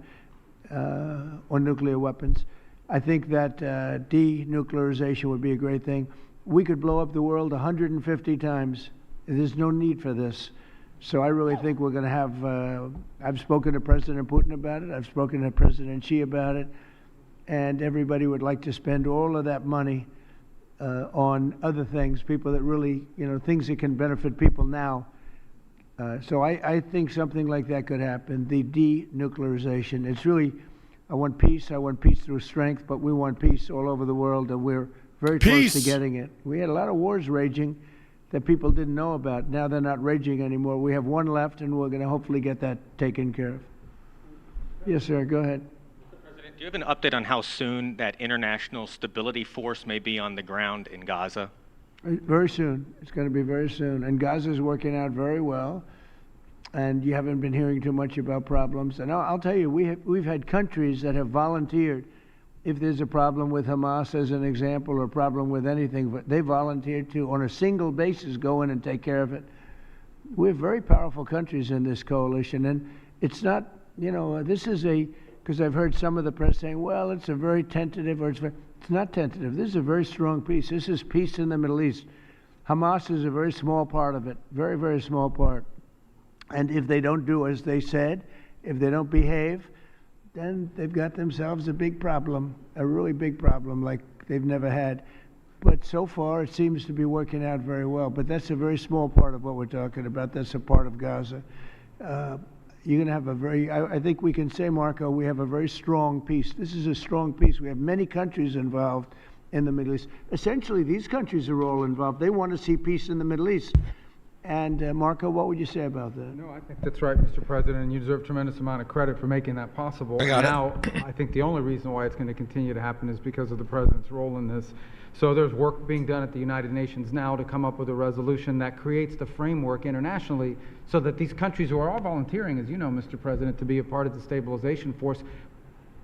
on nuclear weapons. I think that denuclearization would be a great thing. We could blow up the world 150 times. There's no need for this. So I really think we're going to have, I've spoken to President Putin about it. I've spoken to President Xi about it. And everybody would like to spend all of that money on other things, people that really, things that can benefit people now. So I think something like that could happen, the denuclearization. It's really, I want peace through strength, but we want peace all over the world, and we're very close to getting it. We had a lot of wars raging that people didn't know about. Now they're not raging anymore. We have one left, and we're going to hopefully get that taken care of. Yes, sir, go ahead. Do you have an update on how soon that international stability force may be on the ground in Gaza? Very soon. It's going to be very soon. And Gaza is working out very well. And you haven't been hearing too much about problems. And I'll tell you, we've had countries that have volunteered. If there's a problem with Hamas, as an example, or a problem with anything, but they volunteered to, on a single basis, go in and take care of it. We have very powerful countries in this coalition. And it's not, this is because I've heard some of the press saying, well, it's a very tentative, or it's not tentative. This is a very strong peace. This is peace in the Middle East. Hamas is a very small part of it, very, very small part. And if they don't do as they said, if they don't behave, then they've got themselves a big problem, a really big problem like they've never had. But so far, it seems to be working out very well. But that's a very small part of what we're talking about. That's a part of Gaza. You're going to have a very, I think we can say, Marco, we have a very strong peace. This is a strong peace. We have many countries involved in the Middle East. Essentially, these countries are all involved. They want to see peace in the Middle East. And Marco, what would you say about that? No, I think that's right, Mr. President, and you deserve a tremendous amount of credit for making that possible. Now, I think the only reason why it's going to continue to happen is because of the President's role in this. So there's work being done at the United Nations now to come up with a resolution that creates the framework internationally so that these countries who are all volunteering, as you know, Mr. President, to be a part of the stabilization force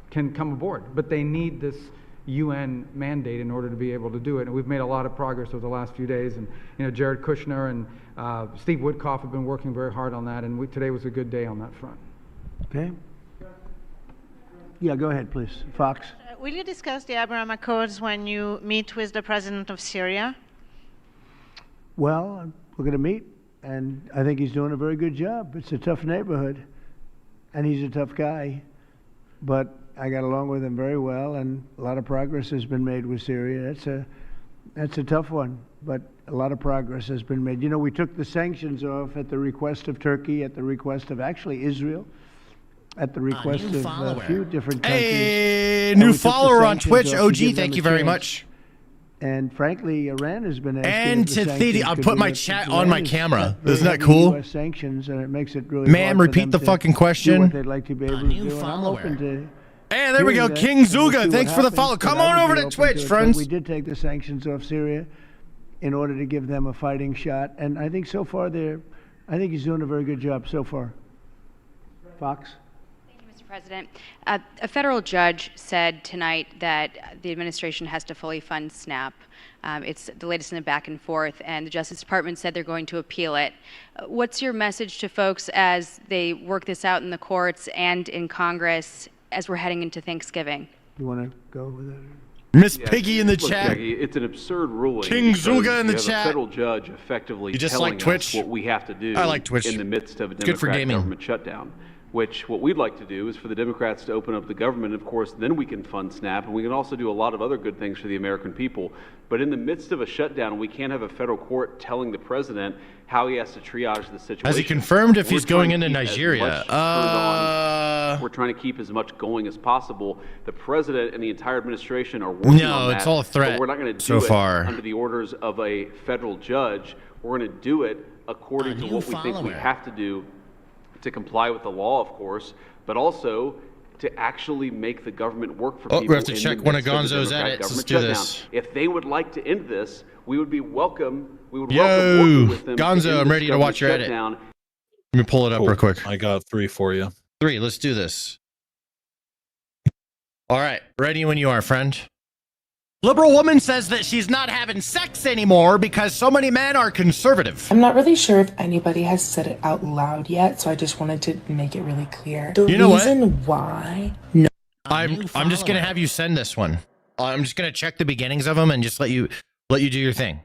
can come aboard. But they need this UN mandate in order to be able to do it. And we've made a lot of progress over the last few days. And Jared Kushner and Steve Woodcock have been working very hard on that. And today was a good day on that front. Okay. Yeah, go ahead, please. Fox. Will you discuss the Abraham Accords when you meet with the president of Syria? Well, we're going to meet, and I think he's doing a very good job. It's a tough neighborhood, and he's a tough guy, but I got along with him very well, and a lot of progress has been made with Syria. That's a tough one, but a lot of progress has been made. We took the sanctions off at the request of Turkey, at the request of actually Israel, at the request of a few different countries. Hey, new follower on Twitch, OG, thank you very much. And frankly, Iran has been asking. I'll put my chat on my camera. Isn't that cool? US sanctions, and it makes it really Ma'am, repeat the fucking question. What they'd like to be able to do. And I'm open to. Hey, there we go. King Zuga, thanks for the follow. Come on over to Twitch, friends. We did take the sanctions off Syria in order to give them a fighting shot, and I think so far I think he's doing a very good job so far. Fox. Mr. President, a federal judge said tonight that the administration has to fully fund SNAP. It's the latest in the back and forth, and the Justice Department said they're going to appeal it. What's your message to folks as they work this out in the courts and in Congress as we're heading into Thanksgiving? You want to go with it? Miss Piggy in the chat. Jackie, it's an absurd ruling. King Zuga in the chat. chat. A federal judge effectively telling us what we have to do in the midst of a Democratic government shutdown. Which what we'd like to do is for the Democrats to open up the government. Of course, then we can fund SNAP, and we can also do a lot of other good things for the American people. But in the midst of a shutdown, we can't have a federal court telling the president how he has to triage the situation. Has he confirmed if he's going into Nigeria? We're trying to keep as much going as possible. The president and the entire administration are working on that. It's all a threat. But we're not going to so do it far under the orders of a federal judge. We're going to do it according to what we think we have to do to comply with the law, of course, but also to actually make the government work for people. We have to check one of Gonzo's edits. Let's do this. If they would like to end this, we would welcome working with them. Gonzo, I'm ready to watch your edit. Let me pull it up real quick. I got 3 for you. 3, let's do this. All right, ready when you are, friend. Liberal woman says that she's not having sex anymore because so many men are conservative. I'm not really sure if anybody has said it out loud yet, so I just wanted to make it really clear. The reason why... No. I'm just going to have you send this one. I'm just going to check the beginnings of them and just let you do your thing.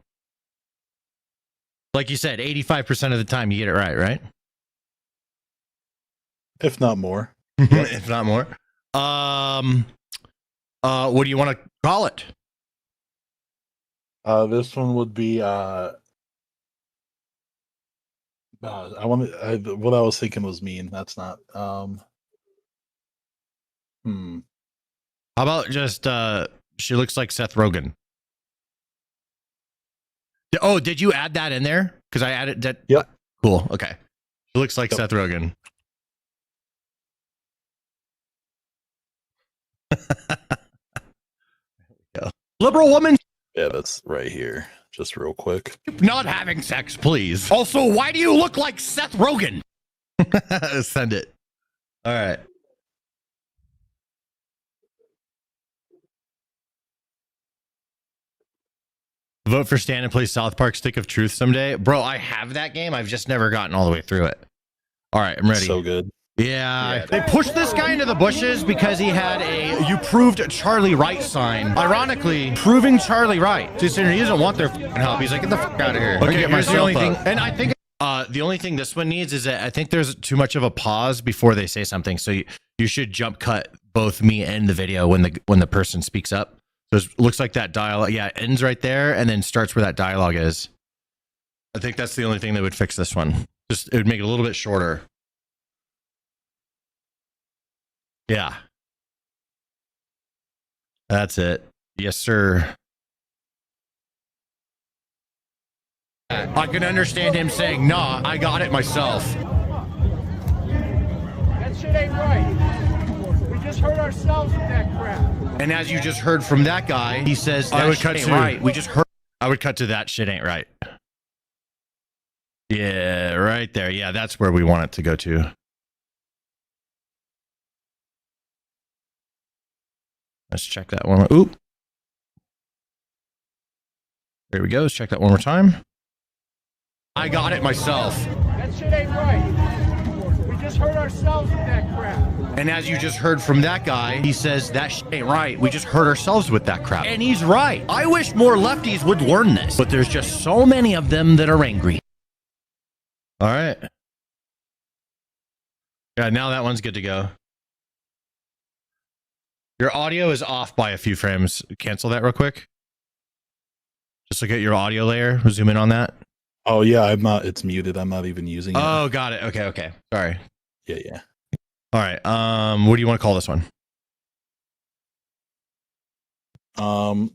Like you said, 85% of the time you get it right? If not more. If not more. What do you want to call it? This one would be what I was thinking was mean. That's not How about just she looks like Seth Rogen? Oh, did you add that in there? Because I added that. Yep. Cool. Okay. She looks like Seth Rogen. Liberal woman. Yeah, that's right here. Just real quick. Not having sex, please. Also, why do you look like Seth Rogen? Send it. All right. Vote for Stan and play South Park Stick of Truth someday. Bro, I have that game. I've just never gotten all the way through it. All right, I'm ready. So good. Yeah, they pushed this guy into the bushes because he had a "You proved Charlie right" sign. Ironically, proving Charlie right. He doesn't want their help. He's like, get the fuck out of here. Okay, here's the only thing. And I think the only thing this one needs is that I think there's too much of a pause before they say something. So you should jump cut both me and the video when the person speaks up. So it looks like that dialogue. Yeah, it ends right there and then starts where that dialogue is. I think that's the only thing that would fix this one. Just it would make it a little bit shorter. Yeah. That's it. Yes, sir. I can understand him saying, nah, I got it myself. That shit ain't right. We just hurt ourselves with that crap. And as you just heard from that guy, he says, that shit ain't right. We just heard. I would cut to that shit ain't right. Yeah, right there. Yeah, that's where we want it to go to. Let's check that one. Oop. There we go. Let's check that one more time. I got it myself. That shit ain't right. We just hurt ourselves with that crap. And as you just heard from that guy, he says that shit ain't right. We just hurt ourselves with that crap. And he's right. I wish more lefties would learn this, but there's just so many of them that are angry. All right. Yeah, now that one's good to go. Your audio is off by a few frames. Cancel that real quick. Just look at your audio layer. Zoom in on that. Oh yeah, I'm not. It's muted. I'm not even using it. Oh, got it. Okay. Sorry. Yeah. All right. What do you want to call this one?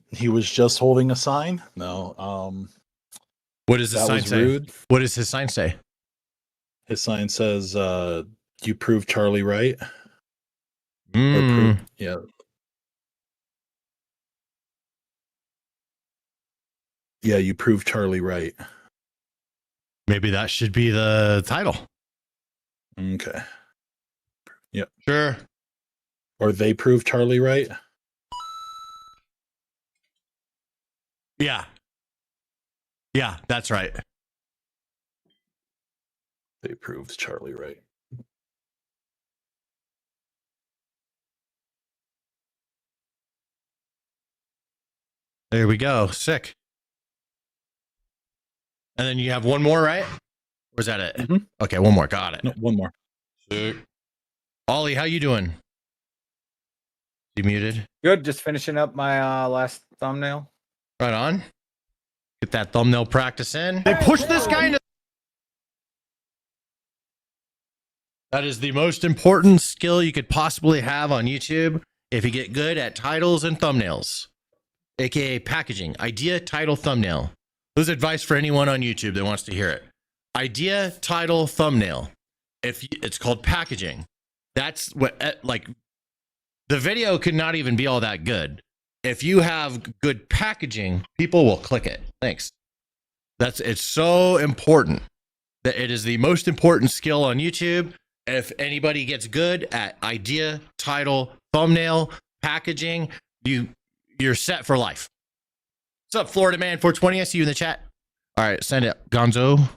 He was just holding a sign. No. What does the that sign was say? Rude. What does his sign say? His sign says, "You proved Charlie right." Mm. Yeah. Yeah, you proved Charlie right. Maybe that should be the title. Okay. Yep. Sure. Or they proved Charlie right. Yeah. Yeah, that's right. They proved Charlie right. There we go. Sick. And then you have one more, right? Or is that it? Mm-hmm. Okay, one more. Got it. No, one more. Sick. Ollie, how you doing? You muted? Good. Just finishing up my last thumbnail. Right on. Get that thumbnail practice in. They push this guy into... That is the most important skill you could possibly have on YouTube if you get good at titles and thumbnails, aka packaging. Idea, title, thumbnail. This is advice for anyone on YouTube that wants to hear it. Idea, title, thumbnail. If it's called packaging, that's what, like, the video could not even be all that good. If you have good packaging, people will click it. Thanks. It's so important that it is the most important skill on YouTube. If anybody gets good at idea, title, thumbnail, packaging, you're set for life. What's up, Florida Man 420? I see you in the chat. All right, send it, Gonzo.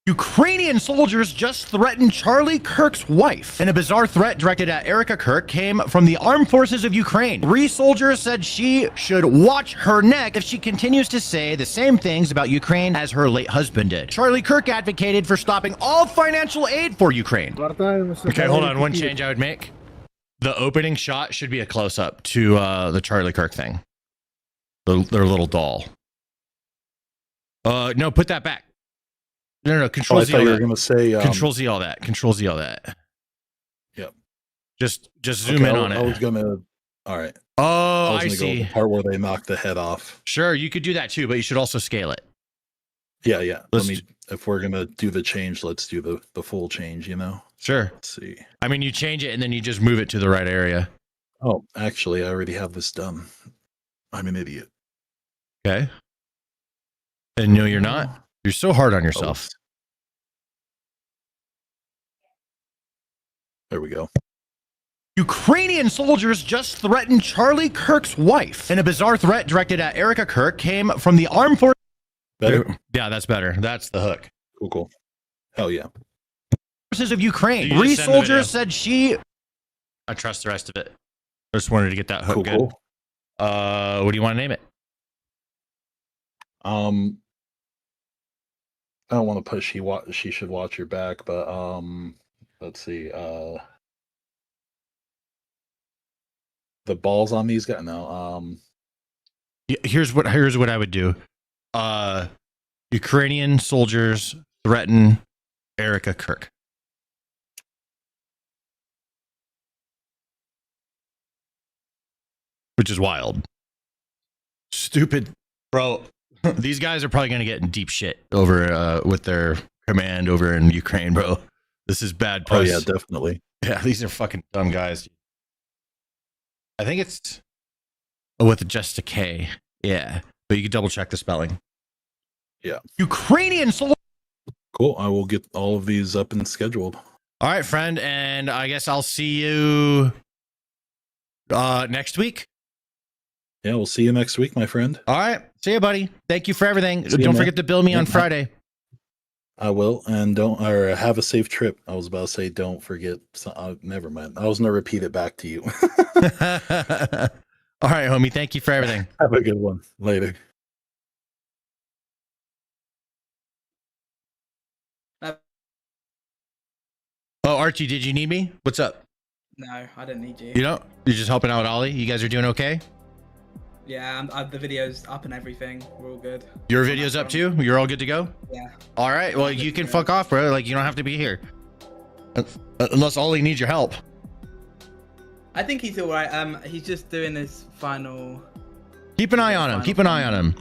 Ukrainian soldiers just threatened Charlie Kirk's wife. And a bizarre threat directed at Erica Kirk came from the armed forces of Ukraine. 3 soldiers said she should watch her neck if she continues to say the same things about Ukraine as her late husband did. Charlie Kirk advocated for stopping all financial aid for Ukraine. Okay, hold on. One change I would make. The opening shot should be a close-up to the Charlie Kirk thing. Their little doll. No, put that back. No. Control Z. I thought you were going to say Control Z all that. Control Z all that. Yep. Just zoom in on it. I was gonna. All right. Oh, I see. Go the part where they knock the head off. Sure, you could do that too, but you should also scale it. Yeah. If we're gonna do the change, let's do the full change. You know. Sure. Let's see. I mean, you change it and then you just move it to the right area. Oh, actually, I already have this done. I'm an idiot. Okay. And no, you're not. You're so hard on yourself. There we go. Ukrainian soldiers just threatened Charlie Kirk's wife. And a bizarre threat directed at Erica Kirk came from the armed forces. Better? Yeah, that's better. That's the hook. Cool. Hell yeah. Forces of Ukraine. 3 soldiers said she... I trust the rest of it. I just wanted to get that hook good. Cool. What do you want to name it? I don't want to push she should watch your back, but let's see. The balls on these guys. No. Here's what I would do. Ukrainian soldiers threaten Erica Kirk. Which is wild. Stupid, bro. These guys are probably going to get in deep shit over with their command over in Ukraine, bro. This is bad press. Oh, yeah, definitely. Yeah, these are fucking dumb guys. I think it's with just a K. Yeah, but you can double check the spelling. Yeah. Ukrainian soldiers. Cool. I will get all of these up and scheduled. All right, friend. And I guess I'll see you next week. Yeah, we'll see you next week, my friend. All right. See you, buddy. Thank you for everything. See you, Don't man. forget to bill me on Yeah. Friday. I will, and have a safe trip. I was about to say, don't forget. Never mind. I was going to repeat it back to you. All right, homie. Thank you for everything. Have a good one. Later. Oh, Archie, did you need me? What's up? No, I don't need you. You know, you're just helping out Ollie. You guys are doing okay? Yeah, the video's up and everything. We're all good. Your video's up too? You're all good to go? Yeah. All right. Well, you can fuck off, bro. Like, you don't have to be here. Unless Ollie needs your help. I think he's all right. He's just doing his final. Keep an eye on him. Keep an eye on him.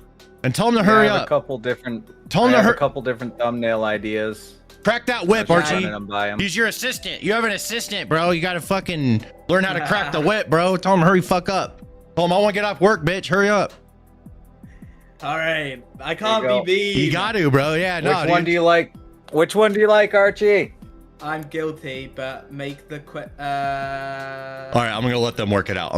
And tell him to hurry I have up. a couple different. Tell him I to have hurry. a couple different thumbnail ideas. Crack that whip, I was just Archie. running them by him. He's your assistant. You have an assistant, bro. You got to fucking learn how to crack the whip, bro. Tell him hurry fuck up. Tell him I want to get off work, bitch. Hurry up. All right, I can't There you be mean. You got to, bro. Yeah, no, Which one do you like? Which one do you like, Archie? I'm guilty, but make the All right, I'm going to let them work it out.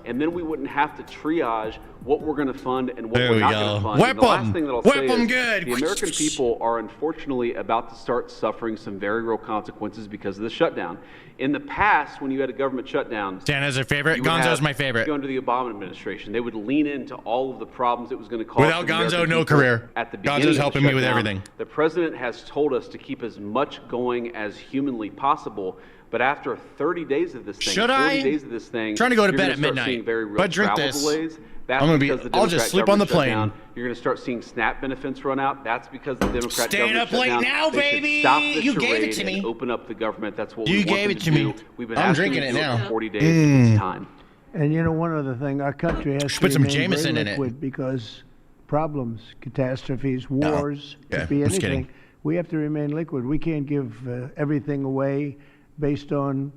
And then we wouldn't have to triage what we're going to fund and what There we're we not go. going to fund. Whip And the last 'em. thing that I'll Whip say 'em is good. the American people are unfortunately about to start suffering some very real consequences because of the shutdown. In the past, when you had a government shutdown, Santa's your favorite? you would Gonzo's have- my favorite. Under the Obama administration, they would lean into all of the problems it was going to cause. Without for the Gonzo, American no people career. At the beginning Gonzo's of the helping me with shutdown. everything. The president has told us to keep as much going as humanly possible. But after 30 days of this thing, Should 40 I? days of this thing, Trying to go to you're bed gonna at start midnight. seeing very real If I drink travel this, delays. That's I'm gonna be- because the I'll just Democrat sleep on the government plane. shutdown. You're going to start seeing SNAP benefits run out. That's because the Democrat Staying government up shut late down. now, They should baby. Stop the You gave it charade to me. and open up the government. That's what You we want gave them it to to do. me. We've been I'm asking drinking them it to do now. for 40 days. It's time. And you know, one other thing, our country has to Put some remain Jameson very in it. liquid because problems, catastrophes, wars, Yeah, could be I'm just anything. kidding. We have to remain liquid. We can't give everything away based on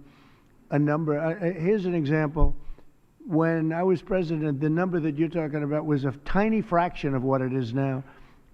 a number. Here's an example. When I was president, the number that you're talking about was a tiny fraction of what it is now.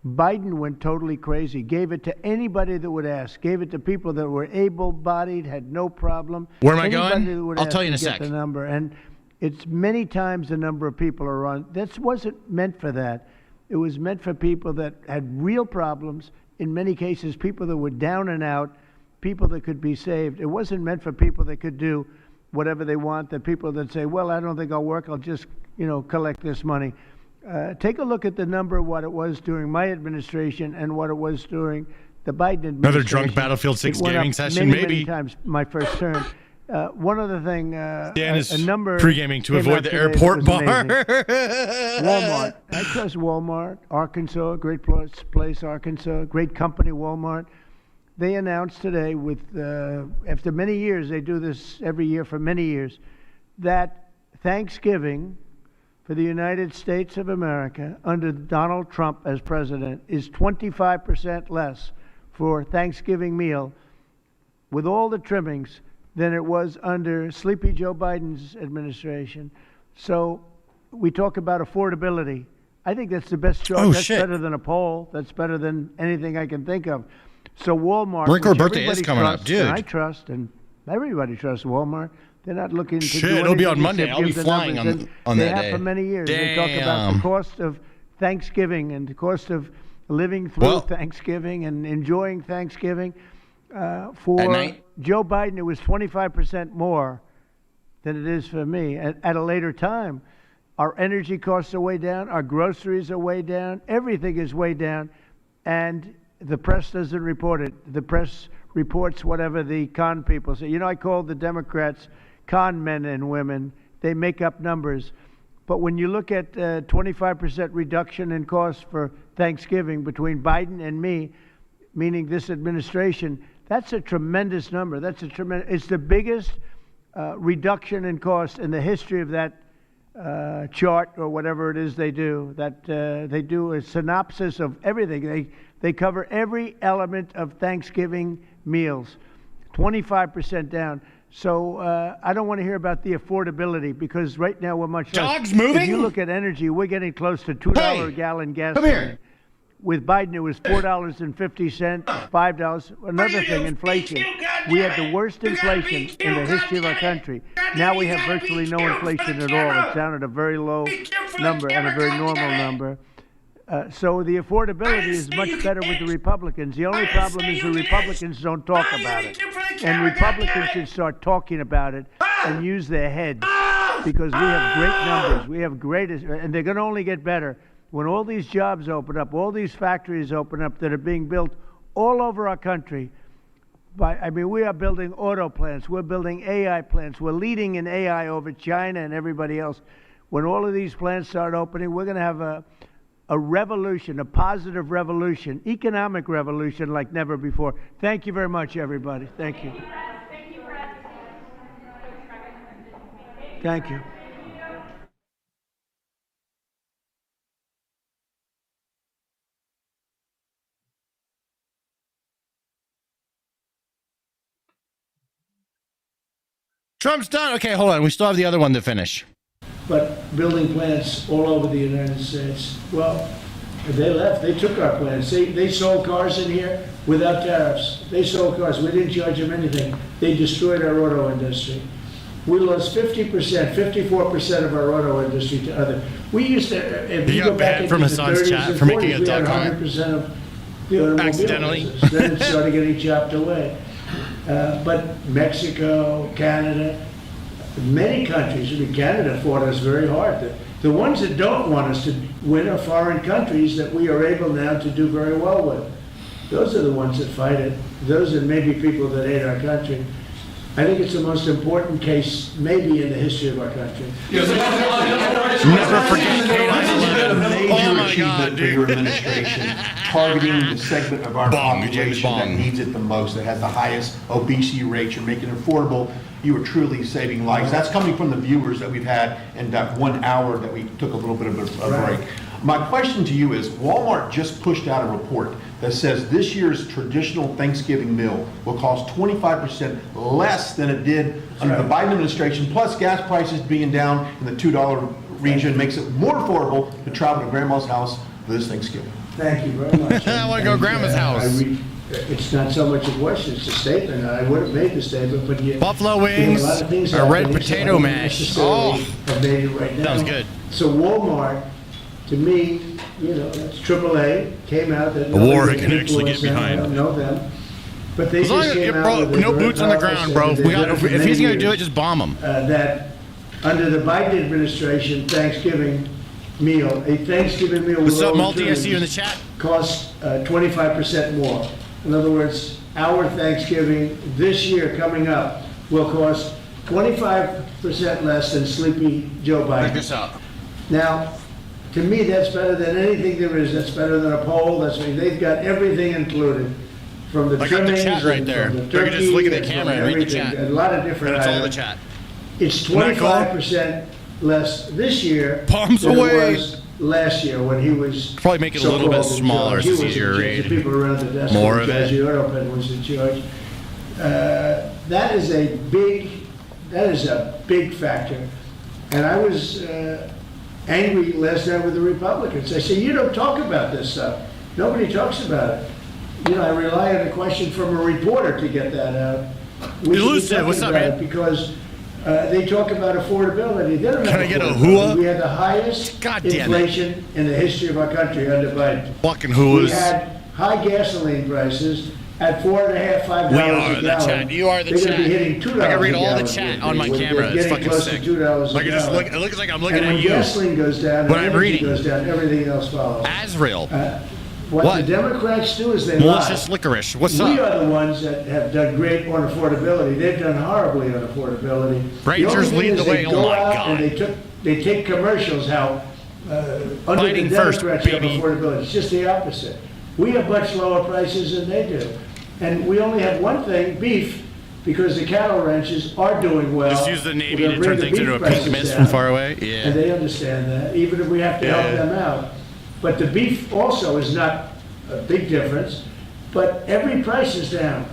Biden went totally crazy, gave it to anybody that would ask, gave it to people that were able-bodied, had no problem. Where am I Anybody going? that would I'll ask tell you in a could get sec. the number, and it's many times the number of people are on. That wasn't meant for that. It was meant for people that had real problems, in many cases people that were down and out, people that could be saved. It wasn't meant for people that could do whatever they want, the people that say, well, I don't think I'll work, I'll just, collect this money. Take a look at the number of what it was during my administration and what it was during the Biden administration. Another drunk Battlefield 6 It went gaming up session, many, maybe. many times my first term. One other thing, Dan is a number pre-gaming to came avoid out the today airport that was bar. amazing. Walmart. I trust Walmart. Arkansas, great place, Arkansas. Great company, Walmart. They announced today, after many years, they do this every year for many years, that Thanksgiving for the United States of America under Donald Trump as president is 25% less for Thanksgiving meal with all the trimmings than it was under Sleepy Joe Biden's administration. So we talk about affordability. I think that's the best choice. Oh, That's shit. better than a poll. That's better than anything I can think of. So Walmart, Rick, our which birthday is everybody coming up, trusts, dude. and I trust, and everybody trusts Walmart. They're not looking to Shit, do it'll be anything on Monday. except I'll be give the flying numbers, on and that they have day. for many years. They talk about the Damn. cost of Thanksgiving and the cost of living through Thanksgiving and enjoying Thanksgiving. For At night? Joe Biden, it was 25% more than it is for me at a later time. Our energy costs are way down. Our groceries are way down. Everything is way down. And the press doesn't report it. The press reports whatever the con people say. I call the Democrats con men and women. They make up numbers. But when you look at 25% reduction in costs for Thanksgiving between Biden and me, meaning this administration, that's a tremendous number. It's the biggest reduction in cost in the history of that chart or whatever it is they do. They do a synopsis of everything. They cover every element of Thanksgiving meals, 25% down. So I don't want to hear about the affordability because right now we're much less. Dogs moving? If you look at energy, we're getting close to $2 a gallon gasoline. Come here. With Biden, it was $4.50, $5. Another thing, inflation. We had the worst inflation in the history of our country. Now we have virtually no inflation at all. It's down at a very low number and a very normal number. So the affordability is much better with the Republicans. The only problem is the Republicans don't talk about it. And Republicans should start talking about it and use their heads, because we have great numbers. We have and they're going to only get better when all these jobs open up, all these factories open up that are being built all over our country. We are building auto plants. We're building AI plants. We're leading in AI over China and everybody else. When all of these plants start opening, we're going to have a revolution, a positive revolution, economic revolution like never before. Thank you very much, everybody. Thank you. Thank you. Trump's done. Okay, hold on. We still have the other one to finish. But building plants all over the United States. Well, they left. They took our plants. They sold cars in here without tariffs. They sold cars. We didn't charge them anything. They destroyed our auto industry. We lost 50%, 54% of our auto industry to other. We used to, if you go back into the 30s and 40s, we had 100% of the automobile business. Then it started getting chopped away. But Mexico, Canada, many countries, Canada fought us very hard. The ones that don't want us to win are foreign countries that we are able now to do very well with. Those are the ones that fight it. Those are maybe people that hate our country. I think it's the most important case maybe in the history of our country. Never forget a major achievement for your administration, targeting the segment of our population that needs it the most, that has the highest obesity rates. You're making it affordable. You are truly saving lives. That's coming from the viewers that we've had in that 1 hour that we took a little bit of a break. My question to you is, Walmart just pushed out a report that says this year's traditional Thanksgiving meal will cost 25% less than it did under the Biden administration, plus gas prices being down in the $2 region makes it more affordable to travel to grandma's house this Thanksgiving. Thank you very much. I want to go to grandma's house. It's not so much a question, it's a statement. I would have made the statement, but buffalo wings, a red potato mash. Oh, have made it right now. Sounds good. So Walmart, to me, that's AAA, came out that a war can actually get behind. I don't know them. But they as long just as came out with no boots on the ground, bro. If he's going to do it, just bomb him. That under the Biden administration, Thanksgiving meal, a Thanksgiving meal with all Multi? I see you in the chat. Costs 25% more. In other words, our Thanksgiving this year coming up will cost 25% less than Sleepy Joe Biden. Check this out. Now, to me, that's better than anything there is. That's better than a poll. They've got everything included, from the trimmings, the chat right there. The you can just look at the camera and read the chat. A lot of different items. It's all the chat. It's 25% less this year Palms than away. It was last year when he was probably make it a little bit smaller so it's easier to read. The people around the desk, more of it. European was in charge. That is a big factor, and I was angry last night with the Republicans. I said, you don't talk about this stuff. Nobody talks about it. I rely on a question from a reporter to get that out. Elusive, what's up, man? Because they talk about affordability. They don't Can have I get a affordability. hua? We had the highest inflation in the history of our country under Biden. Fucking huas. We had high gasoline prices at $4.50, $5 we a are gallon. the chat. You are the They're chat. They're going to be hitting $2 I can read a all the gallon chat on my They're camera. It's getting fucking close sick. to $2 Like a just gallon. look, it looks like I'm looking and at when you. gasoline goes down, when I'm energy reading. goes down, everything else follows. Asriel. What the Democrats do is they malicious lie. licorice. What's we up? are the ones that have done great on affordability. They've done horribly on affordability. Rangers lead the way. Oh my God! And they take commercials how under Fighting the first, Democrats have baby. affordability. It's just the opposite. We have much lower prices than they do, and we only have one thing: beef. Because the cattle ranches are doing well. Just use the Navy We're to gonna turn bring the things into a beef pink prices mist down. from far away. Yeah. And they understand that, even if we have to help them out. But the beef also is not a big difference, but every price is down.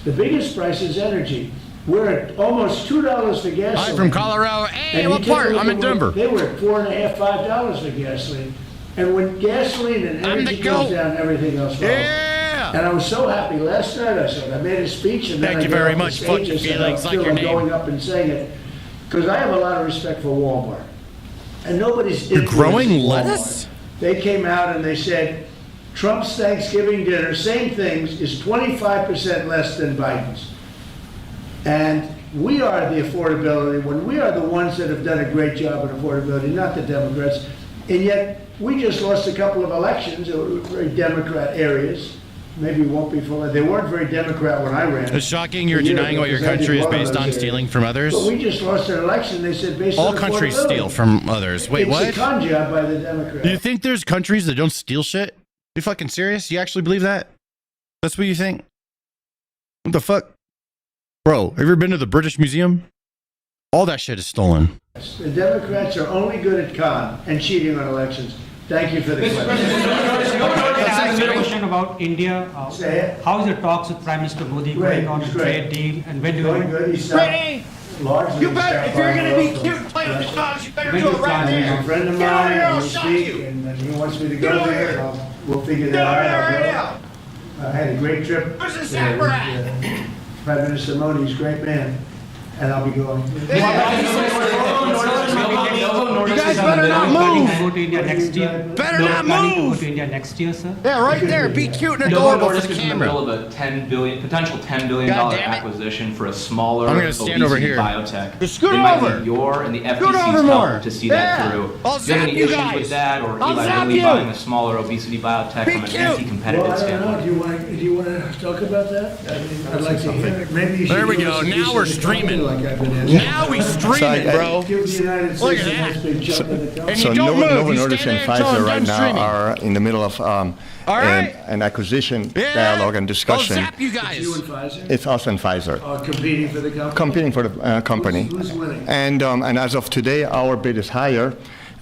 The biggest price is energy. We're at almost $2 for gasoline. I'm from Colorado. Hey, And what you take a part? look I'm at in Denver. They were at $4.50, $5 for gasoline. And when gasoline and energy goes down, everything else follows. Yeah. And I was so happy last night. I said I made a speech, and then Thank I you got very off the much. stage Fuck and your said, feelings, like "I'm your name." going up and saying it because I have a lot of respect for Walmart, and nobody's You're growing influencing Walmart. lettuce? They came out and they said Trump's Thanksgiving dinner, same things, is 25% less than Biden's. And we are the affordability, when we are the ones that have done a great job in affordability, not the Democrats. And yet, we just lost a couple of elections that were very Democrat areas. Maybe won't be full. They weren't very Democrat when I ran. It's shocking you're denying what your country is based on stealing from others. But we just lost an election. They said based All on countries affordability. steal from others. Wait, what? It's a con job by the Democrats. Do you think there's countries that don't steal shit? You fucking serious? You actually believe that? That's what you think? What the fuck? Bro, have you ever been to the British Museum? All that shit is stolen. The Democrats are only good at con and cheating on elections. Thank you for the question. Can I ask a question about India? Say it. How is the talks with Prime Minister Modi Great, going on the great. trade deal? And when do Going you... good. He's largely You better, if you're gonna be stopped cute and play with the songs, you better When do you it right plan He's there. a friend of Get over mine, here, I'll and we shock speak, you. and he wants me to Get go over there. here. We'll figure Get that over here out. right I'll now. go. I had a great trip. Where's this there with, apparatus? Prime Minister Modi, he's a great man, and I'll be going. You guys better not move. Go to India next year. Better You're not planning to move. go to India next year, sir? Yeah, right there. Be cute and Novo adorable for Nordisk the is in the camera. middle of a potential $10 billion God damn it. acquisition for a smaller I'm gonna stand over obesity here. biotech. Just scoot They might over. need your and the Scoot FTC's over more. help to see Yeah. that through. I'll Do you have zap any you issues guys. with that, or I'll Eli zap Lilly you. buying a smaller obesity biotech Be from an cute. anti-competitive Well, I don't know. standpoint? Do you want to talk about that? I mean, I'd like to hear it. Maybe you should There we give go. us a Now piece we're of the company streaming. like I've been asking. Now we streaming, bro. Give the United Look States at a nice that. big chunk of the company. And So you don't Novo move. You Nordisk stand and there until Pfizer I'm right done now streaming. are in the middle of right. an acquisition Yeah. dialogue and I'll discussion. zap you guys. You and Pfizer It's us and Pfizer competing for the company. competing for the company. Who's winning? And as of today, our bid is higher.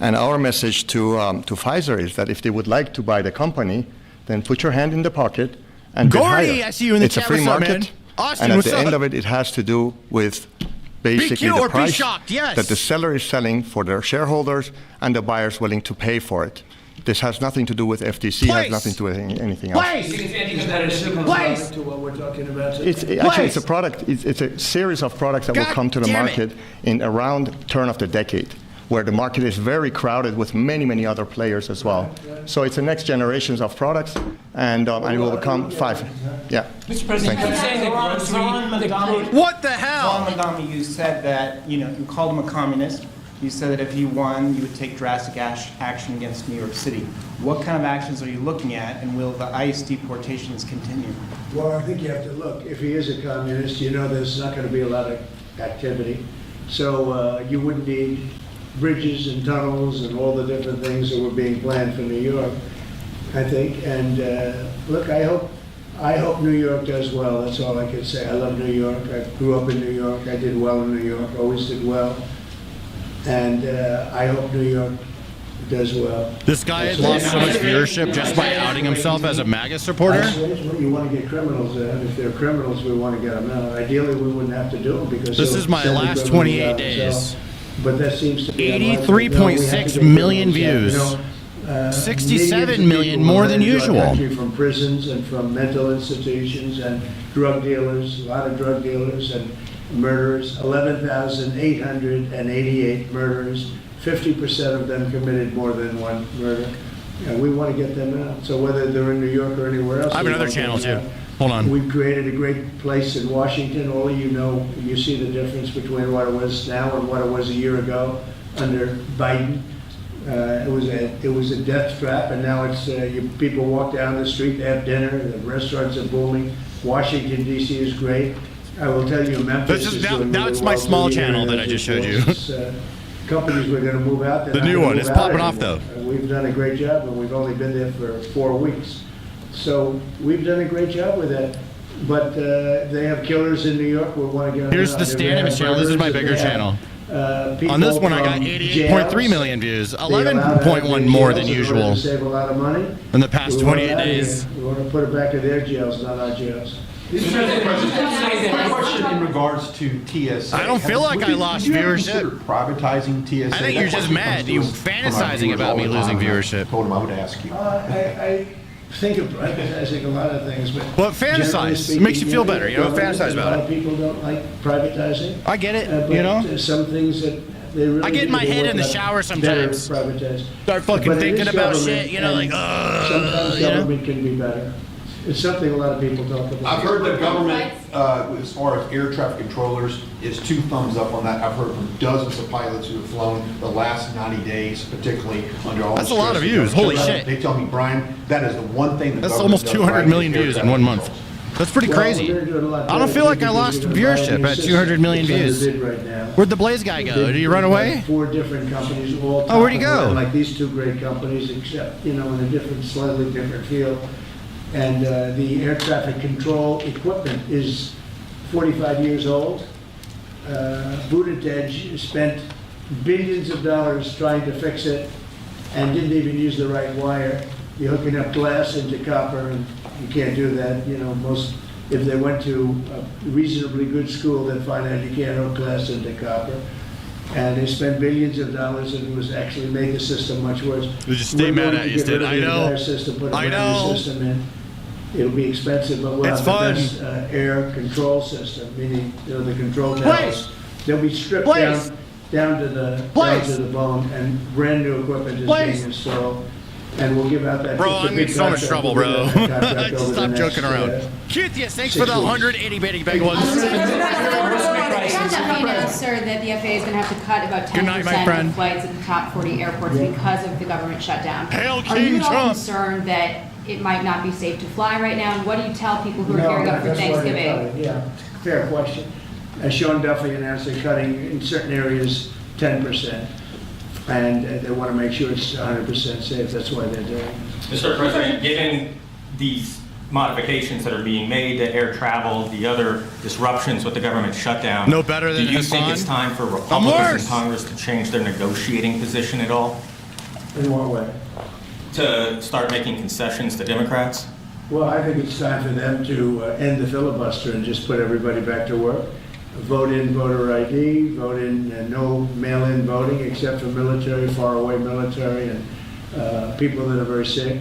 And our message to Pfizer is that if they would like to buy the company, then put your hand in the pocket and bid Gordy, higher. I see you in the it's a chat. free What's up, market. man? Austin, and at what's the up? end of it, it has to do with basically cute the or be price shocked, yes. that the seller is selling for their shareholders and the buyers willing to pay for it. This has nothing to do with FTC, Place. has nothing to do with anything else. Place. Is that a similar product to what we're talking about today? Actually, it's a product. It's a series of products that will God come to the damn market in around turn of the decade, where the market is very crowded with many other players as well. So it's the next generations of products, and it will become five. Yeah. Mr. President, Thank you. you're saying that grocery. What the hell? Ron Magami, you said that you called him a communist. You said that if he won, you would take drastic action against New York City. What kind of actions are you looking at, and will the ICE deportations continue? Well, I think you have to look. If he is a communist, you know there's not going to be a lot of activity. So you wouldn't need bridges and tunnels and all the different things that were being planned for New York, I think. And look, I hope New York does well. That's all I can say. I love New York. I grew up in New York. I did well in New York. Always did well. And I hope New York does well. This guy had lost so much viewership just by outing himself as a MAGA supporter. You want to get criminals in. If they're criminals, we want to get them out. Ideally, we wouldn't have to do them because This is my last 28 days. But that seems to be 83.6 million views. 67 million more than usual. From prisons and from mental institutions and drug dealers, a lot of drug dealers and murderers, 11,888 murderers, 50% of them committed more than one murder. And we want to get them out. So whether they're in New York or anywhere else. I have another channel too. Hold on. We've created a great place in Washington. All of you know, you see the difference between what it was now and what it was a year ago under Biden. It was a death trap, and now it's people walk down the street, they have dinner, the restaurants are booming. Washington D.C. is great. I will tell you, Memphis is doing now really it's my well small through the channel year, that I just showed you. Companies were going to move out. They're The not new gonna one move is out popping off, anymore. We've done a great job, and we've only been there for 4 weeks. So we've done a great job with that. But they have killers in New York. We want to get them Here's out. the If they Stanimus have channel. This is my murders, bigger if they channel. have, On this one, I got people 88.3 from million views, jails, they allow 11.1 more than jails in order usual to save a lot of money. in the past We want 28 that days. here. We want to put it back in their jails, not our jails. Mr. President, my question in regards to TSA. I don't feel like I lost viewership. Privatizing TSA. I think you're just mad. You fantasizing about me losing viewership. Told him I would ask you. I think of privatizing a lot of things, but well, fantasize. It makes you feel better. You know, fantasize about it. A lot of people don't like privatizing. I get it. But you know, some things that they really. I get in my head in the shower sometimes. Start fucking thinking about shit. You know, like sometimes government can be better. It's something a lot of people talk about. I've heard the government, as far as air traffic controllers, is 2 thumbs up on that. I've heard from dozens of pilots who have flown the last 90 days, particularly under all. That's the a lot of stress views. Holy shit! They tell me, Brian, that is the one thing. The That's government almost does 200 right million is air views in traffic 1 month. control. That's pretty crazy. I don't feel like I lost viewership at 200 million views. Where'd the Blaze guy go? Did he run away? 4 different companies, all. Oh, where'd he go? Like these 2 great companies, except in a different, slightly different field. And the air traffic control equipment is 45 years old. Buttigieg spent billions of dollars trying to fix it and didn't even use the right wire. You're hooking up glass into copper, and you can't do that. If they went to a reasonably good school, they'd find out you can't hook glass into copper. And they spent billions of dollars, and it was actually made the system much worse. They just stay mad at you, Stan. I know. I know. System in. It'll be expensive, but we'll have the best air control system, meaning the control towers. They'll be stripped down to the bone, and brand new equipment is being installed. And we'll give out that. Bro, I'm in so much trouble, bro. Stop joking around. Cuthiest, thanks for the 180 bitty big ones. It's definitely announced, sir, that the FAA is going to have to cut about 10% of flights at the top 40 airports because of the government shutdown. Hail Are you King at all Trump! concerned that it might not be safe to fly right now? And what do you tell people who are gearing up for Thanksgiving? Yeah, fair question. Sean Duffy announced they're cutting in certain areas 10%. And they want to make sure it's 100% safe. That's why they're doing it. Mr. President, given these modifications that are being made to air travel, the other disruptions with the government shutdown, no better than do you Hassan? think it's time for Republicans in Congress to change their negotiating position at all? In what way? To start making concessions to Democrats? Well, I think it's time for them to end the filibuster and just put everybody back to work. Vote in voter ID, vote in no mail-in voting except for military, faraway military, and people that are very sick.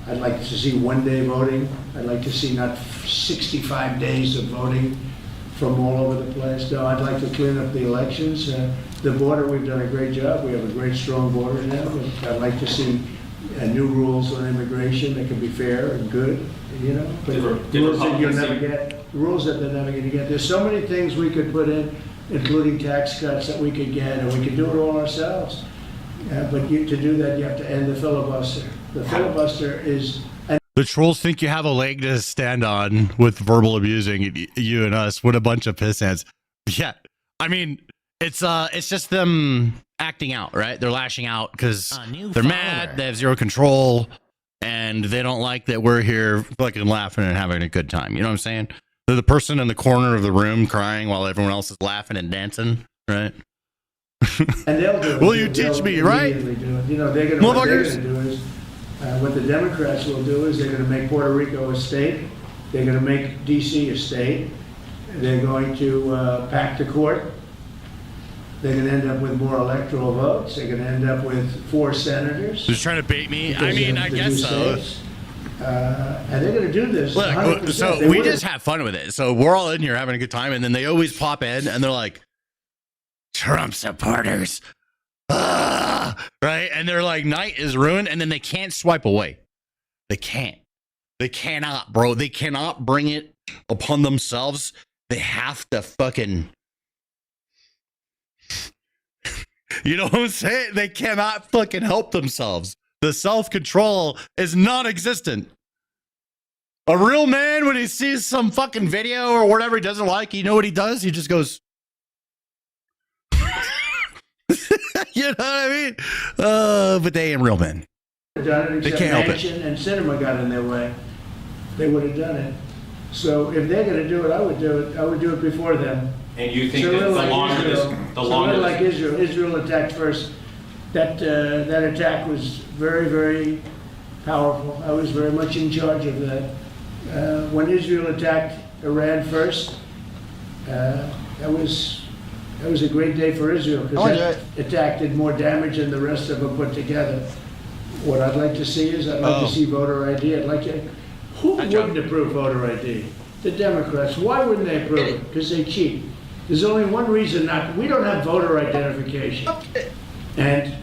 I'd like to see one-day voting. I'd like to see not 65 days of voting from all over the place. No, I'd like to clean up the elections. The border, we've done a great job. We have a great, strong border now. But I'd like to see new rules on immigration that can be fair and good. But rules that you'll never get, rules that they're never going to get. There's so many things we could put in, including tax cuts that we could get, and we could do it all ourselves. But to do that, you have to end the filibuster. The filibuster is. The trolls think you have a leg to stand on with verbal abusing you and us. What a bunch of pissants. Yeah, I mean, it's just them acting out, right? They're lashing out because they're mad. They have zero control. And they don't like that we're here fucking laughing and having a good time. You know what I'm saying? They're the person in the corner of the room crying while everyone else is laughing and dancing, right? And they'll do it. Will you teach me, right? Do it. What they're going to do is, what the Democrats will do is they're going to make Puerto Rico a state. They're going to make D.C. a state. They're going to pack the court. They're going to end up with more electoral votes. They're going to end up with 4 senators. Just trying to bait me? I mean, I guess so. And they're going to do this. Look, so we just have fun with it. So we're all in here having a good time, and then they always pop in, and they're like, Trump supporters. Right? And they're like, night is ruined, and then they can't swipe away. They can't. They cannot, bro. They cannot bring it upon themselves. They have to fucking... You know what I'm saying? They cannot fucking help themselves. The self-control is non-existent. A real man, when he sees some fucking video or whatever he doesn't like, you know what he does? He just goes... You know what I mean? But they ain't real men. They can't help it. And cinema got in their way. They would have done it. So if they're going to do it, I would do it. I would do it before them. And you think that the longer like Israel attacked first. That attack was very, very powerful. I was very much in charge of that. When Israel attacked Iran first, that was a great day for Israel because that attack did more damage than the rest of them put together. What I'd like to see is I'd like to see voter ID. Who wouldn't approve voter ID? The Democrats. Why wouldn't they approve it? Because they cheat. There's only one reason we don't have voter identification. And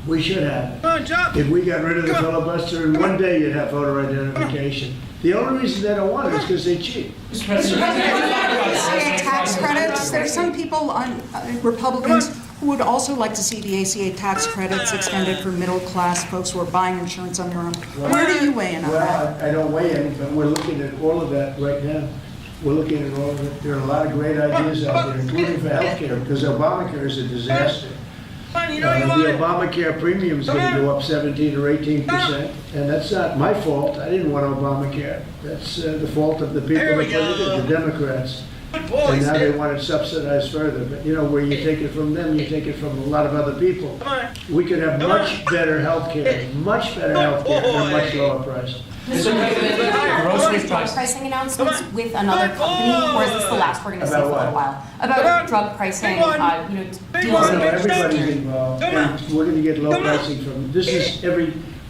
we should have it. If we got rid of the filibuster, in one day you'd have voter identification. The only reason they don't want it is because they cheat. Tax credits. There's some people on Republicans who would also like to see the ACA tax credits extended for middle-class folks who are buying insurance on their own. Where do you weigh in on that? Well, I don't weigh in, but we're looking at all of that right now. We're looking at all of it. There are a lot of great ideas out there, including for healthcare, because Obamacare is a disaster. The Obamacare premium is going to go up 17 or 18%, and that's not my fault. I didn't want Obamacare. That's the fault of the people that put it in, the Democrats. And now they want it subsidized further. But you know, where you take it from them, you take it from a lot of other people. We could have much better health care, at a much lower price. Grocery pricing announcements with another company, or is this the last we're going to see for a little while? About drug pricing, deals. Everybody's involved, and we're going to get low pricing from. This is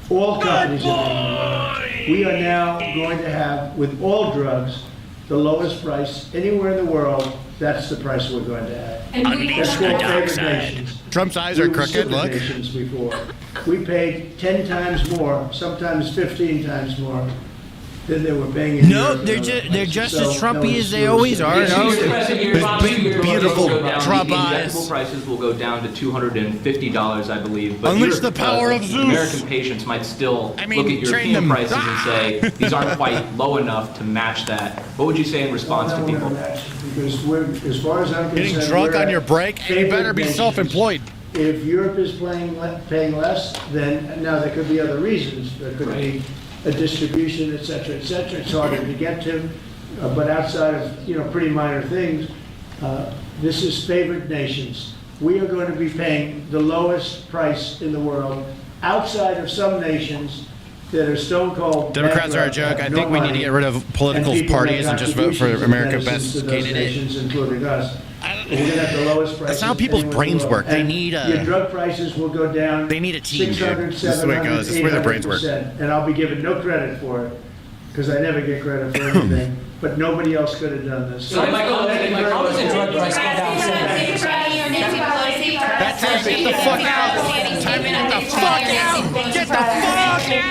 all companies are being involved. We are now going to have, with all drugs, the lowest price anywhere in the world. That's the price we're going to have. That's called favored nations. Trump's eyes are crooked. Look. Before. We paid 10 times more, sometimes 15 times more than they were paying in Europe. They're just as Trumpy as they always are. Those big, beautiful Trump eyes. Injectable prices will go down to $250, I believe. But unleash the power of Zeus. American patients might still look at European prices and say these aren't quite low enough to match that. What would you say in response to people? Because as far as I'm concerned, getting drunk on your break, and you better be self-employed. If Europe is paying less, then now there could be other reasons. There could be a distribution, et cetera, et cetera. It's harder to get to, but outside of pretty minor things, this is favored nations. We are going to be paying the lowest price in the world, outside of some nations that are stone cold. Democrats are a joke. I think we need to get rid of political parties and just vote for America Best candidate. Including us. We're going to have the lowest prices. That's how people's brains work. They need your drug prices will go down. They need a team. 600, This is the way it goes. This is where their brains work. And I'll be given no credit for it because I never get credit for anything. But nobody else could have done this. So my comments in drug price go down. That's it. Get the fuck out. Time to get the fuck out. Get the fuck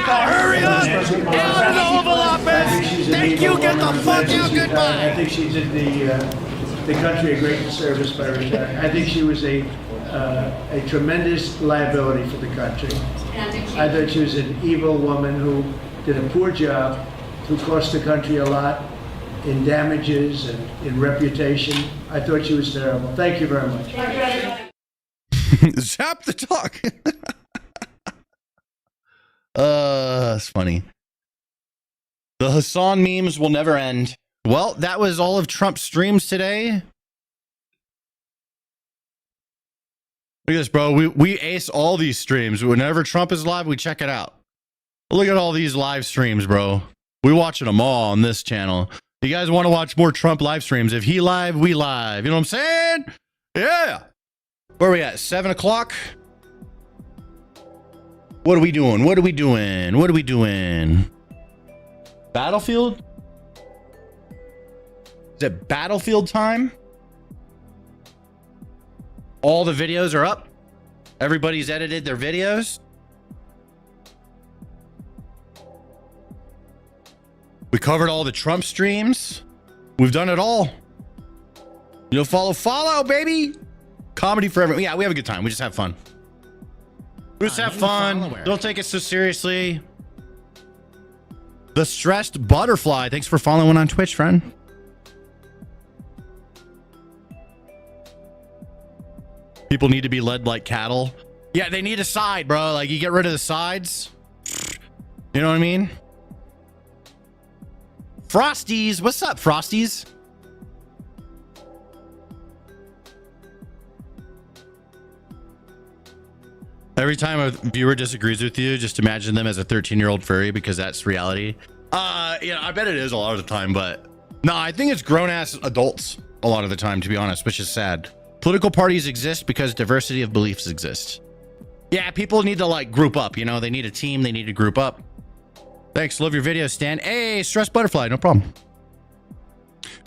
out. Hurry up. Get out of the Oval Office. Thank you. Get the fuck out. Goodbye. I think she did the country a great service by retiring. I think she was a tremendous liability for the country. I thought she was an evil woman who did a poor job, who cost the country a lot in damages and in reputation. I thought she was terrible. Thank you very much. Zap the talk. That's funny. The Hassan memes will never end. Well, that was all of Trump's streams today. Look at this, bro. We ace all these streams. Whenever Trump is live, we check it out. Look at all these live streams, bro. We watching them all on this channel. You guys want to watch more Trump live streams? If he live, we live. You know what I'm saying? Yeah. Where are we at? 7 o'clock? What are we doing? What are we doing? What are we doing? Battlefield? Is it Battlefield time? All the videos are up. Everybody's edited their videos. We covered all the Trump streams. We've done it all. You'll follow, baby. Comedy for everyone. Yeah, we have a good time. We just have fun. We just have fun. Don't take it so seriously. The Stressed Butterfly. Thanks for following on Twitch, friend. People need to be led like cattle. Yeah, they need a side, bro. Like, you get rid of the sides. You know what I mean? Frosties. What's up, Frosties? Every time a viewer disagrees with you, just imagine them as a 13-year-old furry because that's reality. I bet it is a lot of the time, but no, I think it's grown-ass adults a lot of the time, to be honest, which is sad. Political parties exist because diversity of beliefs exists. Yeah, people need to like group up, you know, they need a team, they need to group up. Thanks, love your video, Stan. Hey, Stress Butterfly, no problem.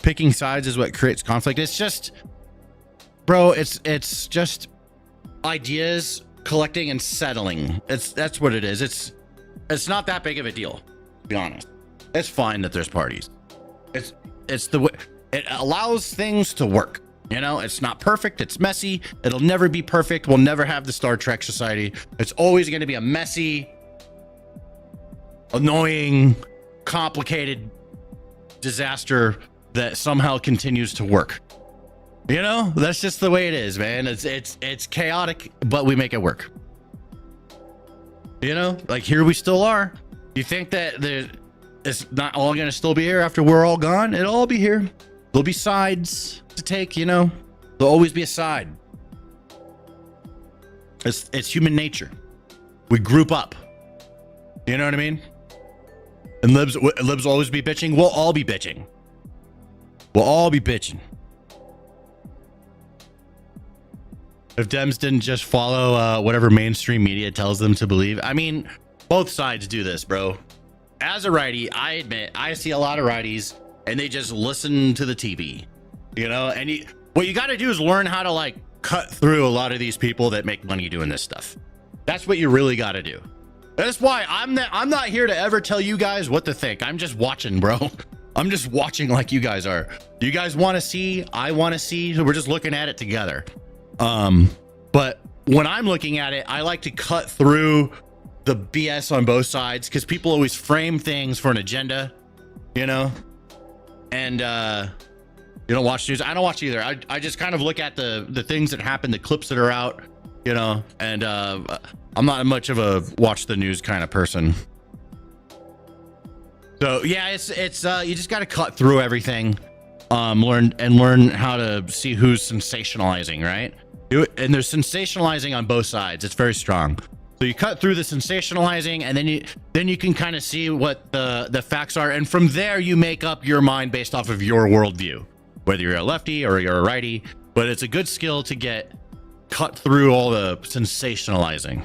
Picking sides is what creates conflict. It's just, bro, it's just ideas collecting and settling. That's what it is. It's not that big of a deal, to be honest. It's fine that there's parties. It's the way it allows things to work. You know, it's not perfect. It's messy. It'll never be perfect. We'll never have the Star Trek society. It's always going to be a messy, annoying, complicated disaster that somehow continues to work. You know, that's just the way it is, man. It's chaotic, but we make it work. You know, like here we still are. You think that it's not all going to still be here after we're all gone? It'll all be here. There'll be sides to take, you know. There'll always be a side. It's human nature. We group up. You know what I mean? And libs will always be bitching. We'll all be bitching. We'll all be bitching. If Dems didn't just follow whatever mainstream media tells them to believe. I mean, both sides do this, bro. As a righty, I admit, I see a lot of righties and they just listen to the TV, you know? And what you got to do is learn how to like cut through a lot of these people that make money doing this stuff. That's what you really got to do. That's why I'm not here to ever tell you guys what to think. I'm just watching, bro. I'm just watching like you guys are. You guys want to see, I want to see, so we're just looking at it together. But when I'm looking at it, I like to cut through the BS on both sides because people always frame things for an agenda, you know? And you don't watch news. I don't watch either. I just kind of look at the things that happen, the clips that are out, you know, and I'm not much of a watch the news kind of person. So yeah, it's you just got to cut through everything, learn how to see who's sensationalizing, right? And there's sensationalizing on both sides. It's very strong. So you cut through the sensationalizing, and then you can kind of see what the facts are, and from there you make up your mind based off of your worldview, whether you're a lefty or you're a righty. But it's a good skill to cut through all the sensationalizing,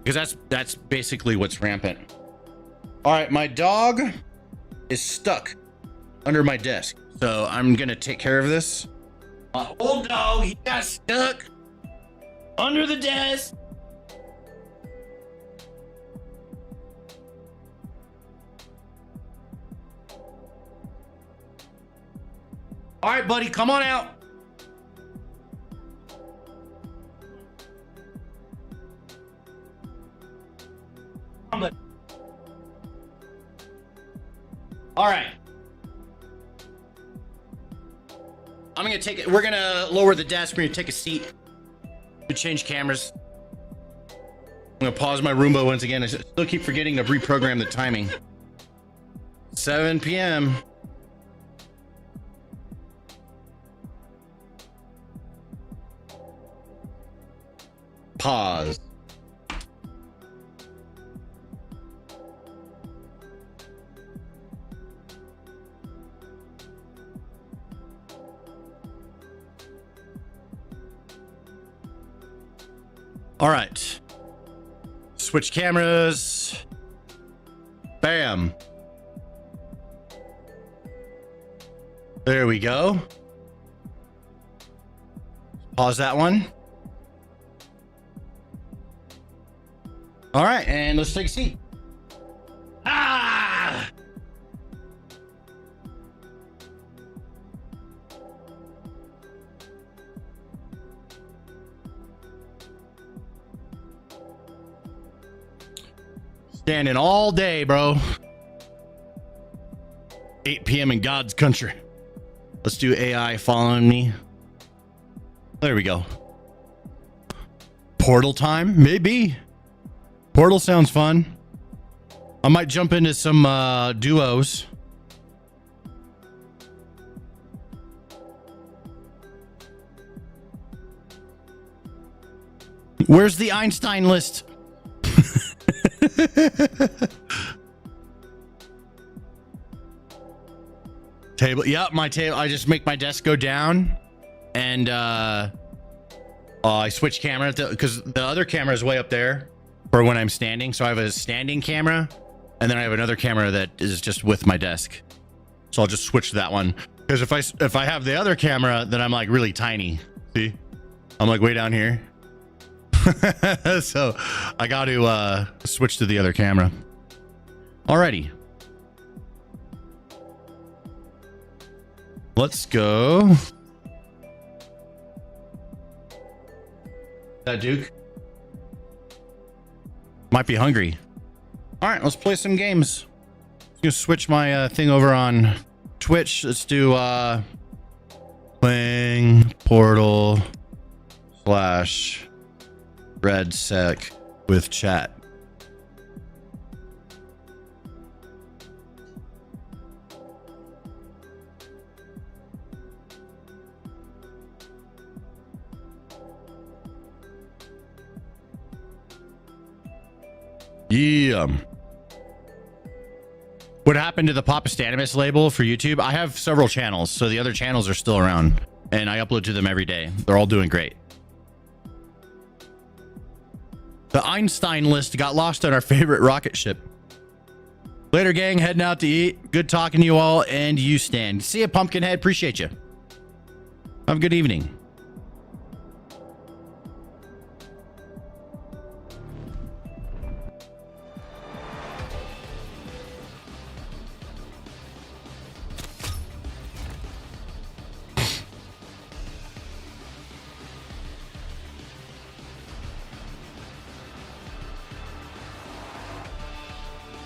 because that's basically what's rampant. All right, my dog is stuck under my desk, so I'm gonna take care of this. My old dog, he got stuck under the desk. All right, buddy, come on out. All right. I'm gonna take it. We're gonna lower the desk. We're gonna take a seat. We change cameras. I'm gonna pause my Roomba once again. I still keep forgetting to reprogram the timing. 7 p.m. Pause. All right. Switch cameras. Bam. There we go. Pause that one. All right, and let's take a seat. Ah! Standing all day, bro. 8 p.m. in God's country. Let's do AI following me. There we go. Portal time? Maybe. Portal sounds fun. I might jump into some duos. Where's the Einstein list? Table. Yep, my table. I just make my desk go down, and I switch camera because the other camera is way up there for when I'm standing. So I have a standing camera, and then I have another camera that is just with my desk. So I'll just switch to that one because if I have the other camera, then I'm like really tiny. See, I'm like way down here. So I got to switch to the other camera. Alrighty. Let's go. That Duke might be hungry. All right, let's play some games. I'm gonna switch my thing over on Twitch. Let's do playing Portal / Red Sec with chat. Yeah. What happened to the Papastanimus label for YouTube? I have several channels, so the other channels are still around, and I upload to them every day. They're all doing great. The Einstein list got lost on our favorite rocket ship. Later, gang. Heading out to eat. Good talking to you all, and you, Stan. See you, Pumpkinhead. Appreciate you. Have a good evening.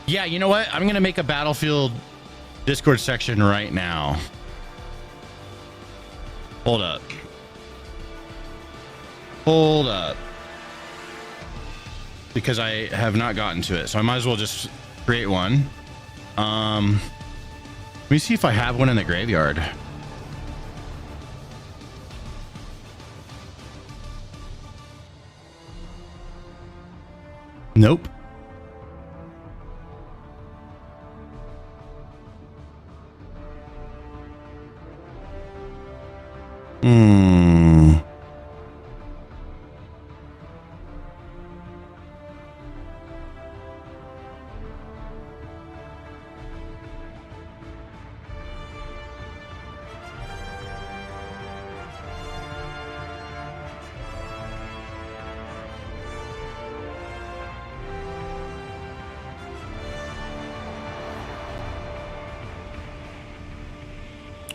Yeah, you know what? I'm going to make a Battlefield Discord section right now. Hold up. Hold up. Because I have not gotten to it. So I might as well just create one. Let me see if I have one in the graveyard. Nope.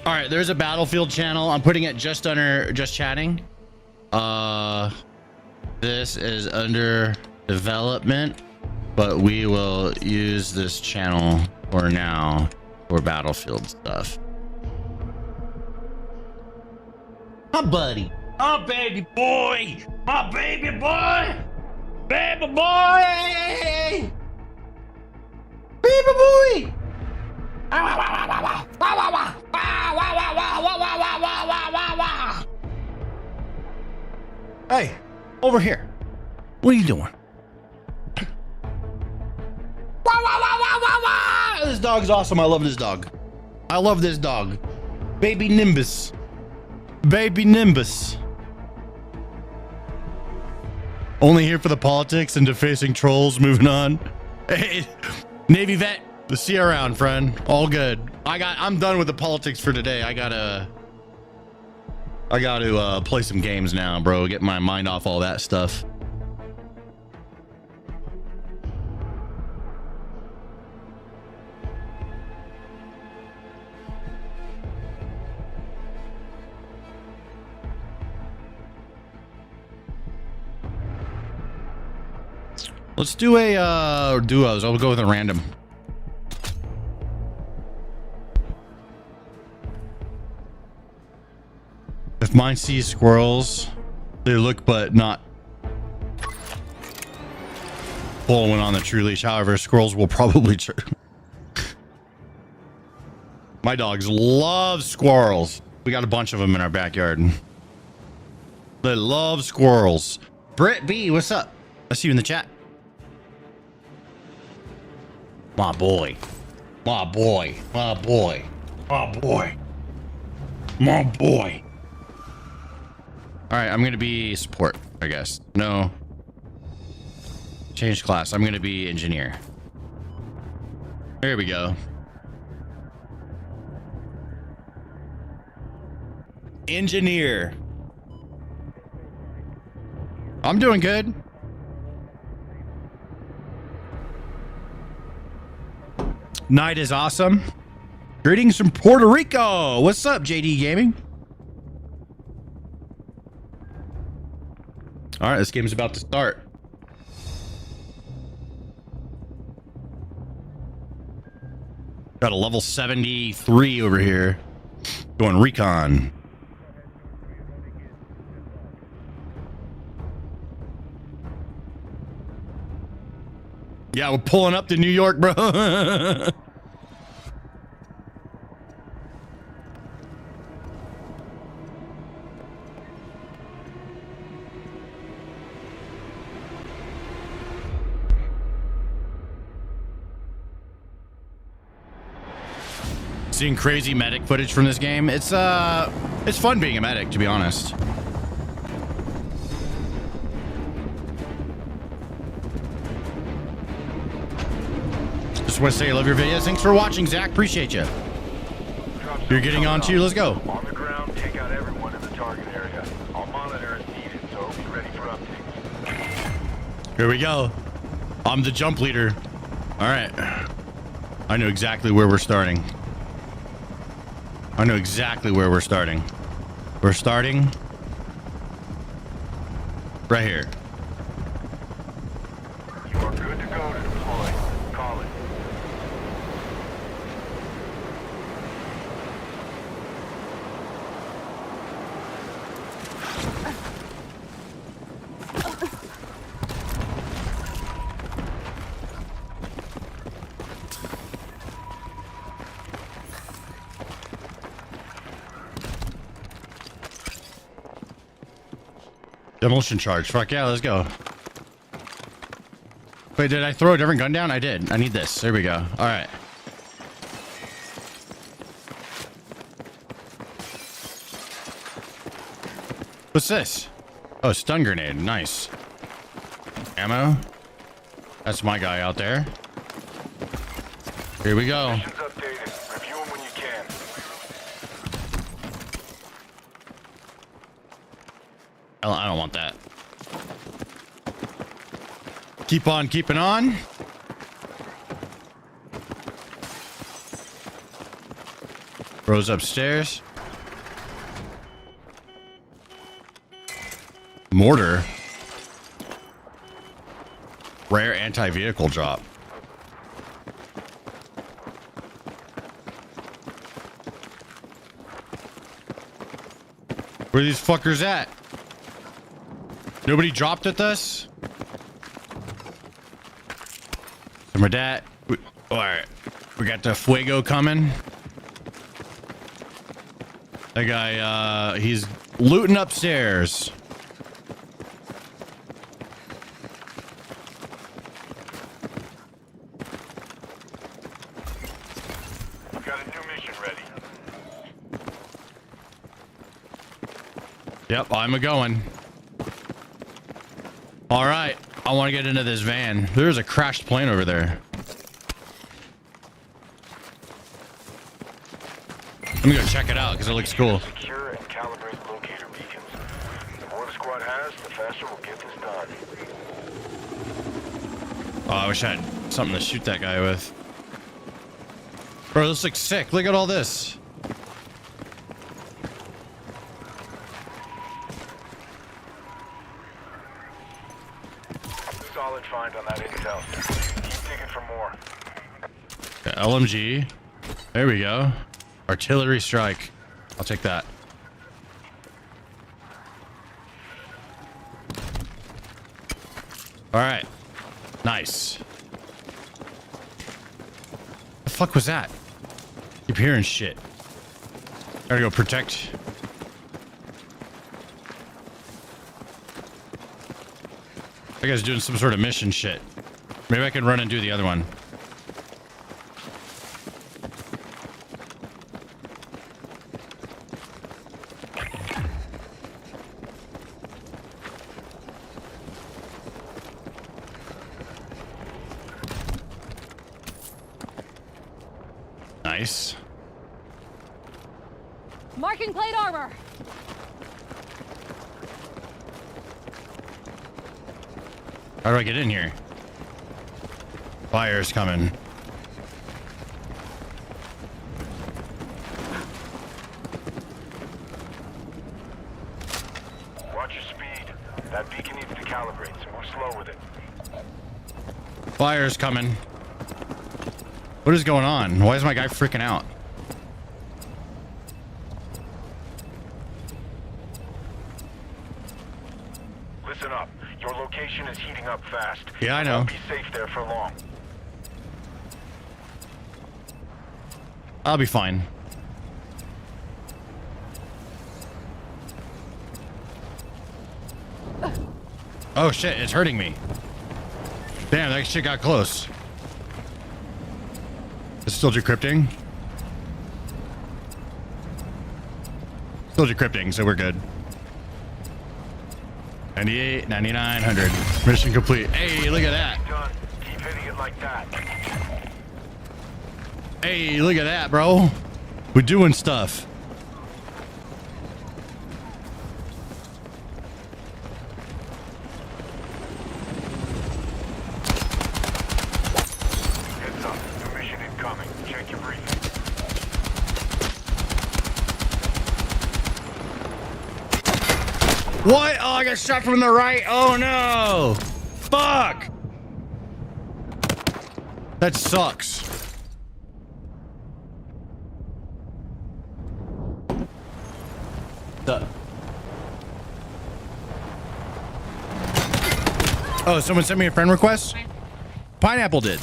All right, there's a Battlefield channel. I'm putting it just under just chatting. This is under development, but we will use this channel for now for Battlefield stuff. My buddy, my baby boy, my baby boy, baby boy, baby boy. Hey, over here. What are you doing? This dog's awesome. I love this dog. I love this dog. Baby Nimbus. Baby Nimbus. Only here for the politics and defacing trolls. Moving on. Hey, Navy vet. See you around, friend. All good. I'm done with the politics for today. I gotta play some games now, bro. Get my mind off all that stuff. Let's do a duos. I'll go with a random. If mine sees squirrels, they look but not following on the true leash. However, squirrels will probably my dogs love squirrels. We got a bunch of them in our backyard. They love squirrels. Britt B, what's up? I see you in the chat. My boy. My boy. My boy. My boy. My boy. All right, I'm going to be support, I guess. No. Change class. I'm going to be engineer. There we go. Engineer. I'm doing good. Night is awesome. Greetings from Puerto Rico. What's up, JD Gaming? All right, this game's about to start. Got a level 73 over here. Going recon. Yeah, we're pulling up to New York, bro. Seeing crazy medic footage from this game. It's fun being a medic, to be honest. Just want to say I love your videos. Thanks for watching, Zach. Appreciate you. You're getting on too. Let's go. On the ground, take out everyone in the target area. I'll monitor as needed, so be ready for updates. Here we go. I'm the jump leader. All right. I know exactly where we're starting. I know exactly where we're starting. We're starting right here. You are good to go to deploy. Call it. Demolition charge. Fuck yeah, let's go. Wait, did I throw a different gun down? I did. I need this. There we go. All right. What's this? Oh, stun grenade. Nice. Ammo. That's my guy out there. Here we go. Missions updated. Review them when you can. I don't want that. Keep on keeping on. Rose upstairs. Mortar. Rare anti-vehicle drop. Where are these fuckers at? Nobody dropped at us? Some of that. All right. We got the Fuego coming. That guy, he's looting upstairs. Got a new mission ready. Yep, I'm a-going. All right, I want to get into this van. There's a crashed plane over there. Let me go check it out because it looks cool. Secure and calibrate locator beacons. The more the squad has, the faster we'll get this done. Oh, I wish I had something to shoot that guy with. Bro, this looks sick. Look at all this. Solid find on that intel. Keep digging for more. The LMG. There we go. Artillery strike. I'll take that. All right. Nice. The fuck was that? Keep hearing shit. Gotta go protect. That guy's doing some sort of mission shit. Maybe I can run and do the other one. Nice. Marking plate armor. How do I get in here? Fire's coming. Watch your speed. That beacon needs to calibrate, so move slow with it. Fire's coming. What is going on? Why is my guy freaking out? Listen up. Your location is heating up fast. Yeah, I know. Won't be safe there for long. I'll be fine. Oh shit, it's hurting me. Damn, that shit got close. It's still decrypting. Still decrypting, so we're good. 98, 99, 100. Mission complete. Hey, look at that. Done. Keep hitting it like that. Hey, look at that, bro. We're doing stuff. Heads up. New mission incoming. Check your briefing. What? Oh, I got shot from the right. Oh no. Fuck. That sucks. Oh, someone sent me a friend request? Pineapple did.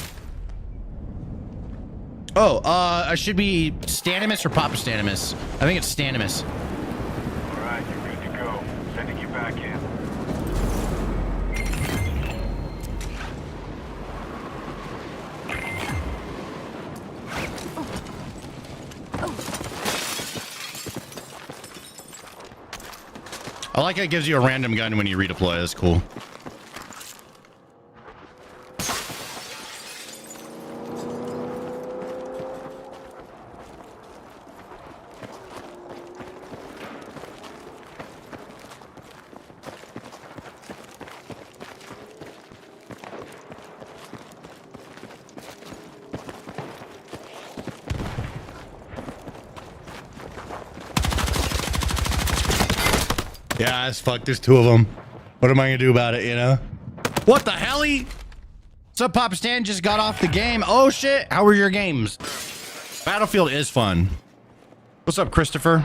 Oh, I should be Stanimus or Papa Stanimus. I think it's Stanimus. All right, you're good to go. Sending you back in. I like how it gives you a random gun when you redeploy. That's cool. Yeah, as fuck. There's two of them. What am I gonna do about it, you know? What the helly? What's up, Papa Stan? Just got off the game. Oh, shit. How were your games? Battlefield is fun. What's up, Christopher?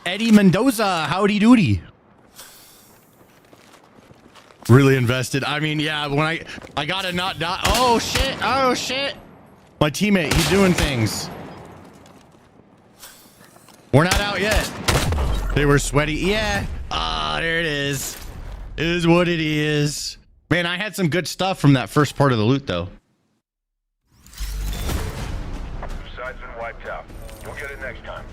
Eddie Mendoza, howdy doody. Really invested. I mean, yeah, when I gotta not die. Oh shit, oh shit. My teammate, he's doing things. We're not out yet. They were sweaty. Yeah. Ah, there it is. It is what it is. Man, I had some good stuff from that first part of the loot though. Side's been wiped out. You'll get it next time.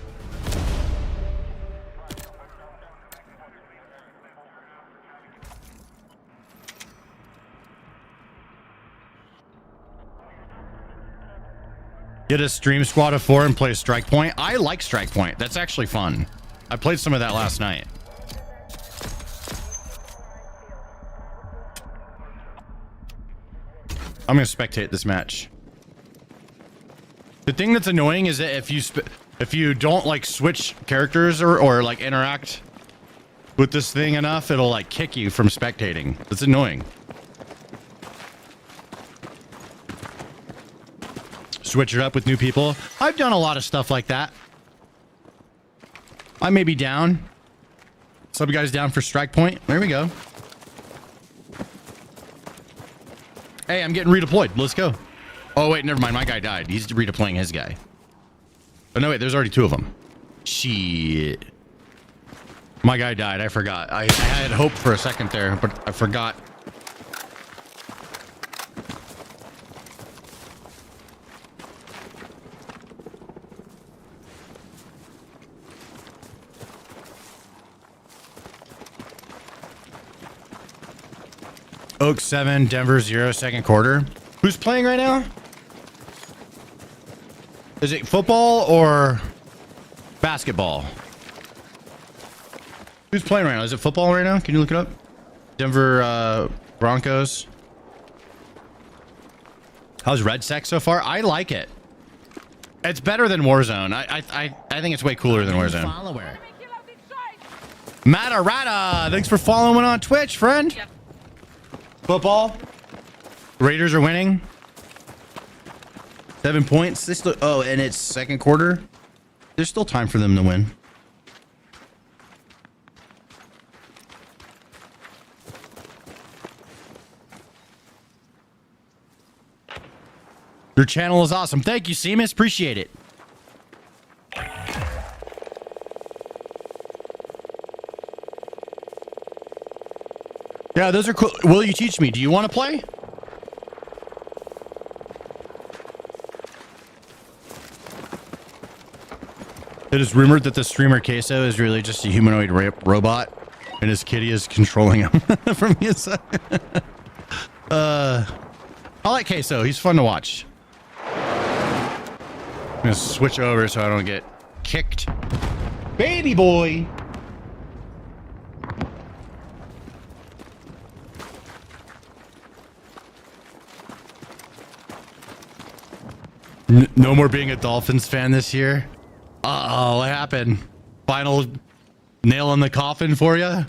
Get a stream squad of 4 and play Strike Point. I like Strike Point. That's actually fun. I played some of that last night. I'm gonna spectate this match. The thing that's annoying is that if you don't like switch characters or like interact with this thing enough, it'll like kick you from spectating. It's annoying. Switch it up with new people. I've done a lot of stuff like that. I may be down. Some guys down for Strike Point. There we go. Hey, I'm getting redeployed. Let's go. Oh, wait, never mind. My guy died. He's redeploying his guy. Oh, no, wait, there's already 2 of them. Shit. My guy died. I forgot. I had hope for a second there, but I forgot. Oak 7, Denver 0, second quarter. Who's playing right now? Is it football or basketball? Who's playing right now? Is it football right now? Can you look it up? Denver Broncos. How's Red Sec so far? I like it. It's better than Warzone. I think it's way cooler than Warzone. Follower. Matarata, thanks for following on Twitch, friend. Yep. Football. Raiders are winning. 7 points. Oh, and it's second quarter. There's still time for them to win. Your channel is awesome. Thank you, Seamus. Appreciate it. Yeah, those are cool. Will you teach me? Do you want to play? It is rumored that the streamer Queso is really just a humanoid robot, and his kitty is controlling him from his side. I like Queso. He's fun to watch. I'm gonna switch over so I don't get kicked. Baby boy. No more being a Dolphins fan this year. Uh-oh, what happened? Final nail in the coffin for you?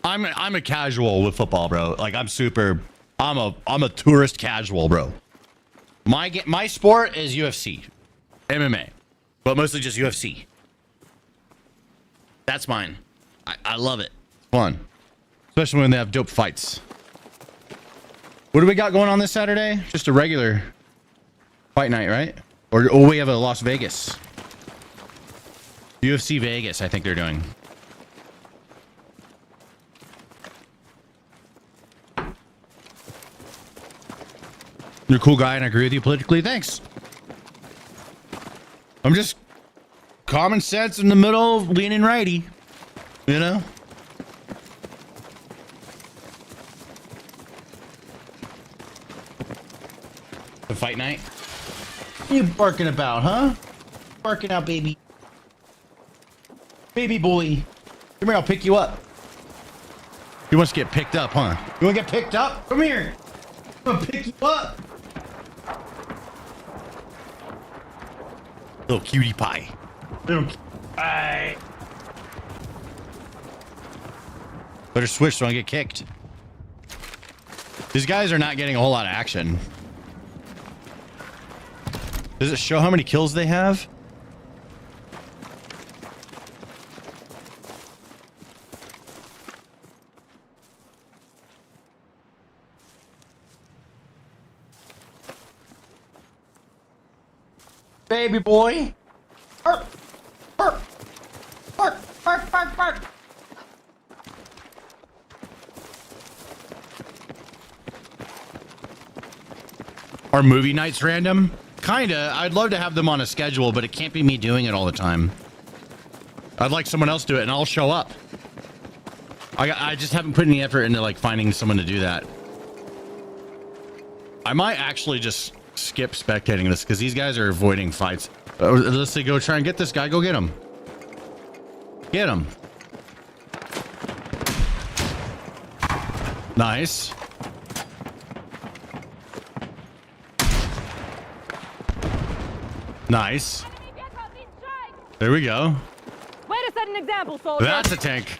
I'm a casual with football, bro. Like I'm a tourist casual, bro. My sport is UFC, MMA, but mostly just UFC. That's mine. I love it. It's fun, especially when they have dope fights. What do we got going on this Saturday? Just a regular fight night, right? Or we have a Las Vegas. UFC Vegas, I think they're doing. You're a cool guy and I agree with you politically. Thanks. I'm just common sense in the middle, leaning righty. You know? The fight night? What are you barking about, huh? Barking out, baby. Baby boy. Come here, I'll pick you up. He wants to get picked up, huh? You want to get picked up? Come here. I'm going to pick you up. Little cutie pie. Little pie. Better switch so I don't get kicked. These guys are not getting a whole lot of action. Does it show how many kills they have? Baby boy. Bark, bark, bark, bark, bark, bark. Are movie nights random? Kinda. I'd love to have them on a schedule, but it can't be me doing it all the time. I'd like someone else to do it, and I'll show up. I just haven't put any effort into like finding someone to do that. I might actually just skip spectating this because these guys are avoiding fights. Let's say go try and get this guy. Go get him. Get him. Nice. Nice. There we go. Way to set an example, soldier. That's a tank.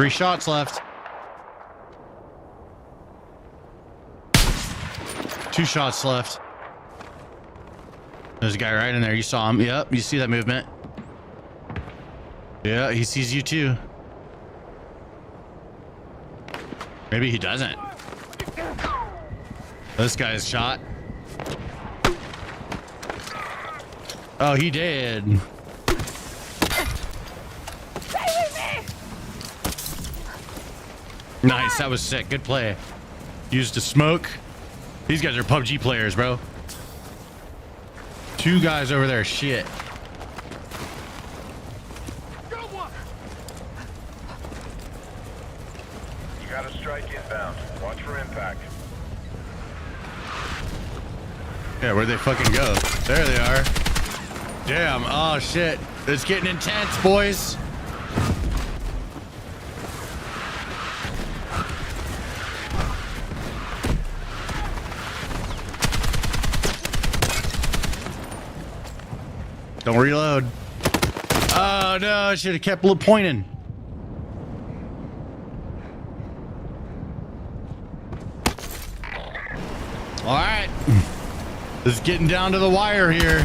3 shots left. 2 shots left. There's a guy right in there. You saw him. Yep, you see that movement. Yeah, he sees you too. Maybe he doesn't. This guy's shot. Oh, he did. Nice, that was sick. Good play. Used to smoke. These guys are PUBG players, bro. 2 guys over there. Shit. You got a strike inbound. Watch for impact. Yeah, where'd they fucking go? There they are. Damn. Oh, shit. It's getting intense, boys. Don't reload. Oh, no. I should have kept pointing. All right. It's getting down to the wire here.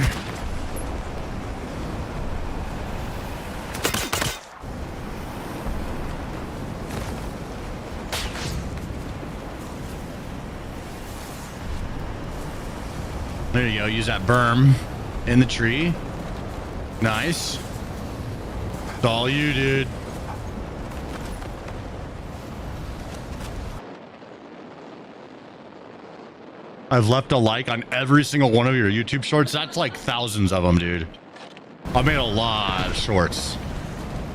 There you go. Use that berm in the tree. Nice. It's all you, dude. I've left a like on every single one of your YouTube shorts. That's like thousands of them, dude. I've made a lot of shorts.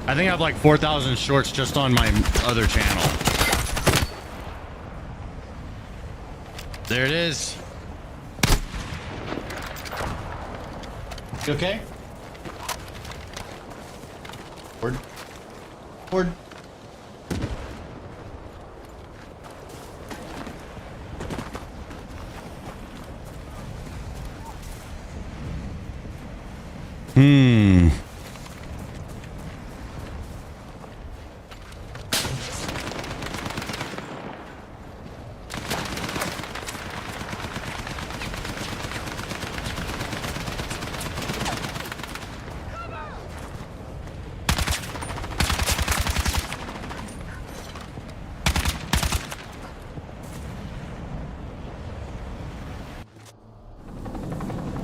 I think I have like 4,000 shorts just on my other channel. There it is. You okay? Word. Word.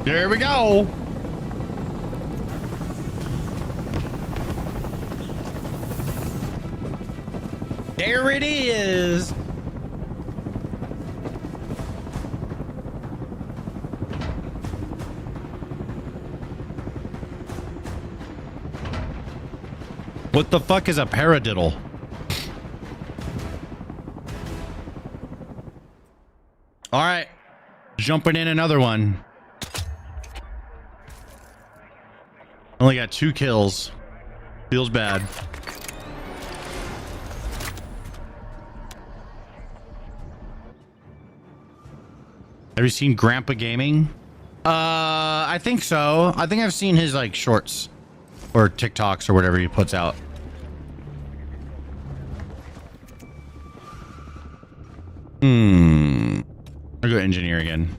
There we go. There it is. What the fuck is a paradiddle? All right. Jumping in another one. Only got 2 kills. Feels bad. Have you seen Grandpa Gaming? I think so. I think I've seen his like shorts or TikToks or whatever he puts out. I'll go engineer again.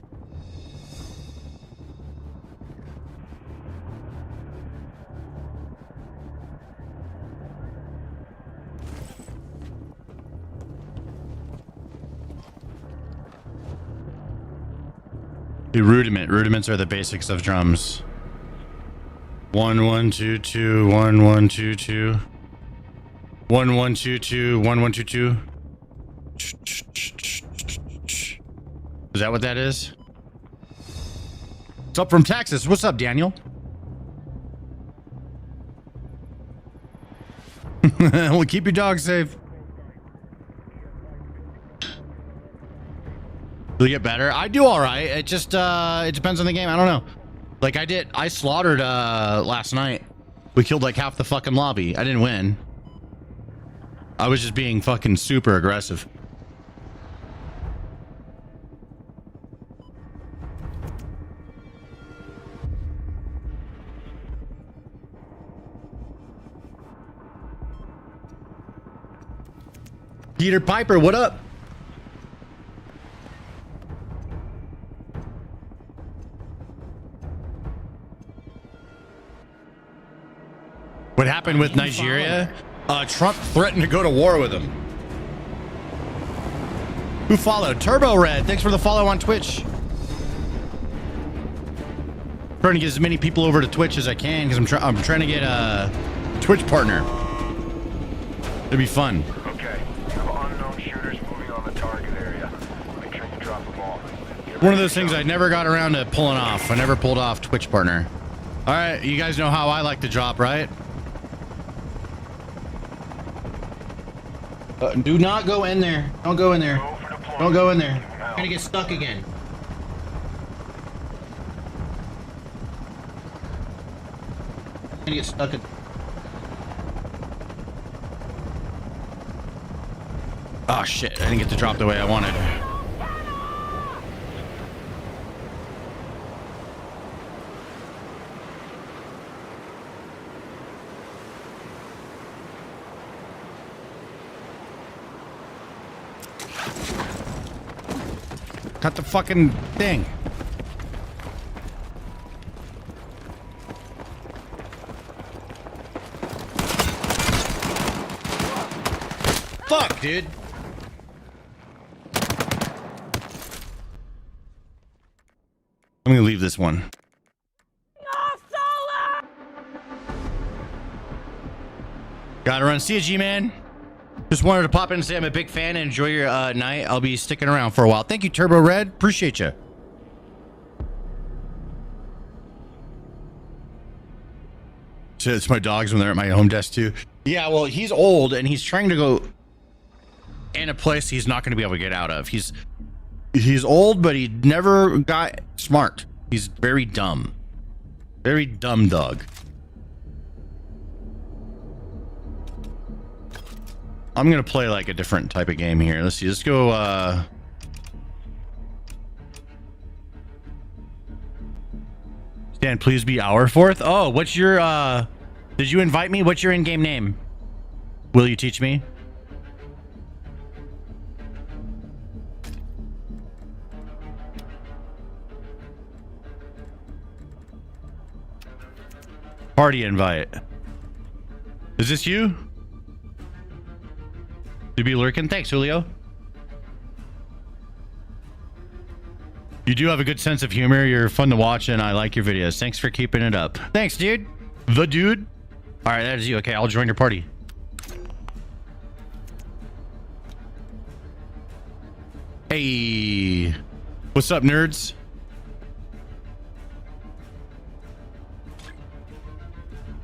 The rudiment. Rudiments are the basics of drums. 1 1 2 2 1 1 2 2 1 1 2 2 1 1 2 2. Is that what that is? What's up from Texas? What's up, Daniel? We'll keep your dog safe. Do you get better? I do all right. It just it depends on the game. I don't know. Like I slaughtered last night. We killed like half the fucking lobby. I didn't win. I was just being fucking super aggressive. Peter Piper, what up? What happened with Nigeria? Trump threatened to go to war with them. Who followed? Turbo Red, thanks for the follow on Twitch. Trying to get as many people over to Twitch as I can because I'm trying to get a Twitch partner. It'd be fun. Okay. You have unknown shooters moving on the target area. Make sure you drop the ball. One of those things I never got around to pulling off. I never pulled off Twitch partner. All right, you guys know how I like to drop, right? Do not go in there. Don't go in there. Don't go in there. You're gonna get stuck again. You're gonna get stuck in. Oh shit, I didn't get to drop the way I wanted. Cut the fucking thing. Fuck, dude. I'm gonna leave this one. Gotta run. See you, G-Man. Just wanted to pop in and say I'm a big fan and enjoy your night. I'll be sticking around for a while. Thank you, Turbo Red. Appreciate you. So it's my dogs when they're at my home desk too. Yeah, well, he's old and he's trying to go in a place he's not going to be able to get out of. He's old, but he never got smart. He's very dumb. Very dumb dog. I'm gonna play like a different type of game here. Let's see. Let's go. Stan, please be our fourth. Oh, what's your? Did you invite me? What's your in-game name? Will you teach me? Party invite. Is this you? To be lurking. Thanks, Julio. You do have a good sense of humor. You're fun to watch, and I like your videos. Thanks for keeping it up. Thanks, dude. The dude. All right, that is you. Okay, I'll join your party. Hey, what's up, nerds?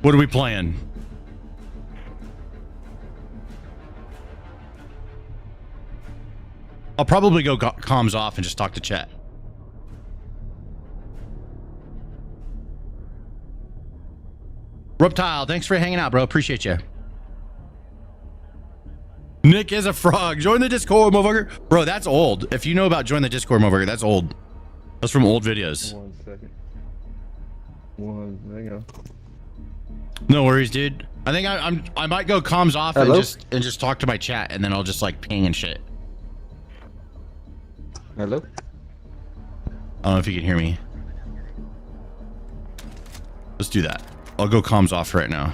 What are we playing? I'll probably go comms off and just talk to chat. Reptile, thanks for hanging out, bro. Appreciate you. Nick is a frog. Join the Discord, motherfucker. Bro, that's old. If you know about join the Discord, motherfucker, that's old. That's from old videos. 1 second. There you go. No worries, dude. I think I might go comms off and just talk to my chat, and then I'll just like ping and shit. Hello? I don't know if you can hear me. Let's do that. I'll go comms off right now.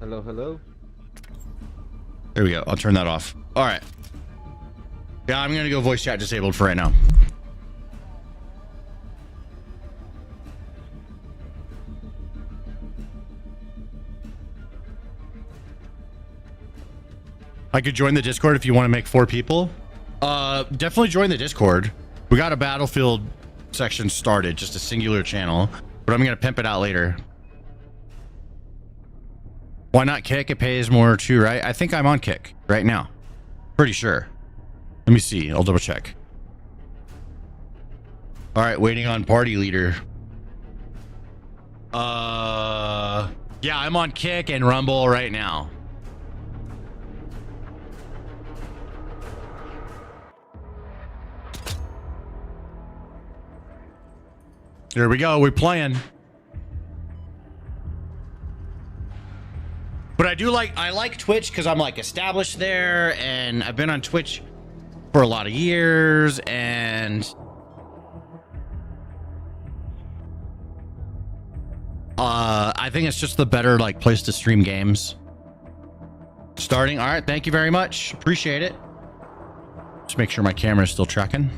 Hello, hello? There we go. I'll turn that off. All right. Yeah, I'm going to go voice chat disabled for right now. I could join the Discord if you want to make 4 people. Definitely join the Discord. We got a Battlefield section started, just a singular channel, but I'm gonna pimp it out later. Why not Kick? It pays more too, right? I think I'm on Kick right now. Pretty sure. Let me see. I'll double check. All right, waiting on party leader. Yeah, I'm on Kick and Rumble right now. Here we go. We're playing. But I like Twitch because I'm like established there, and I've been on Twitch for a lot of years, and I think it's just the better like place to stream games. Starting. All right, thank you very much. Appreciate it. Just make sure my camera is still tracking.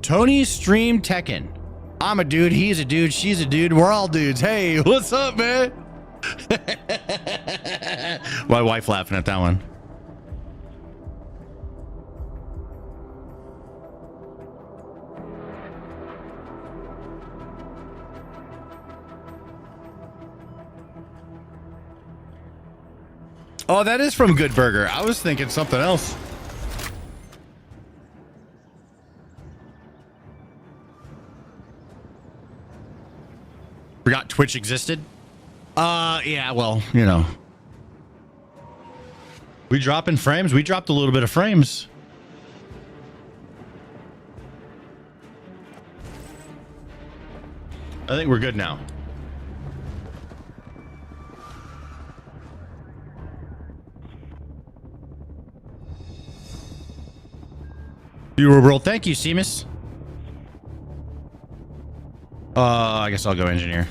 Tony stream Tekken. I'm a dude, he's a dude, she's a dude, we're all dudes. Hey, what's up, man? My wife laughing at that one. Oh, that is from Good Burger. I was thinking something else. Forgot Twitch existed. Yeah, well, you know. We dropping frames. We dropped a little bit of frames. I think we're good now. Viewer world, thank you, Seamus. I guess I'll go engineer.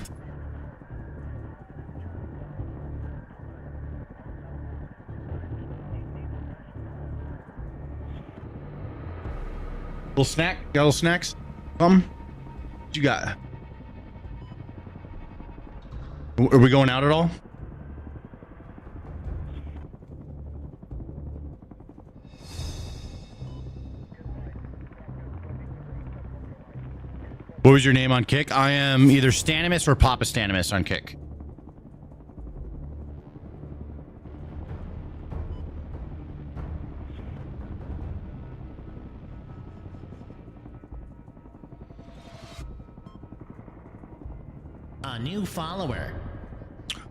Little snack? Got little snacks? What you got? Are we going out at all? What was your name on Kick? I am either Stanimus or Papa Stanimus on Kick. A new follower.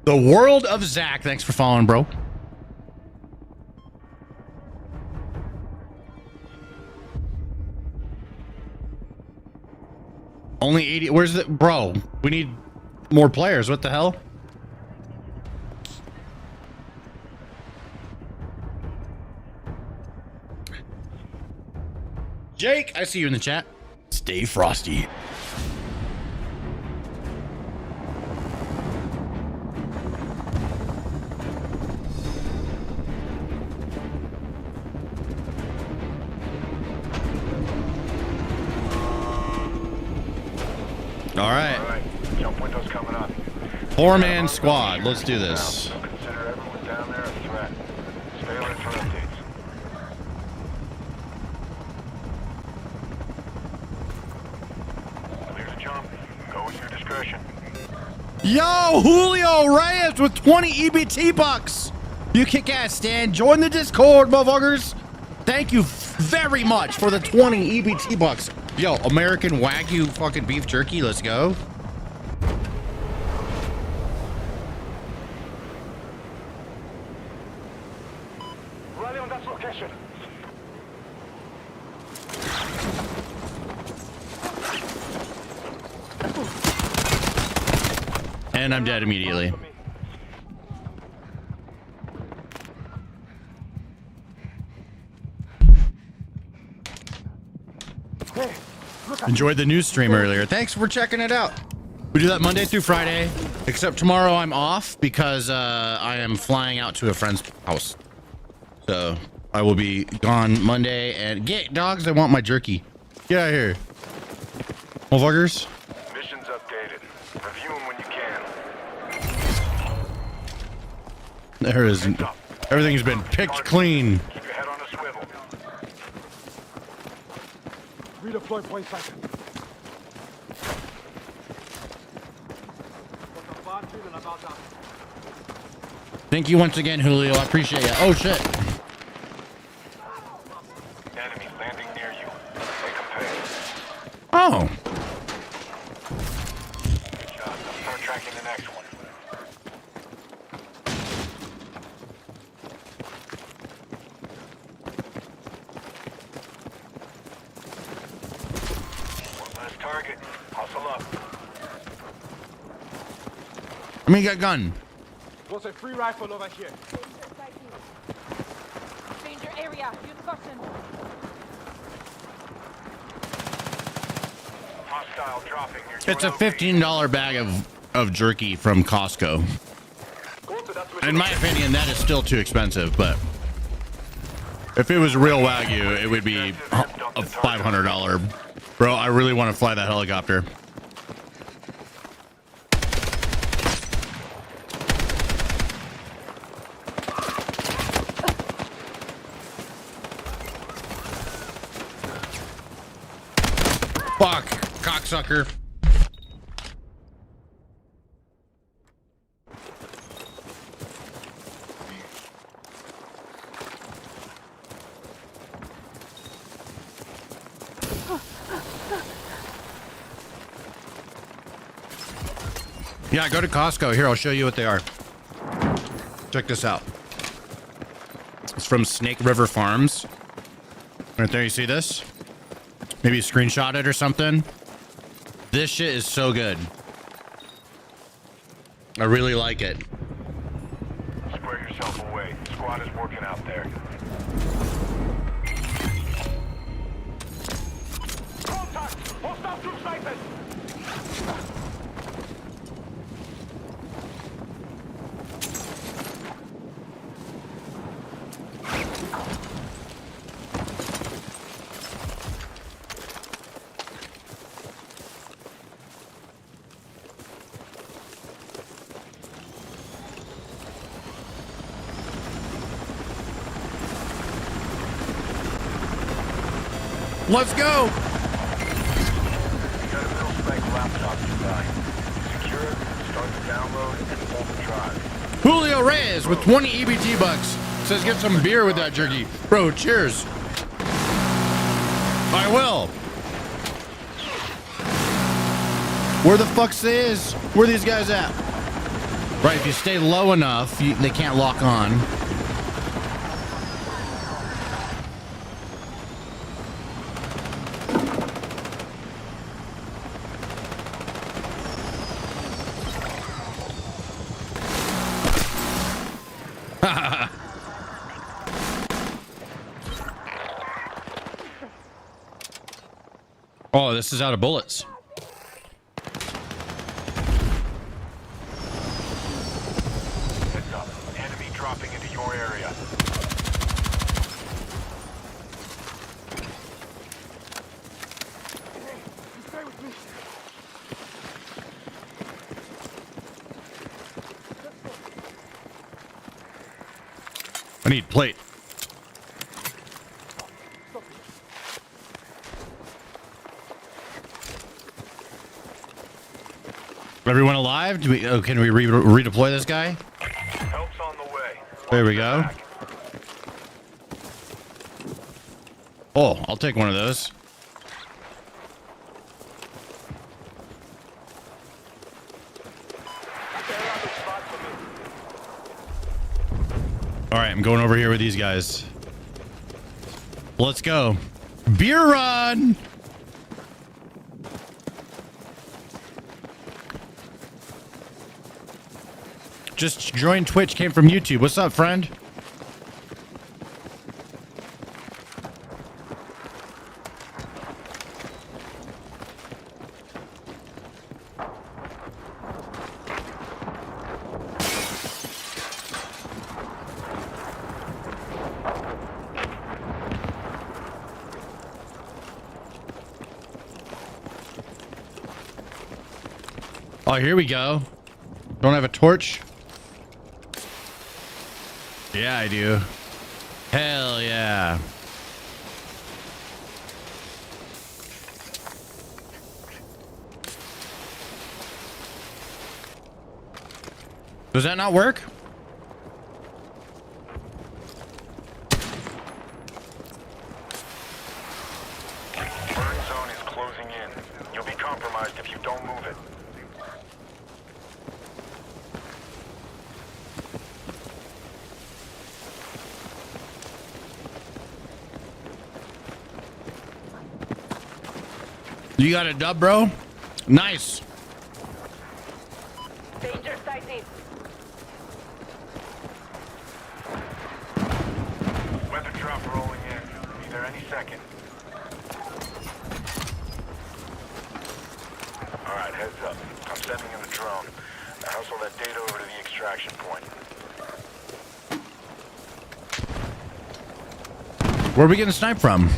The World of Zach. Thanks for following, bro. Only 80. Where's the bro? We need more players. What the hell? Jake, I see you in the chat. Stay frosty. All right. Jump windows coming up. 4-man squad. Let's do this. Consider everyone down there a threat. Stay alert for updates. Clear to jump. Go with your discretion. Yo, Julio Reyes with 20 EBT bucks. You kick ass, Stan. Join the Discord, motherfuckers. Thank you very much for the 20 EBT bucks. Yo, American Wagyu fucking beef jerky. Let's go. Rally on that location. And I'm dead immediately. Enjoyed the news stream earlier. Thanks for checking it out. We do that Monday through Friday, except tomorrow I'm off because I am flying out to a friend's house. So I will be gone Monday. And get dogs, I want my jerky. Get out of here. Motherfuckers. Missions updated. Review them when you can. There is. Everything's been picked clean. Keep your head on a swivel. Redeploy point second. Thank you once again, Julio. I appreciate you. Oh, shit. Enemy landing near you. Make them pay. Oh. Good job. Now start tracking the next one. One last target. Hustle up. I mean, got gun. Was a free rifle over here. Danger area. Use caution. Hostile dropping near It's a $15 bag of jerky from Costco. In my opinion, that is still too expensive, but if it was real Wagyu, it would be a $500. Bro, I really want to fly that helicopter. Fuck, cocksucker. Yeah, go to Costco. Here, I'll show you what they are. Check this out. It's from Snake River Farms. Right there, you see this? Maybe screenshot it or something. This shit is so good. I really like it. Square yourself away. Squad is working out there. Contact! Hostile troop sighted! Let's go. Got a middle spec laptop design. Secure it, start the download, and pull the drive. Julio Reyes with 20 EBT bucks says get some beer with that jerky. Bro, cheers. I will. Where the fuck's is? Where are these guys at? Right, if you stay low enough, they can't lock on. Oh, this is out of bullets. Heads up. Enemy dropping into your area. Stay with me. I need plate. Everyone alive? Do we? Oh, can we redeploy this guy? Help's on the way. There we go. Oh, I'll take one of those. All right, I'm going over here with these guys. Let's go. Beer run. Just joined Twitch, came from YouTube. What's up, friend? Oh, here we go. Don't have a torch? Yeah, I do. Hell yeah. Does that not work? Burn zone is closing in. You'll be compromised if you don't move it. You got a dub, bro? Nice. Danger sighted. there any second. Alright, heads up. I'm sending in a drone. Now hustle that data over to the extraction point. Where are we getting sniped from?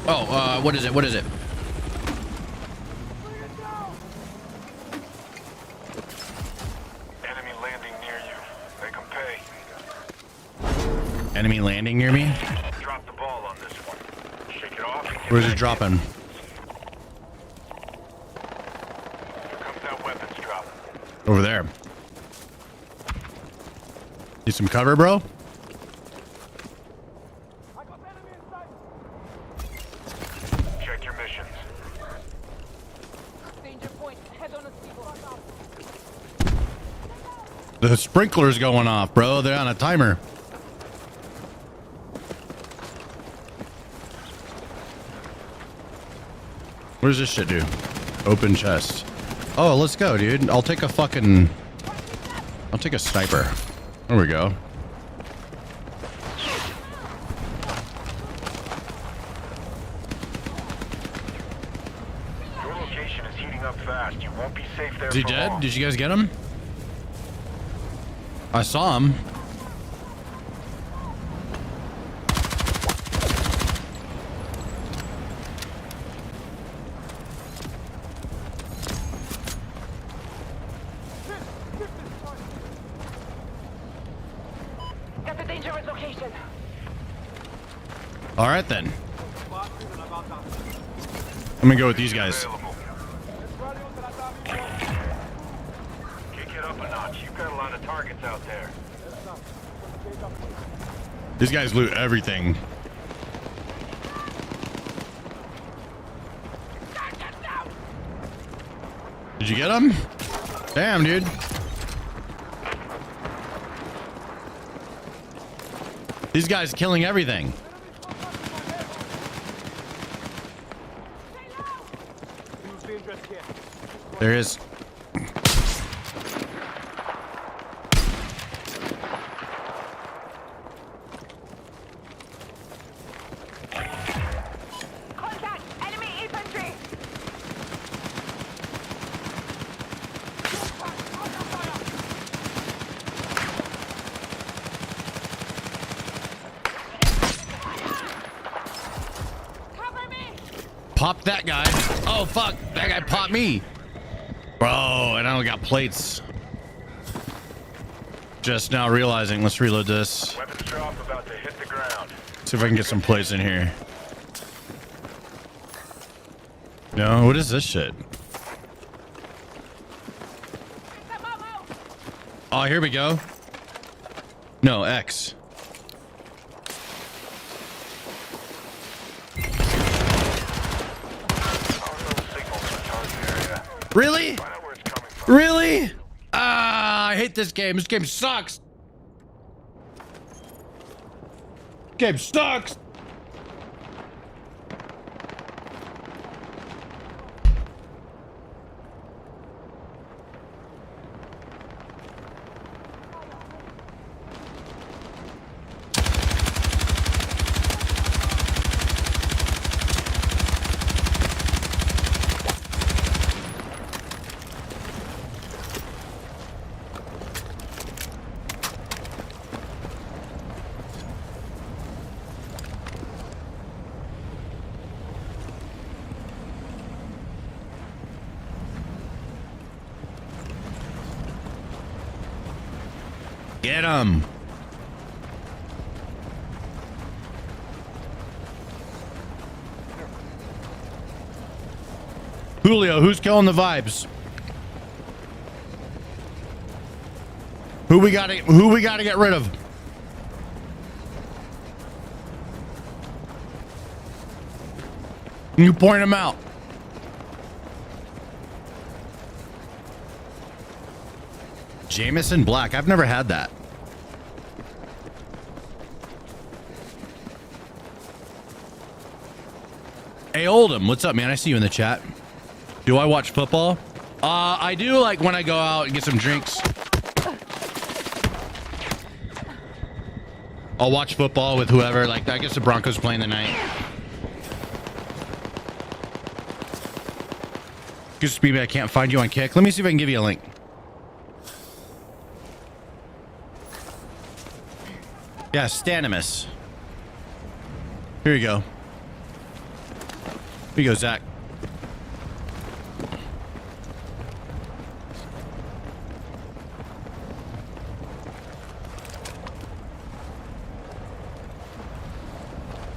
Oh, what is it? What is it? Enemy landing near you. They can pay. Enemy landing near me? Drop the ball on this one. Shake it off. And get Where's it back. dropping? Here comes that weapons drop. Over there. Need some cover, bro? Check your missions. Danger point. Head on a steeple. The sprinkler's going off, bro. They're on a timer. What does this shit do? Open chest. Oh, let's go, dude. I'll take a sniper. There we go. Your location is heating up fast. You won't be safe there Is he for dead? long. Did you guys get him? I saw him. Got the dangerous location. All right, then. I'm gonna go with these guys. Kick it up a notch. You've got a lot of targets out there. These guys loot everything. Did you get him? Damn, dude. These guys killing everything. There is. Contact! Enemy infantry! Cover me! Pop that guy. Oh, fuck. That guy popped me. Bro, and I only got plates. Just now realizing. Let's reload this. Weapons drop about to hit the ground. See if I can get some plates in here. No, what is this shit? Oh, here we go. No, X. Really? Really? Ah, I hate this game. This game sucks. Game sucks. Get him. Julio, who's killing the vibes? Who we gotta get rid of? You point them out. Jameson Black. I've never had that. Hey, Oldham, what's up, man? I see you in the chat. Do I watch football? I do, like when I go out and get some drinks. I'll watch football with whoever. Like, I guess the Broncos playing tonight. Excuse me, I can't find you on Kick. Let me see if I can give you a link. Yeah, Stanimus. Here you go. Here you go, Zach.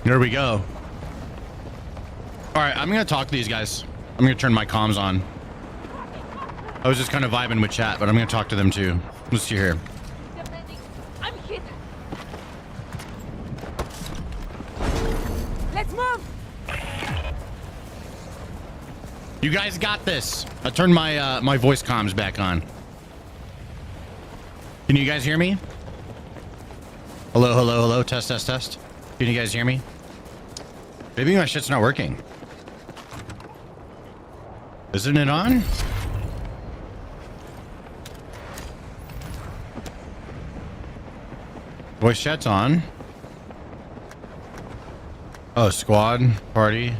There we go. All right, I'm gonna talk to these guys. I'm gonna turn my comms on. I was just kind of vibing with chat, but I'm gonna talk to them too. Let's see here. I'm hit. Let's move. You guys got this. I turned my my voice comms back on. Can you guys hear me? Hello, hello, hello. Test, test, test. Can you guys hear me? Maybe my shit's not working. Isn't it on? Voice chat's on. Oh, squad, party.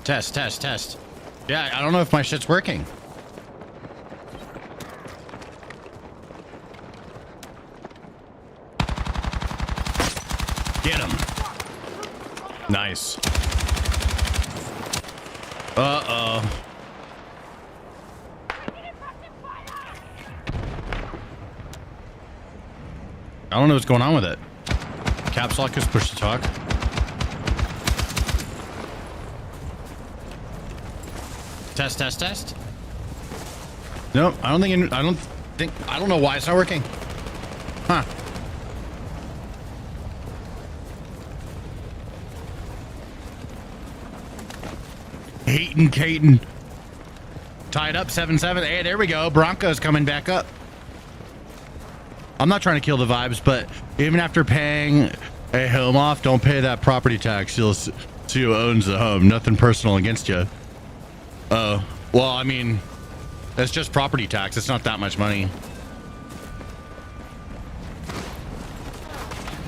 Test, test, test. Yeah, I don't know if my shit's working. Get him. Nice. Uh-oh. I don't know what's going on with it. Caps lock is push to talk. Test, test, test. Nope, I don't know why it's not working. Huh. Caton. Tied up 7-7. Hey, there we go. Broncos coming back up. I'm not trying to kill the vibes, but even after paying a home off, don't pay that property tax. You'll see who owns the home. Nothing personal against you. Oh, well, I mean, that's just property tax. It's not that much money.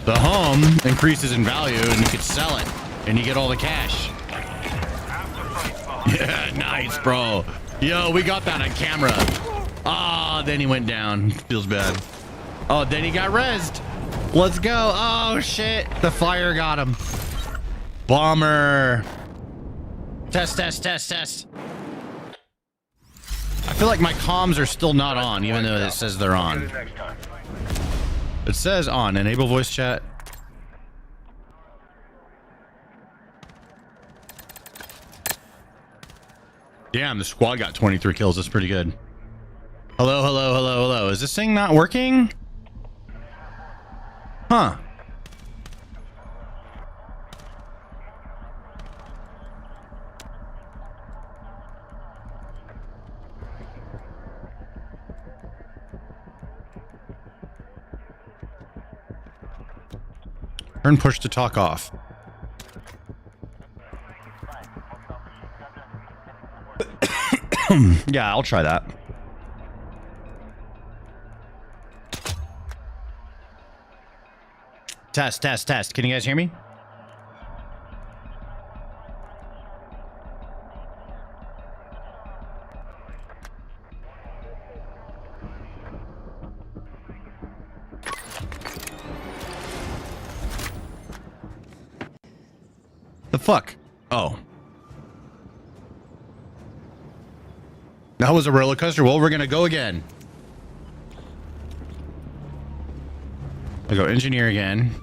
The home increases in value and you could sell it and you get all the cash. Yeah, nice, bro. Yo, we got that on camera. Ah, then he went down. Feels bad. Oh, then he got rezzed. Let's go. Oh, shit. The fire got him. Bomber. Test, test, test, test. I feel like my comms are still not on, even though it says they're on. It says on. Enable voice chat. Damn, the squad got 23 kills. That's pretty good. Hello, hello, hello, hello. Is this thing not working? Huh. Turn push to talk off. Yeah, I'll try that. Test, test, test. Can you guys hear me? The fuck? Oh. That was a roller coaster. Well, we're gonna go again. I go engineer again.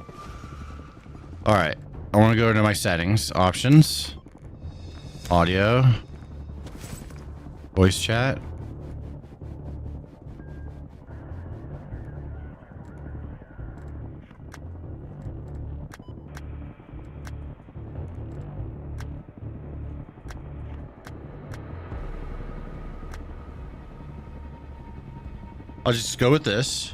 All right. I want to go into my settings, options, audio, voice chat. I'll just go with this.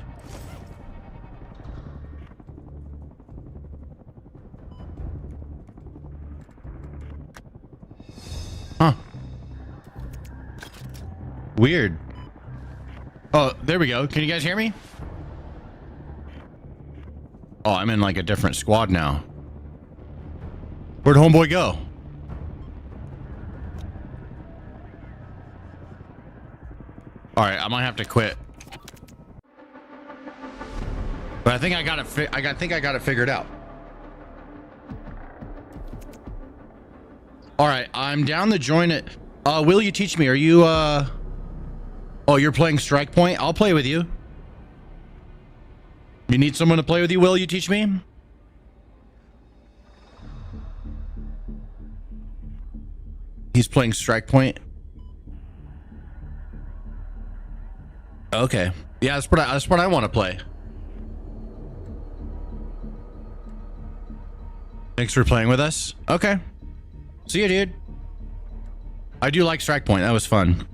Weird. Oh, there we go. Can you guys hear me? Oh, I'm in like a different squad now. Where'd homeboy go? All right, I might have to quit. But I think I got it. I think I got it figured out. All right, I'm down to join it. Will you teach me? Are you Oh, you're playing Strike Point? I'll play with you. You need someone to play with you? Will you teach me? He's playing Strike Point. Okay. Yeah, that's what I want to play. Thanks for playing with us. Okay. See you, dude. I do like Strike Point. That was fun.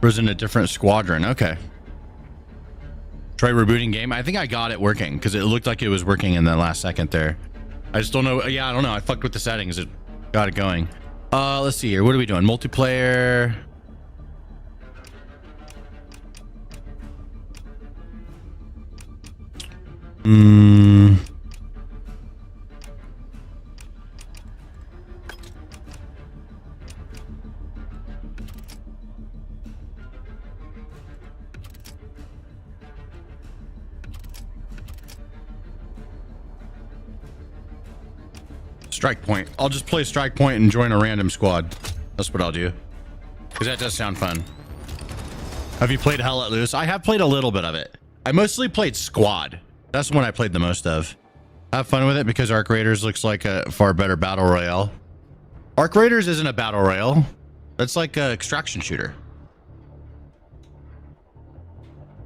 Was in a different squadron. Okay. Try rebooting game. I think I got it working because it looked like it was working in the last second there. I just don't know. Yeah, I don't know. I fucked with the settings. It got it going. Let's see here. What are we doing? Multiplayer. Strike Point. I'll just play Strike Point and join a random squad. That's what I'll do. Because that does sound fun. Have you played Hell Let Loose? I have played a little bit of it. I mostly played Squad. That's the one I played the most of. Have fun with it because Arc Raiders looks like a far better battle royale. Arc Raiders isn't a battle royale. That's like an extraction shooter.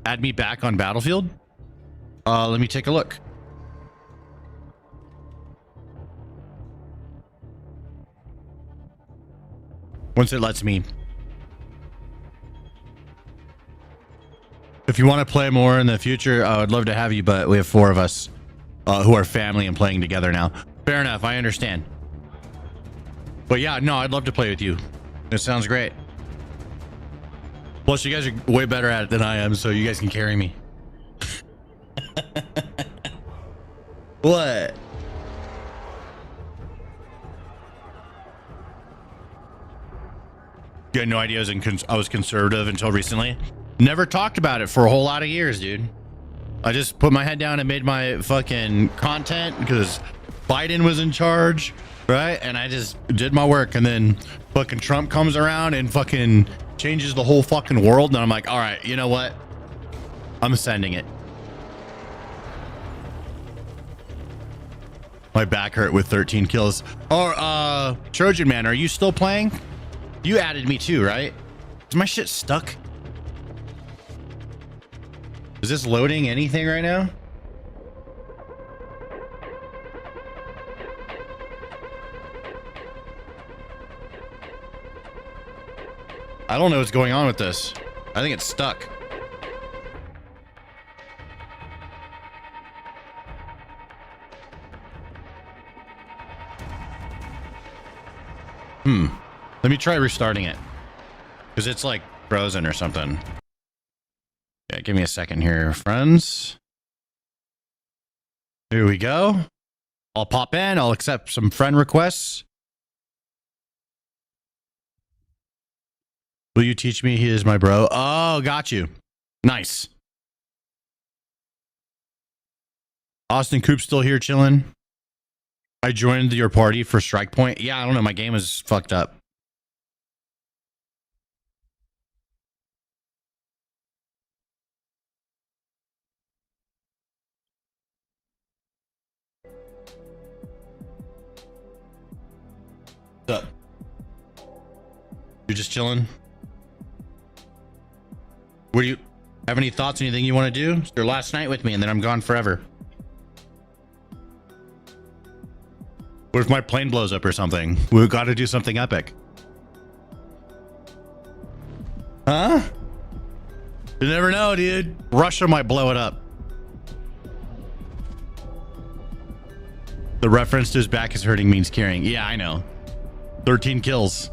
Add me back on Battlefield. Let me take a look. Once it lets me. If you want to play more in the future, I would love to have you, but we have 4 of us who are family and playing together now. Fair enough, I understand. But yeah, no, I'd love to play with you. It sounds great. Plus, you guys are way better at it than I am, so you guys can carry me. What? You had no idea I was conservative until recently. Never talked about it for a whole lot of years, dude. I just put my head down and made my fucking content because Biden was in charge, right? And I just did my work, and then fucking Trump comes around and fucking changes the whole fucking world, and I'm like, all right, you know what? I'm sending it. My back hurt with 13 kills. Oh, Trojan Man, are you still playing? You added me too, right? Is my shit stuck? Is this loading anything right now? I don't know what's going on with this. I think it's stuck. Let me try restarting it. Because it's like frozen or something. Yeah, give me a second here, friends. Here we go. I'll pop in. I'll accept some friend requests. Will you teach me? He is my bro. Oh, got you. Nice. Austin Coop's still here chilling. I joined your party for Strike Point. Yeah, I don't know. My game is fucked up. What's up? You're just chilling? What do you have any thoughts, anything you want to do? It's your last night with me and then I'm gone forever. What if my plane blows up or something? We've got to do something epic. Huh? You never know, dude. Russia might blow it up. The reference to his back is hurting means carrying. Yeah, I know. 13 kills.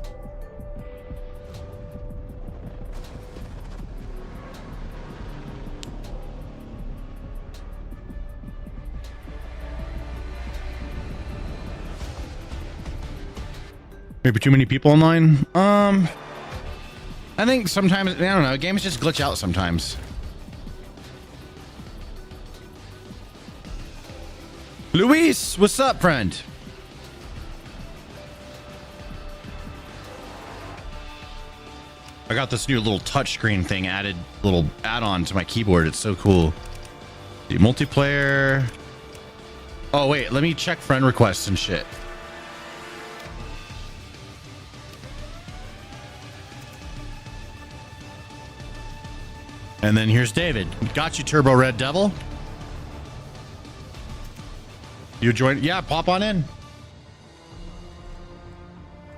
Maybe too many people online. I think sometimes, I don't know, games just glitch out sometimes. Luis, what's up, friend? I got this new little touchscreen thing added, little add-on to my keyboard. It's so cool. The multiplayer. Oh, wait, let me check friend requests and shit. And then here's David. Got you, Turbo Red Devil. You join? Yeah, pop on in.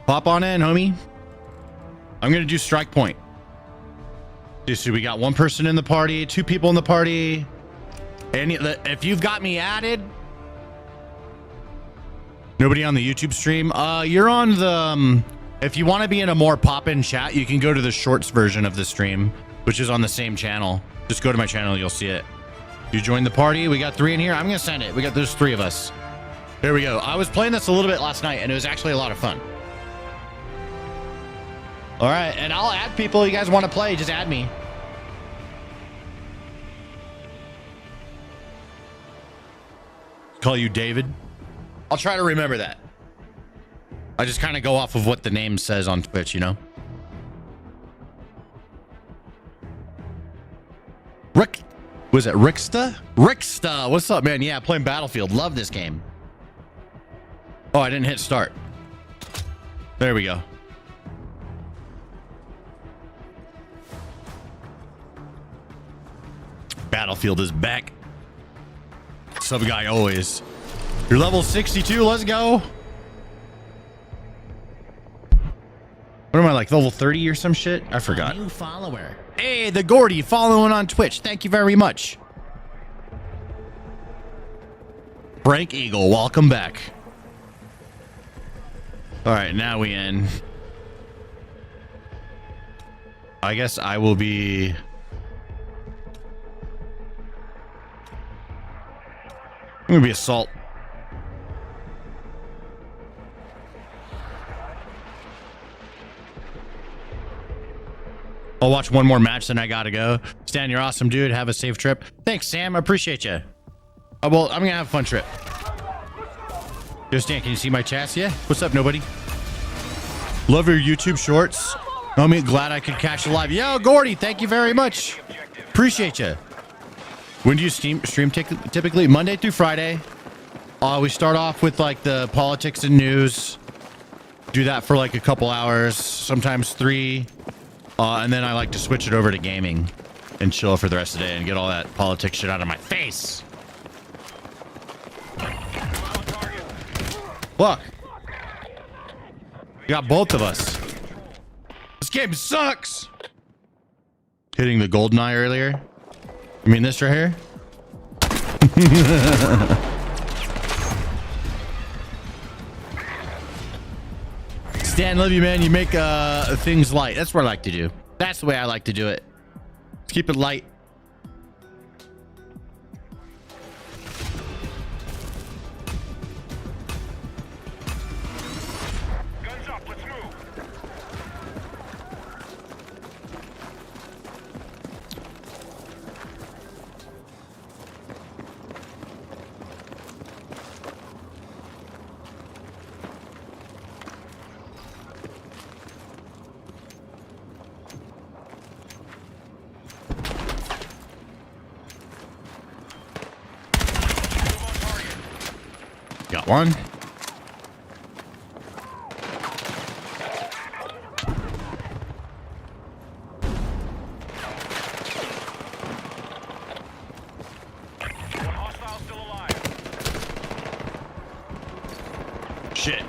Pop on in, homie. I'm going to do strike point. So we got one person in the party, two people in the party. And if you've got me added, nobody on the YouTube stream, you're on the, if you want to be in a more pop-in chat, you can go to the shorts version of the stream, which is on the same channel. Just go to my channel, you'll see it. You join the party. We got 3 in here. I'm going to send it. There's 3 of us. Here we go. I was playing this a little bit last night, and it was actually a lot of fun. All right, and I'll add people. You guys want to play, just add me. Call you David. I'll try to remember that. I just kind of go off of what the name says on Twitch, you know? Was it Ricksta? Ricksta, what's up, man? Yeah, playing Battlefield. Love this game. Oh, I didn't hit start. There we go. Battlefield is back. Sub guy always. You're level 62. Let's go. What am I, like level 30 or some shit? I forgot. New follower. Hey, the Gordy following on Twitch. Thank you very much. Frank Eagle, welcome back. All right, now we in. I guess I will be... I'm gonna be assault. I'll watch one more match, then I gotta go. Stan, you're awesome, dude. Have a safe trip. Thanks, Sam. I appreciate you. Oh, well, I'm gonna have a fun trip. Yo, Stan, can you see my chats? Yeah. What's up, nobody? Love your YouTube shorts. I'm glad I could catch you live. Yo, Gordy, thank you very much. Appreciate you. When do you stream typically? Monday through Friday. We start off with like the politics and news. Do that for like a couple hours, sometimes 3. And then I like to switch it over to gaming and chill for the rest of the day and get all that politics shit out of my face. Look. You got both of us. This game sucks. Hitting the golden eye earlier. You mean this right here? Stan, love you, man. You make things light. That's what I like to do. That's the way I like to do it. Keep it light. Guns up, let's move. Got one. Shit.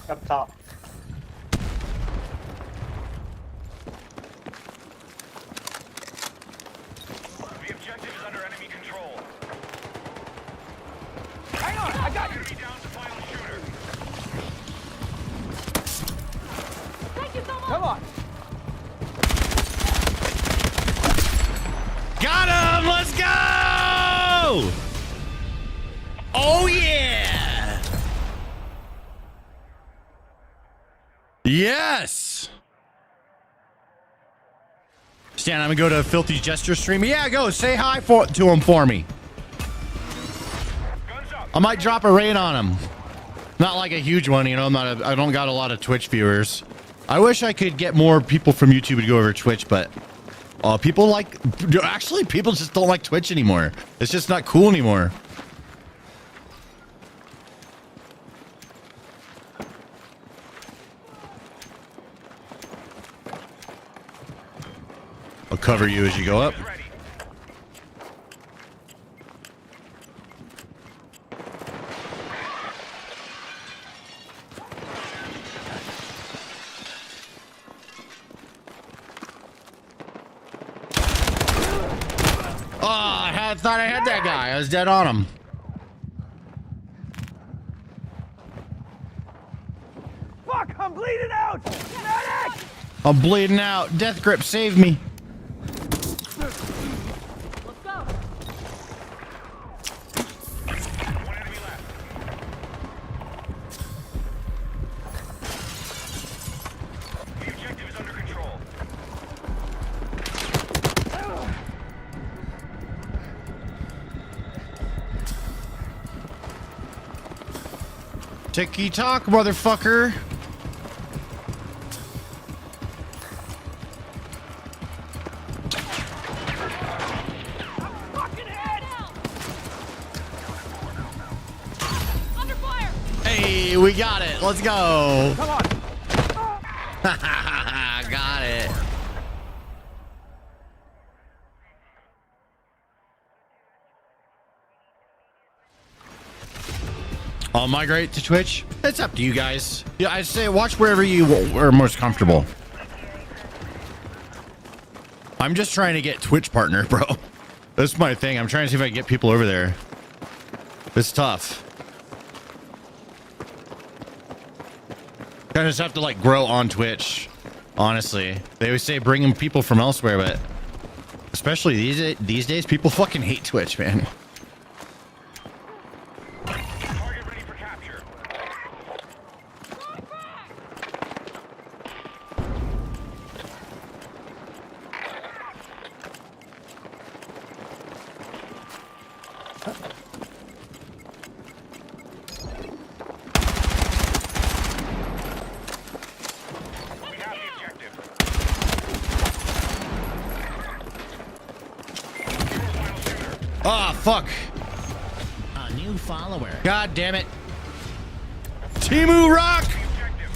Up top. The objective is under enemy control. Hang on, I got you. Enemy down to final shooter. Thank you so much. Come on. Got him! Let's go! Yes. Stan, I'm gonna go to Filthy Gesture stream. Yeah, go say hi to him for me. I might drop a raid on him. Not like a huge one, you know. I don't got a lot of Twitch viewers. I wish I could get more people from YouTube to go over Twitch, but people just don't like Twitch anymore. It's just not cool anymore. I'll cover you as you go up. Oh, I thought I had that guy. I was dead on him. Fuck, I'm bleeding out! Medic! I'm bleeding out. Death grip, save me. Ticky tock, motherfucker. Hey, we got it. Let's go. Come on. Got it. I'll migrate to Twitch. It's up to you guys. Yeah, I say watch wherever you are most comfortable. I'm just trying to get Twitch partner, bro. That's my thing. I'm trying to see if I can get people over there. It's tough. Kind of just have to like grow on Twitch. Honestly, they always say bringing people from elsewhere, but especially these days, people fucking hate Twitch, man. Oh, fuck. A new follower. God damn it. Timu Rock.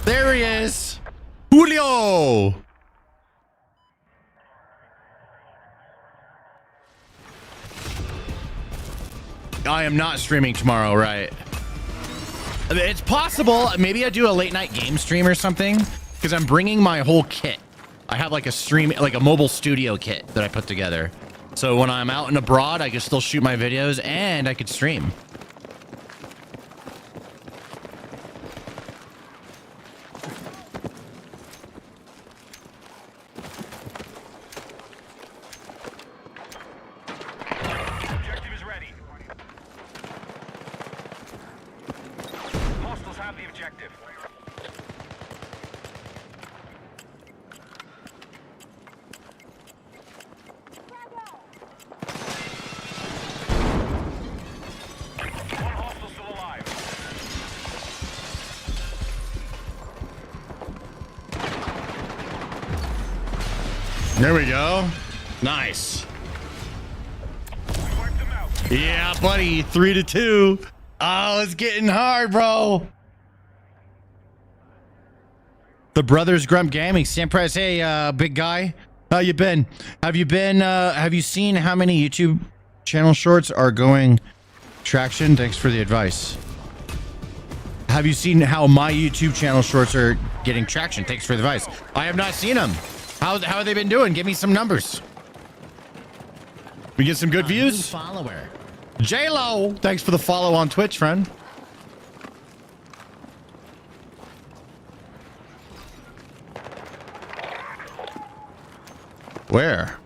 There he is. Julio. I am not streaming tomorrow, right? It's possible. Maybe I do a late night game stream or something because I'm bringing my whole kit. I have like a stream, like a mobile studio kit that I put together. So when I'm out and abroad, I can still shoot my videos and I could stream. Objective is ready. Hostiles have the objective. There we go. Nice. Yeah, buddy. 3-2. Oh, it's getting hard, bro. The Brothers Grump Gaming. Sam Press. Hey, big guy. How you been? Have you seen how many YouTube channel shorts are going traction? Thanks for the advice. Have you seen how my YouTube channel shorts are getting traction? Thanks for the advice. I have not seen them. How have they been doing? Give me some numbers. We get some good views. Follower. J-Lo, thanks for the follow on Twitch, friend. Where?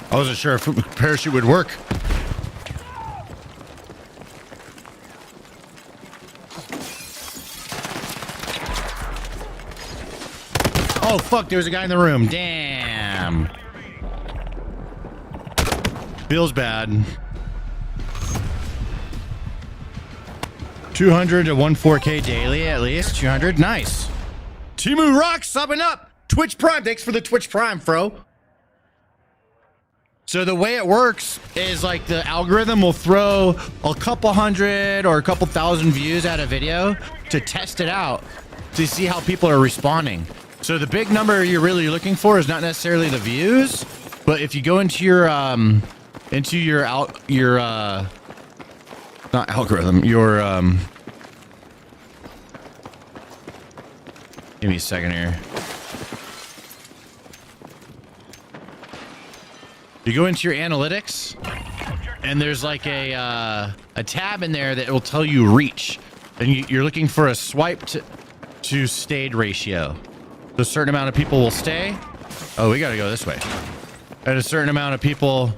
I wasn't sure if parachute would work. Oh, fuck, there's a guy in the room. Damn. Feels bad. 200 to 14K daily at least. 200. Nice. Timu Rock subbing up. Twitch Prime. Thanks for the Twitch Prime, bro. So the way it works is like the algorithm will throw a couple hundred or a couple thousand views at a video to test it out to see how people are responding. So the big number you're really looking for is not necessarily the views, but if you go into your not algorithm, your give me a second here. You go into your analytics, and there's like a tab in there that will tell you reach, and you're looking for a swipe to stayed ratio. So a certain amount of people will stay. Oh, we got to go this way. And a certain amount of people.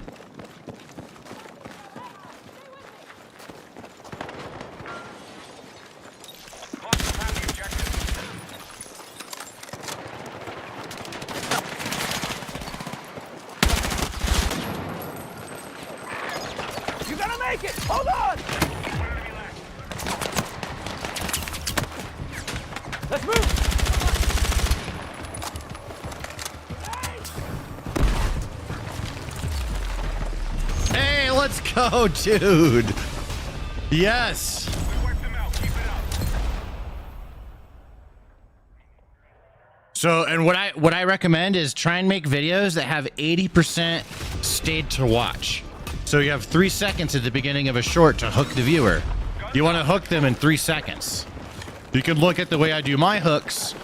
You gotta make it! Hold on! Let's move! Hey, let's go, dude. Yes. So, and what I recommend is try and make videos that have 80% stayed to watch. So you have 3 seconds at the beginning of a short to hook the viewer. You want to hook them in 3 seconds. You can look at the way I do my hooks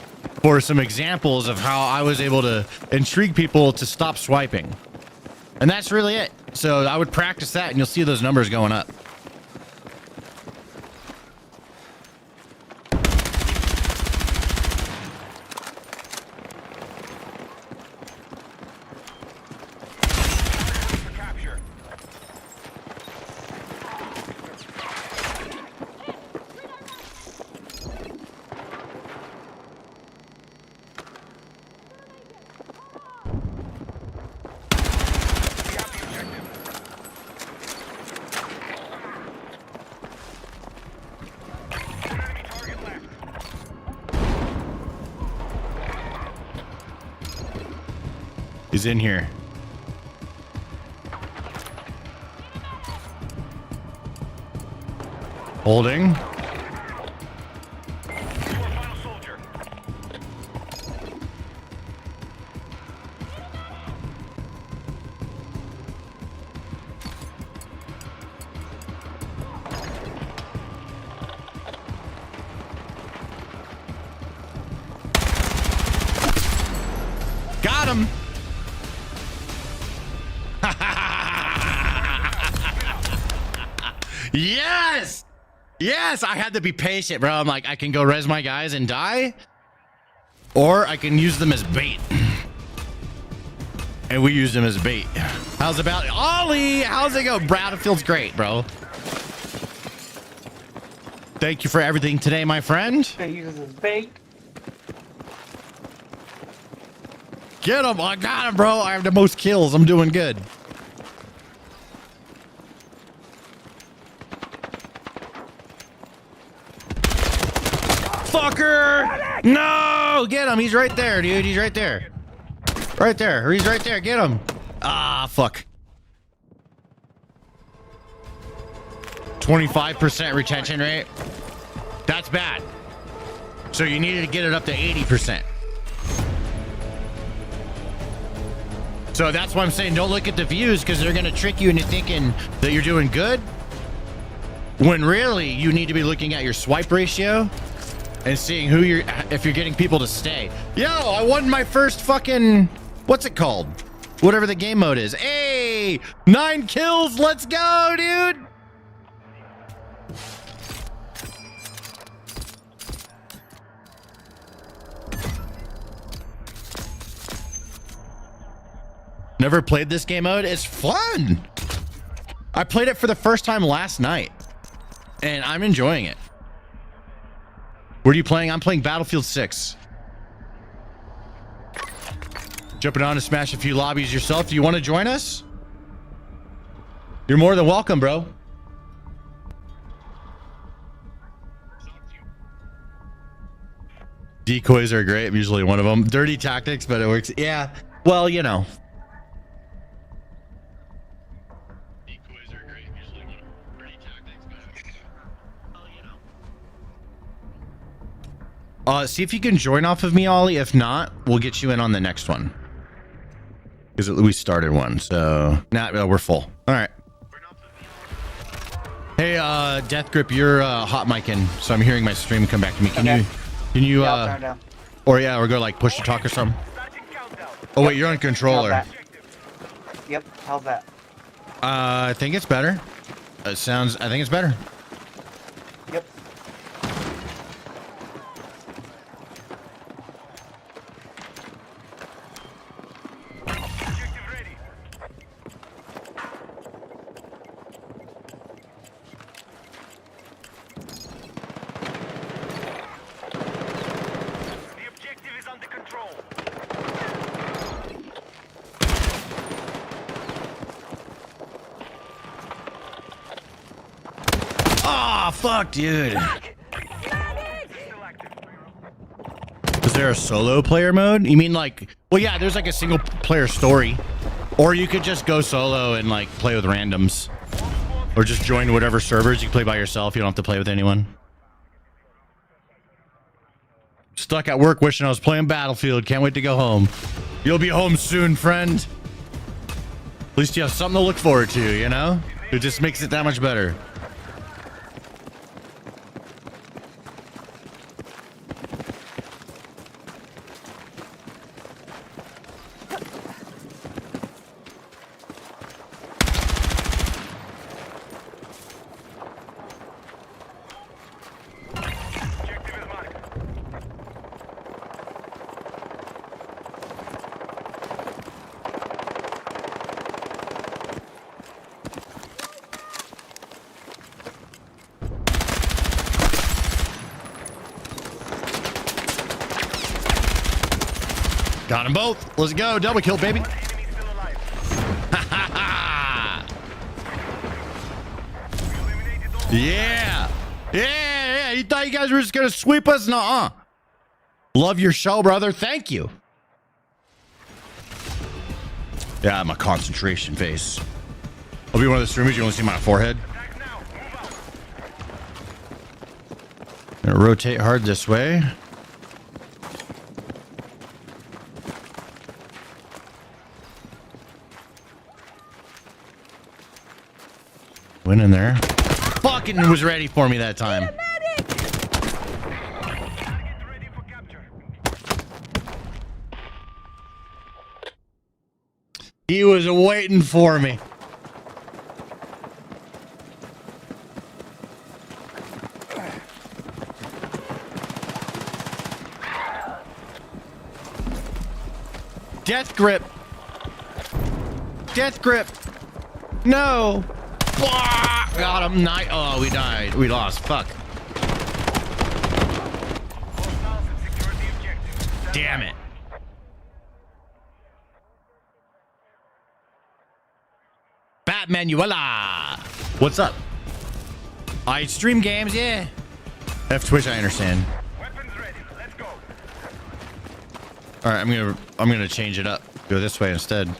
for some examples of how I was able to intrigue people to stop swiping. And that's really it. So I would practice that and you'll see those numbers going up. He's in here. Holding. Got him. Yes! Yes! I had to be patient, bro. I'm like, I can go res my guys and die, or I can use them as bait. And we used them as bait. How's about Ollie? How's it go? Bradfield's great, bro. Thank you for everything today, my friend. They use as bait. Get him! I got him, bro. I have the most kills. I'm doing good. Fucker! No! Get him! He's right there, dude. He's right there. Right there. He's right there. Get him. Ah, fuck. 25% retention rate. That's bad. So you needed to get it up to 80%. So that's why I'm saying don't look at the views, because they're going to trick you into thinking that you're doing good, when really you need to be looking at your swipe ratio and seeing if you're getting people to stay. Yo, I won my first fucking, what's it called? Whatever the game mode is. Hey, 9 kills. Let's go, dude. Never played this game mode. It's fun. I played it for the first time last night, and I'm enjoying it. What are you playing? I'm playing Battlefield 6. Jumping on to smash a few lobbies yourself. Do you want to join us? You're more than welcome, bro. Decoys are great. I'm usually one of them. Dirty tactics, but it works. Yeah. Well, you know. Decoys are great. Usually one of them. Dirty tactics, but well, you know. See if you can join off of me, Ollie. If not, we'll get you in on the next one. Because we started one, so nah, we're full. All right. Hey, Death Grip, you're hot micing, so I'm hearing my stream come back to me. Can you, or go like push to talk or something? Oh wait, you're on controller. Yep, how's that? I think it's better. I think it's better. Yep. Ah, fuck, dude. Is there a solo player mode? You mean like, well, yeah, there's like a single player story, or you could just go solo and like play with randoms, or just join whatever servers. You can play by yourself. You don't have to play with anyone. Stuck at work wishing I was playing Battlefield. Can't wait to go home. You'll be home soon, friend. At least you have something to look forward to, you know? It just makes it that much better. Got them both. Let's go. Double kill, baby. Yeah. Yeah. You thought you guys were just going to sweep us? Nuh-uh. Love your show, brother. Thank you. Yeah, I'm a concentration face. I'll be one of the streamers. You only see my forehead. Gonna rotate hard this way. Went in there. Fucking was ready for me that time. He was waiting for me. Death grip. Death grip. No. Got him. Oh, we died. We lost. Fuck. Damn it. Batmanuela. What's up? I stream games, yeah. F Twitch, I understand. All right, I'm gonna change it up. Go this way instead.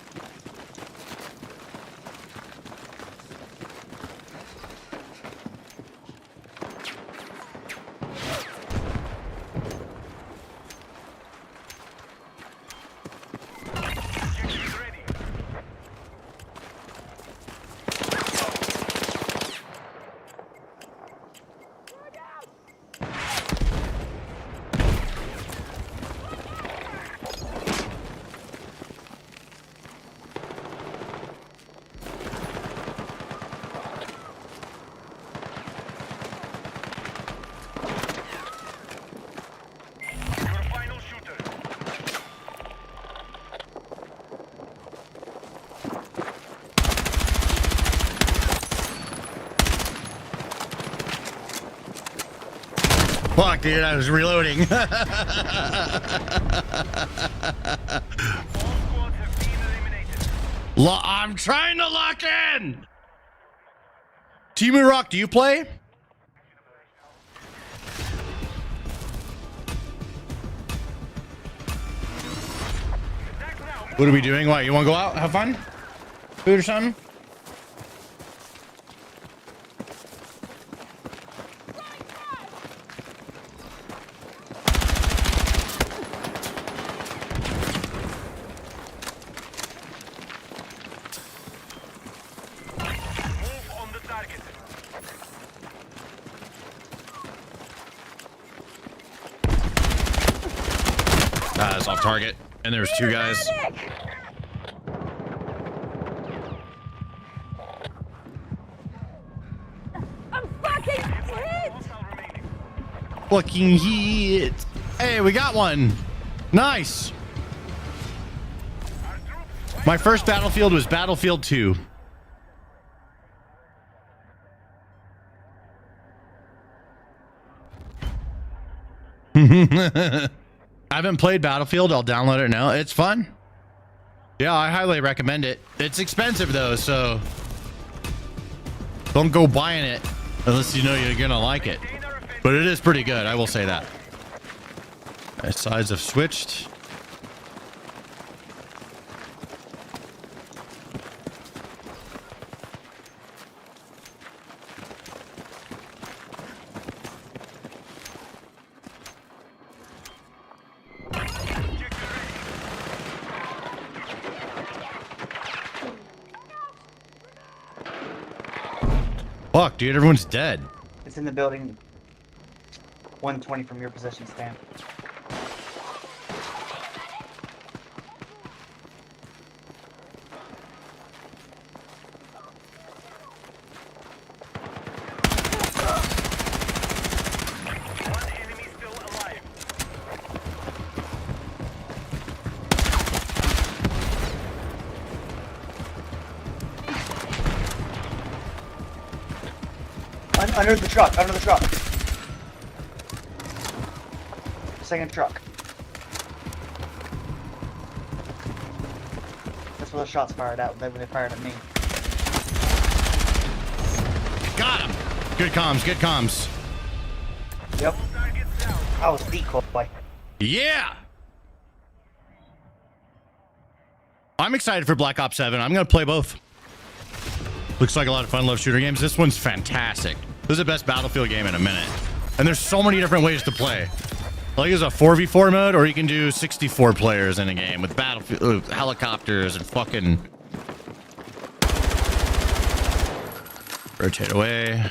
Fuck, dude, I was reloading. I'm trying to lock in. Timu Rock, do you play? What are we doing? What, you want to go out, have fun? Food or something? It's off target, and there's two guys. I'm fucking hit! Fucking hit. Hey, we got one. Nice. My first Battlefield was Battlefield 2. I haven't played Battlefield. I'll download it now. It's fun. Yeah, I highly recommend it. It's expensive though, so don't go buying it unless you know you're gonna like it. But it is pretty good, I will say that. Sides have switched. Fuck, dude, everyone's dead. It's in the building. 120 from your position, Stan. Under the truck, under the truck. Second truck. That's where the shots fired out. They fired at me. Got him. Good comms, good comms. Yep. I was decoy. Yeah. I'm excited for Black Ops 7. I'm going to play both. Looks like a lot of fun love shooter games. This one's fantastic. This is the best Battlefield game in a minute. And there's so many different ways to play. Like there's a 4v4 mode, or you can do 64 players in a game with battlefield helicopters and fucking rotate away.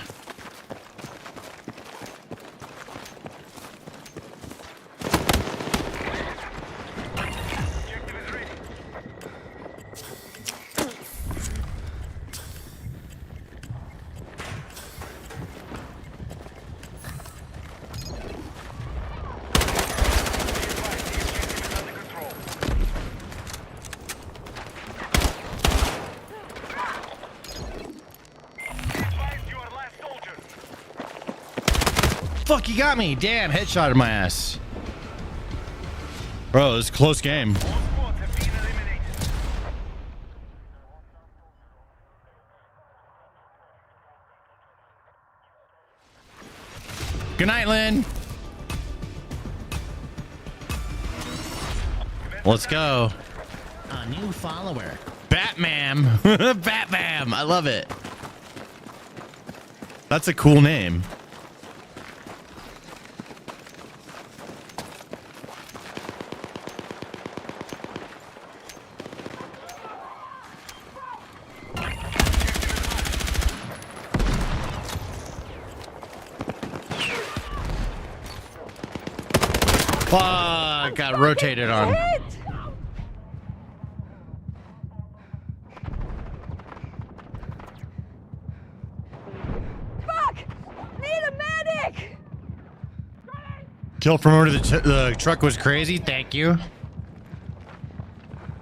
Fuck, you got me. Damn, headshot in my ass. Bro, it's a close game. Good night, Lynn. Let's go. A new follower. Batman. Batman. I love it. That's a cool name. Fuck, got rotated on. Fuck! Need a medic! Kill from under the truck was crazy. Thank you.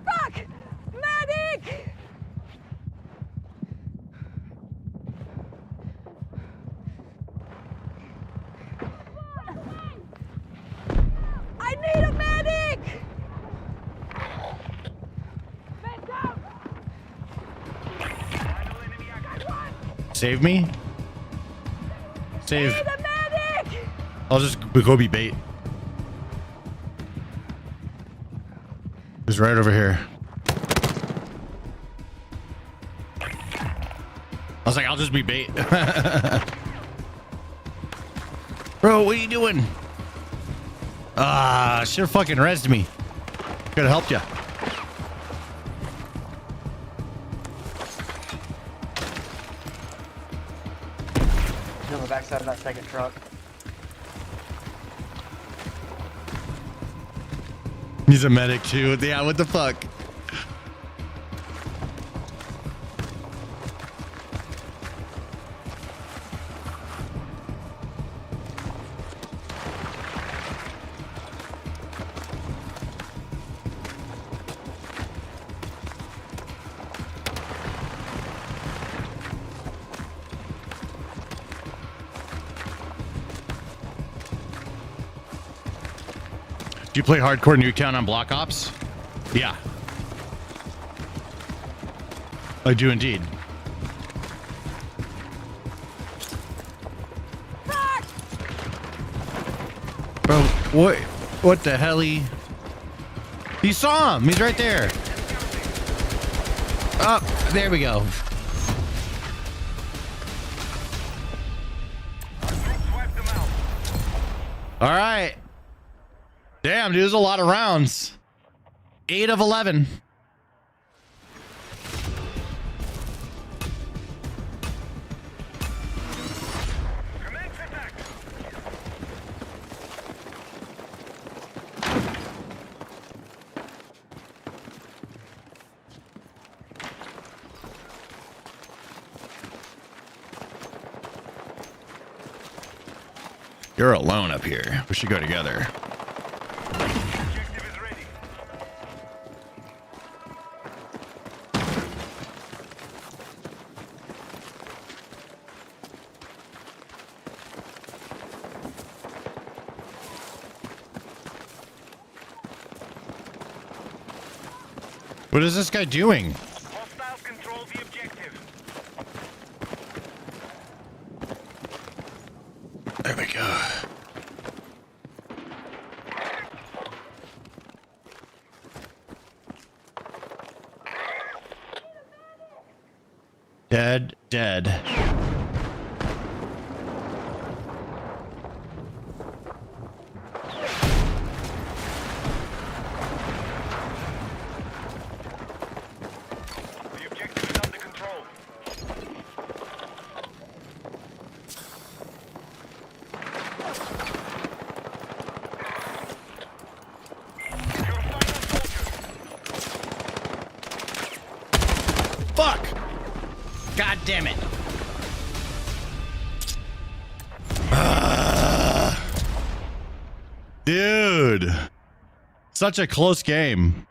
Fuck! Medic! save me? Save. Need a medic! I'll just go be bait. He's right over here. I was like, I'll just be bait. Bro, what are you doing? Ah, should have fucking rezzed me. Could have helped you. He's on the backside of that second truck. He's a medic too. Yeah, what the fuck? Do you play hardcore Nuketown on Block Ops? Yeah. I do indeed. Bro, what the hell? You saw him. He's right there. Oh, there we go. All right. Damn, dude, there's a lot of rounds. 8 of 11. You're alone up here. We should go together. What is this guy doing? Hostiles control the objective. There we go. Dead, dead. Fuck! God damn it. Dude. Such a close game.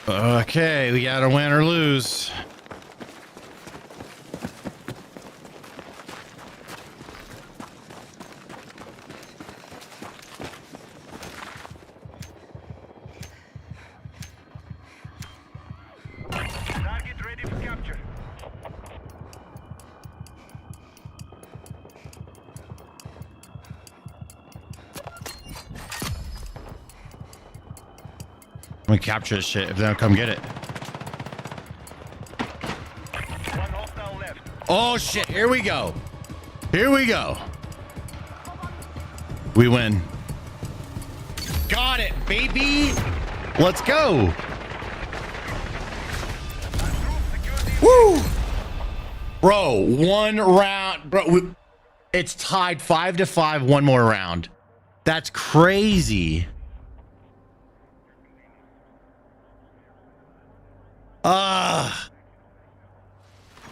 Okay, we gotta win or lose. Target ready for capture. I'm gonna capture this shit if they don't come get it. One hostile left. Oh shit, here we go. Here we go. We win. Got it, baby. Let's go. Woo. Bro, one round. Bro, it's tied 5-5, one more round. That's crazy.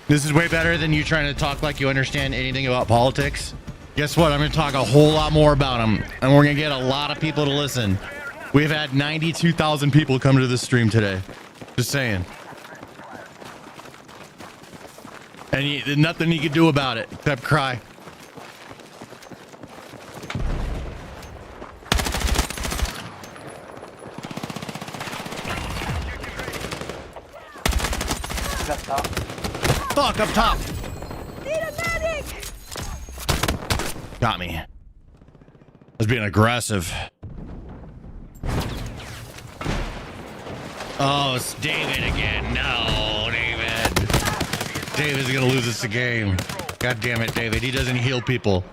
This is way better than you trying to talk like you understand anything about politics. Guess what? I'm going to talk a whole lot more about them, and we're going to get a lot of people to listen. We've had 92,000 people come to the stream today. Just saying. And nothing you can do about it except cry. fuck up top. Need a medic! Got me. I was being aggressive. Oh, it's David again. No, David. David's gonna lose us the game. God damn it, David. He doesn't heal people.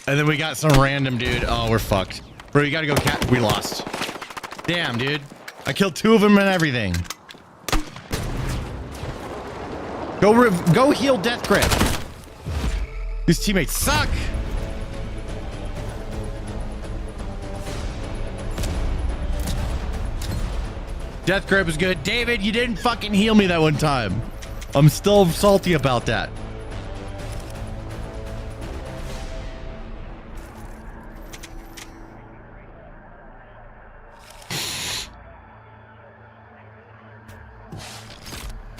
And then we got some random dude. Oh, we're fucked. Bro, you gotta go cat. We lost. Damn, dude. I killed 2 of them and everything. Go heal Death Grip. These teammates suck. Death Grip was good. David, you didn't fucking heal me that one time. I'm still salty about that.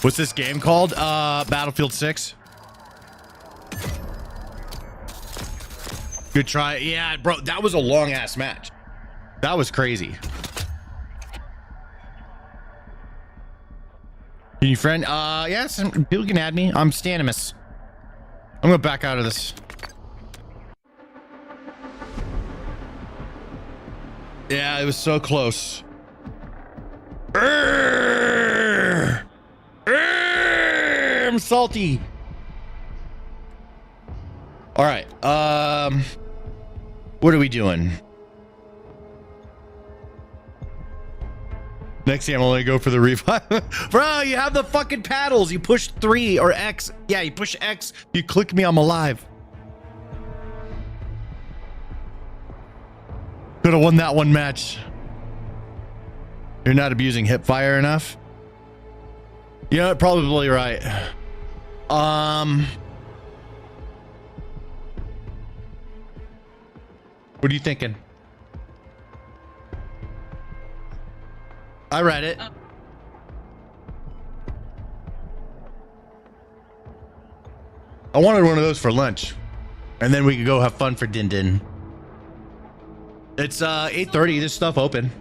What's this game called? Battlefield 6. Good try. Yeah, bro, that was a long ass match. That was crazy. Can you friend? Yes, people can add me. I'm Stanimus. I'm gonna back out of this. Yeah, it was so close. I'm salty. All right. What are we doing? Next game, I'm only go for the revive. Bro, you have the fucking paddles. You push 3 or X. Yeah, you push X. You click me, I'm alive. Could have won that one match. You're not abusing hip fire enough. You know, probably right. What are you thinking? I read it. I wanted one of those for lunch. And then we could go have fun for Din Din. It's 8:30. This stuff open.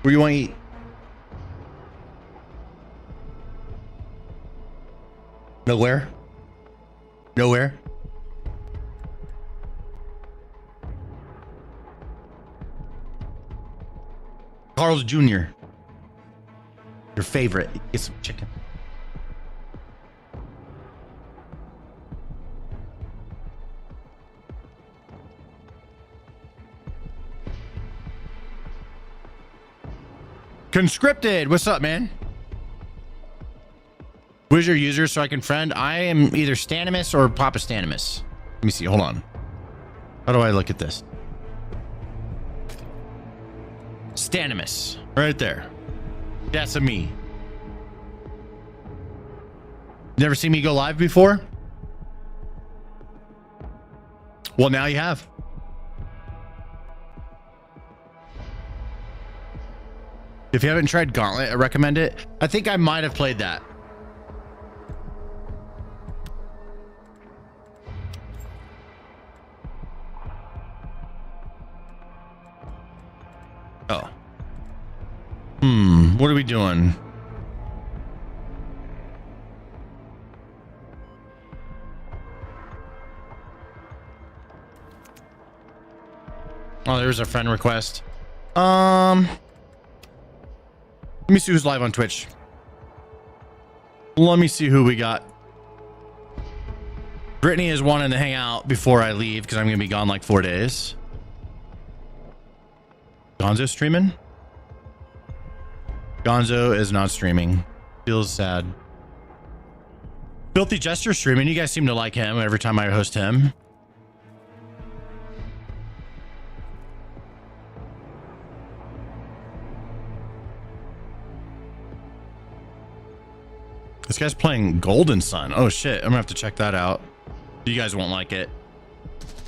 Where you want to eat? Nowhere? Nowhere? Carl's Jr. Your favorite. Get some chicken. Conscripted. What's up, man? Where's your user so I can friend? I am either Stanimus or Papa Stanimus. Let me see. Hold on. How do I look at this? Stanimus. Right there. That's a me. Never seen me go live before? Well, now you have. If you haven't tried Gauntlet, I recommend it. I think I might have played that. Oh. What are we doing? Oh, there's a friend request. Let me see who's live on Twitch. Let me see who we got. Brittany is wanting to hang out before I leave because I'm going to be gone like 4 days. Gonzo streaming? Gonzo is not streaming. Feels sad. Filthy Jester streaming. You guys seem to like him every time I host him. This guy's playing Golden Sun. Oh shit, I'm gonna have to check that out. You guys won't like it.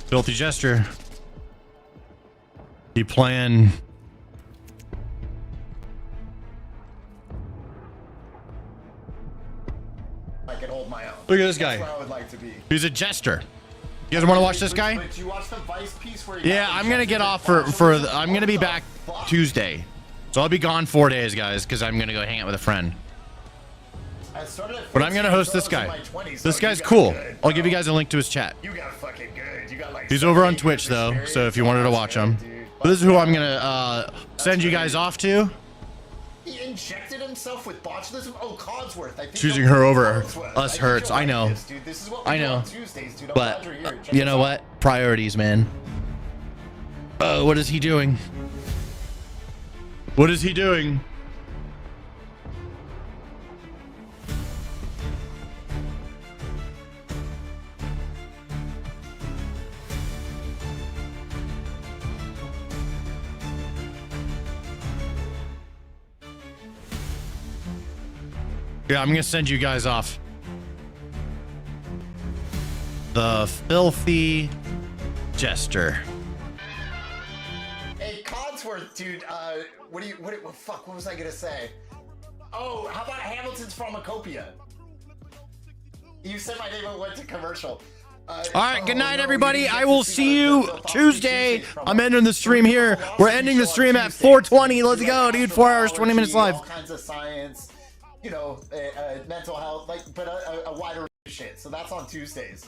Filthy Jester. He playing... I can hold my own. Look at this guy. That's where I would like to be. He's a jester. You guys want to watch this guy? But you watch the Vice piece where Yeah, I'm gonna get off for I'm gonna be back Tuesday. So I'll be gone 4 days, guys, because I'm gonna go hang out with a friend. But I'm gonna host this guy. This guy's cool. I'll give you guys a link to his chat. You got fucking good. You got like. He's over on Twitch though, so if you wanted to watch him. But this is who I'm gonna send you guys off to. He injected himself with botulism. Oh, Codsworth. I think Choosing her over us hurts. I know. This is what we I do know. on Tuesdays, dude. I'm But glad you're here. Check you this know out. what? Priorities, man. What is he doing? What is he doing? Yeah, I'm gonna send you guys off. The filthy jester. Hey, Codsworth, dude. What was I gonna say? Oh, how about Hamilton's Pharmacopoeia? You said my name and went to commercial. All right, good night, everybody. I will see you Tuesday. I'm ending the stream here. We're ending the stream at 4:20. Let's go, dude. 4 hours, 20 minutes live. All kinds of science, mental health, but a wider range of shit. So that's on Tuesdays.